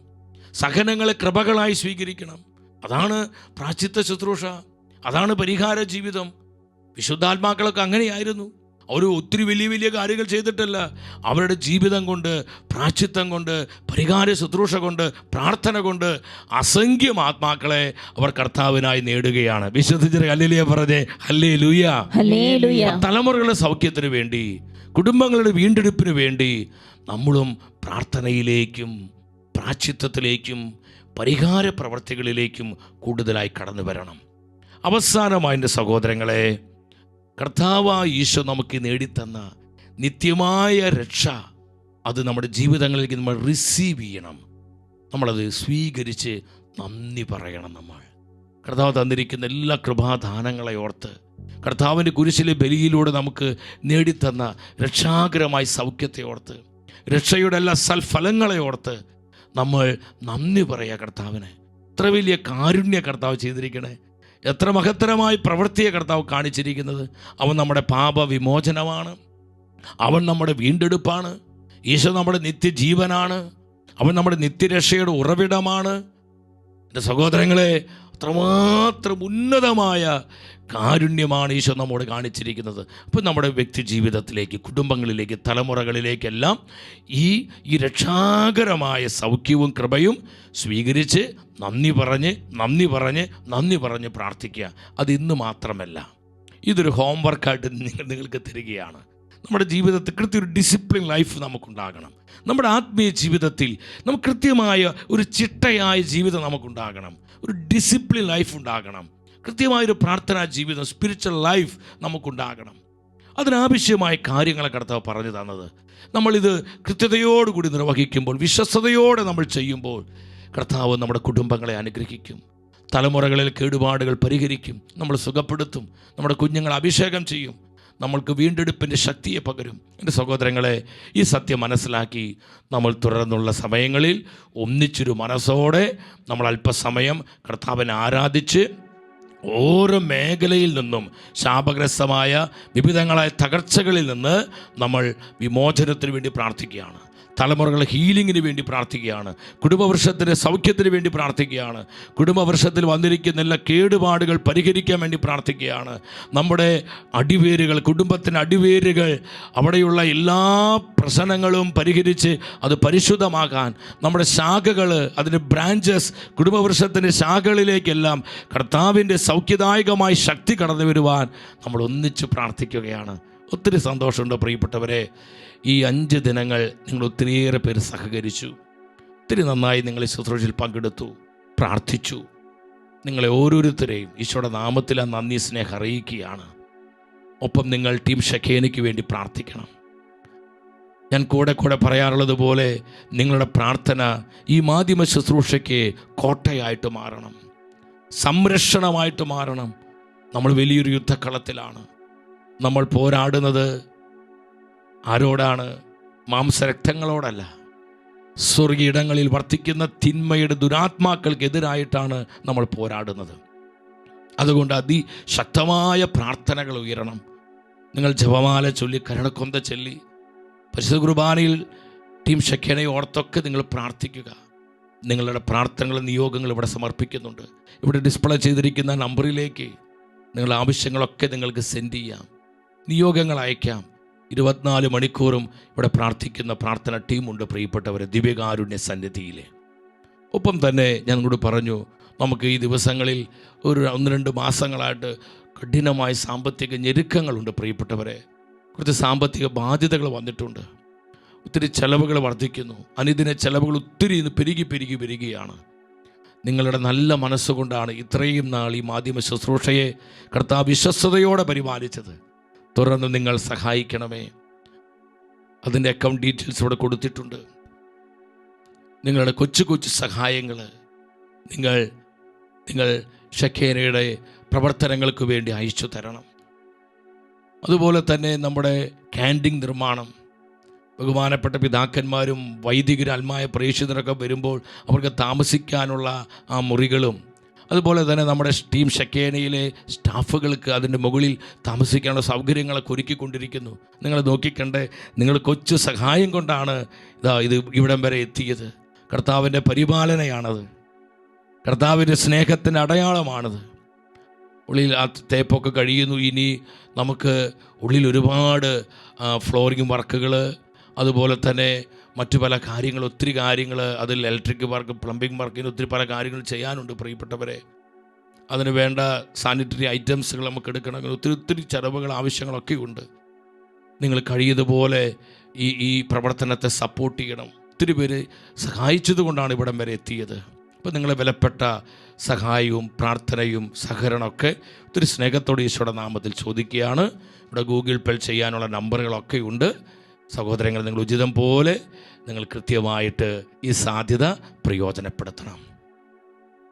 Speaker 1: സഹനങ്ങളെ കൃപകളായി സ്വീകരിക്കണം. അതാണ് പ്രാശ്ചിത്ത ശുശ്രൂഷ, അതാണ് പരിഹാര ജീവിതം. വിശുദ്ധാത്മാക്കളൊക്കെ അങ്ങനെയായിരുന്നു. അവർ ഒത്തിരി വലിയ വലിയ കാര്യങ്ങൾ ചെയ്തിട്ടല്ല, അവരുടെ ജീവിതം കൊണ്ട്, പ്രാശ്ചിത്തം കൊണ്ട്, പരിഹാര ശുശ്രൂഷ കൊണ്ട്, പ്രാർത്ഥന കൊണ്ട് അസംഖ്യം ആത്മാക്കളെ അവർ കർത്താവിനായി നേടുകയാണ്. വിശ്വസിച്ച് ഹല്ലേലൂയ പറഞ്ഞേ ഹല്ലേലൂയ. തലമുറകളുടെ സൗഖ്യത്തിന് വേണ്ടി, കുടുംബങ്ങളുടെ വീണ്ടെടുപ്പിന് വേണ്ടി നമ്മളും പ്രാർത്ഥനയിലേക്കും പ്രാശ്ചിത്തത്തിലേക്കും പരിഹാര പ്രവർത്തികളിലേക്കും കൂടുതലായി കടന്നു വരണം. അവസാനമായി എൻ്റെ സഹോദരങ്ങളെ, കർത്താവായ ഈശോ നമുക്ക് നേടിത്തന്ന നിത്യമായ രക്ഷ, അത് നമ്മുടെ ജീവിതങ്ങളിലേക്ക് നമ്മൾ റിസീവ് ചെയ്യണം. നമ്മളത് സ്വീകരിച്ച് നന്ദി പറയണം. നമ്മൾ കർത്താവ് തന്നിരിക്കുന്ന എല്ലാ കൃപാദാനങ്ങളെ ഓർത്ത്, കർത്താവിൻ്റെ കുരിശിലെ ബലിയിലൂടെ നമുക്ക് നേടിത്തന്ന രക്ഷാകരമായ സൗഖ്യത്തെ ഓർത്ത്, രക്ഷയുടെ എല്ലാ സൽഫലങ്ങളെ ഓർത്ത് നമ്മൾ നന്ദി പറയുക കർത്താവിന്. എത്ര വലിയ കാരുണ്യ കർത്താവ് ചെയ്തിരിക്കണേ, എത്ര മഹത്തരമായ പ്രവൃത്തിയെ കർത്താവ് കാണിച്ചിരിക്കുന്നത്. അവൻ നമ്മുടെ പാപവിമോചനമാണ്, അവൻ നമ്മുടെ വീണ്ടെടുപ്പാണ്, ഈശോ നമ്മുടെ നിത്യജീവനാണ്, അവൻ നമ്മുടെ നിത്യരക്ഷയുടെ ഉറവിടമാണ്. എൻ്റെ സഹോദരങ്ങളെ, അത്രമാത്രം ഉന്നതമായ കാരുണ്യമാണ് ഈശോ നമ്മോട് കാണിച്ചിരിക്കുന്നത്. അപ്പോൾ നമ്മുടെ വ്യക്തി ജീവിതത്തിലേക്ക്, കുടുംബങ്ങളിലേക്ക്, തലമുറകളിലേക്കെല്ലാം ഈ രക്ഷാകരമായ സൗഖ്യവും കൃപയും സ്വീകരിച്ച് നന്ദി പറഞ്ഞ് പ്രാർത്ഥിക്കുക. അത് ഇന്ന് മാത്രമല്ല, ഇതൊരു ഹോംവർക്കായിട്ട് നിങ്ങൾക്ക് തരികയാണ്. നമ്മുടെ ജീവിതത്തിൽ കൃത്യ ഒരു ഡിസിപ്ലിൻ ലൈഫ് നമുക്കുണ്ടാകണം. നമ്മുടെ ആത്മീയ ജീവിതത്തിൽ നമുക്ക് കൃത്യമായ ഒരു ചിട്ടയായ ജീവിതം നമുക്കുണ്ടാകണം. ഒരു ഡിസിപ്ലിൻ ലൈഫ് ഉണ്ടാകണം. കൃത്യമായൊരു പ്രാർത്ഥനാ ജീവിതം, സ്പിരിച്വൽ ലൈഫ് നമുക്കുണ്ടാകണം. അതിനാവശ്യമായ കാര്യങ്ങളെ കർത്താവ് പറഞ്ഞു തന്നത്. നമ്മളിത് കൃത്യതയോടുകൂടി നിർവഹിക്കുമ്പോൾ, വിശ്വസ്തയോടെ നമ്മൾ ചെയ്യുമ്പോൾ, കർത്താവ് നമ്മുടെ കുടുംബങ്ങളെ അനുഗ്രഹിക്കും, തലമുറകളിൽ കേടുപാടുകൾ പരിഹരിക്കും, നമ്മൾ സുഖപ്പെടുത്തും, നമ്മുടെ കുഞ്ഞുങ്ങളെ അഭിഷേകം ചെയ്യും, നമ്മൾക്ക് വീണ്ടെടുപ്പിൻ്റെ ശക്തിയെ പകരും. എൻ്റെ സഹോദരങ്ങളെ, ഈ സത്യം മനസ്സിലാക്കി നമ്മൾ തുടർന്നുള്ള സമയങ്ങളിൽ ഒന്നിച്ചൊരു മനസ്സോടെ നമ്മൾ അല്പസമയം കർത്താവിനെ ആരാധിച്ച് ഓരോ മേഖലയിൽ നിന്നും ശാപഗ്രസ്തമായ വിവിധങ്ങളായ തകർച്ചകളിൽ നിന്ന് നമ്മൾ വിമോചനത്തിന് വേണ്ടി പ്രാർത്ഥിക്കുകയാണ്. തലമുറകളുടെ ഹീലിങ്ങിന് വേണ്ടി പ്രാർത്ഥിക്കുകയാണ്. കുടുംബവൃക്ഷത്തിൻ്റെ സൗഖ്യത്തിന് വേണ്ടി പ്രാർത്ഥിക്കുകയാണ്. കുടുംബവൃക്ഷത്തിൽ വന്നിരിക്കുന്ന എല്ലാ കേടുപാടുകൾ പരിഹരിക്കാൻ വേണ്ടി പ്രാർത്ഥിക്കുകയാണ്. നമ്മുടെ അടിവേരുകൾ, കുടുംബത്തിൻ്റെ അടിവേരുകൾ, അവിടെയുള്ള എല്ലാ പ്രശ്നങ്ങളും പരിഹരിച്ച് അത് പരിശുദ്ധമാകാൻ, നമ്മുടെ ശാഖകൾ, അതിൻ്റെ ബ്രാഞ്ചസ്, കുടുംബവൃക്ഷത്തിൻ്റെ ശാഖകളിലേക്കെല്ലാം കർത്താവിൻ്റെ സൗഖ്യദായകമായ ശക്തി കടന്നു വരുവാൻ നമ്മൾ ഒന്നിച്ച് പ്രാർത്ഥിക്കുകയാണ്. ഒത്തിരി സന്തോഷമുണ്ട് പ്രിയപ്പെട്ടവരെ. ഈ 5 ദിനങ്ങൾ നിങ്ങൾ ഒത്തിരിയേറെ പേര് സഹകരിച്ചു, ഒത്തിരി നന്നായി നിങ്ങൾ ഈ ശുശ്രൂഷയിൽ പങ്കെടുത്തു, പ്രാർത്ഥിച്ചു. നിങ്ങളെ ഓരോരുത്തരെയും ഈശോയുടെ നാമത്തിൽ ആ നന്ദി സ്നേഹം അറിയിക്കുകയാണ്. ഒപ്പം നിങ്ങൾ ടീം ഷെഖേനയ്ക്ക് വേണ്ടി പ്രാർത്ഥിക്കണം. ഞാൻ കൂടെ പറയാറുള്ളത് പോലെ നിങ്ങളുടെ പ്രാർത്ഥന ഈ മാധ്യമ ശുശ്രൂഷയ്ക്ക് കോട്ടയായിട്ട് മാറണം, സംരക്ഷണമായിട്ട് മാറണം. നമ്മൾ വലിയൊരു യുദ്ധക്കളത്തിലാണ്. നമ്മൾ പോരാടുന്നത് ആരോടാണ്? മാംസരക്തങ്ങളോടല്ല, സ്വർഗീയിടങ്ങളിൽ വർത്തിക്കുന്ന തിന്മയുടെ ദുരാത്മാക്കൾക്കെതിരായിട്ടാണ് നമ്മൾ പോരാടുന്നത്. അതുകൊണ്ട് അതിശക്തമായ പ്രാർത്ഥനകൾ ഉയരണം. നിങ്ങൾ ജപമാല ചൊല്ലി, കരുണക്കൊന്ത ചൊല്ലി, പരിശുദ്ധ കുർബാനയിൽ ടീം ഷെഖേനയെ ഓർത്തൊക്കെ നിങ്ങൾ പ്രാർത്ഥിക്കുക. നിങ്ങളുടെ പ്രാർത്ഥനകളും നിയോഗങ്ങളും ഇവിടെ സമർപ്പിക്കുന്നുണ്ട്. ഇവിടെ ഡിസ്പ്ലേ ചെയ്തിരിക്കുന്ന നമ്പറിലേക്ക് നിങ്ങളുടെ ആവശ്യങ്ങളൊക്കെ നിങ്ങൾക്ക് സെൻഡ് ചെയ്യാം, നിയോഗങ്ങൾ അയക്കാം. 24 മണിക്കൂറും ഇവിടെ പ്രാർത്ഥിക്കുന്ന പ്രാർത്ഥന ടീമുണ്ട് പ്രിയപ്പെട്ടവരെ, ദിവ്യകാരുണ്യ സന്നിധിയിൽ. ഒപ്പം തന്നെ ഞാൻ കൂടി പറഞ്ഞു, നമുക്ക് ഈ ദിവസങ്ങളിൽ ഒരു 1-2 മാസങ്ങളായിട്ട് കഠിനമായ സാമ്പത്തിക ഞെരുക്കങ്ങളുണ്ട് പ്രിയപ്പെട്ടവരെ. കുറച്ച് സാമ്പത്തിക ബാധ്യതകൾ വന്നിട്ടുണ്ട്, ഒത്തിരി ചെലവുകൾ വർദ്ധിക്കുന്നു, അനുദിന ചെലവുകൾ ഒത്തിരി പെരുകി വരികയാണ്. നിങ്ങളുടെ നല്ല മനസ്സുകൊണ്ടാണ് ഇത്രയും നാൾ ഈ മാധ്യമ ശുശ്രൂഷയെ കർത്താവ് വിശ്വസ്തയോടെ പരിപാലിച്ചത്. തുടർന്ന് നിങ്ങൾ സഹായിക്കണമേ. അതിൻ്റെ അക്കൗണ്ട് ഡീറ്റെയിൽസ് ഇവിടെ കൊടുത്തിട്ടുണ്ട്. നിങ്ങളുടെ കൊച്ചു സഹായങ്ങൾ നിങ്ങൾ ഷെഖേനയുടെ പ്രവർത്തനങ്ങൾക്ക് വേണ്ടി അയച്ചു തരണം. അതുപോലെ തന്നെ നമ്മുടെ ക്യാൻറ്റീൻ നിർമ്മാണം, ബഹുമാനപ്പെട്ട പിതാക്കന്മാരും വൈദികരും ആത്മായ പ്രേക്ഷിതരൊക്കെ വരുമ്പോൾ അവർക്ക് താമസിക്കാനുള്ള ആ മുറികളും, അതുപോലെ തന്നെ നമ്മുടെ ടീം ഷെഖേനയിലെ സ്റ്റാഫുകൾക്ക് അതിൻ്റെ മുകളിൽ താമസിക്കാനുള്ള സൗകര്യങ്ങളൊക്കെ ഒരുക്കിക്കൊണ്ടിരിക്കുന്നു. നിങ്ങൾ നോക്കിക്കണ്ടേ, നിങ്ങൾ കൊച്ചു സഹായം കൊണ്ടാണ് ഇത് ഇവിടം വരെ എത്തിയത്. കർത്താവിൻ്റെ പരിപാലനയാണത്, കർത്താവിൻ്റെ സ്നേഹത്തിൻ്റെ അടയാളമാണത്. ഉള്ളിൽ ആ തേപ്പൊക്കെ കഴിയുന്നു. ഇനി നമുക്ക് ഉള്ളിൽ ഒരുപാട് ഫ്ലോറിംഗ് വർക്കുകൾ, അതുപോലെ തന്നെ മറ്റു പല കാര്യങ്ങൾ, ഒത്തിരി കാര്യങ്ങൾ, അതിൽ ഇലക്ട്രിക് വർക്ക്, പ്ലംബിംഗ് വർക്കിന് ഒത്തിരി പല കാര്യങ്ങൾ ചെയ്യാനുണ്ട് പ്രിയപ്പെട്ടവരെ. അതിന് വേണ്ട സാനിറ്ററി ഐറ്റംസുകൾ നമുക്ക് എടുക്കണമെങ്കിൽ ഒത്തിരി ചിലവുകൾ, ആവശ്യങ്ങളൊക്കെ ഉണ്ട്. നിങ്ങൾ കഴിയുന്നതുപോലെ ഈ പ്രവർത്തനത്തെ സപ്പോർട്ട് ചെയ്യണം. ഒത്തിരി പേര് സഹായിച്ചത് കൊണ്ടാണ് ഇവിടം വരെ എത്തിയത്. അപ്പോൾ നിങ്ങളെ വിലപ്പെട്ട സഹായവും പ്രാർത്ഥനയും സഹകരണമൊക്കെ ഒത്തിരി സ്നേഹത്തോടെ ഈശോയുടെ നാമത്തിൽ ചോദിക്കുകയാണ്. ഇവിടെ ഗൂഗിൾ പേ ചെയ്യാനുള്ള നമ്പറുകളൊക്കെ ഉണ്ട്. സഹോദരങ്ങൾ, നിങ്ങൾ ഉചിതം പോലെ നിങ്ങൾ കൃത്യമായിട്ട് ഈ സാധ്യത പ്രയോജനപ്പെടുത്തണം.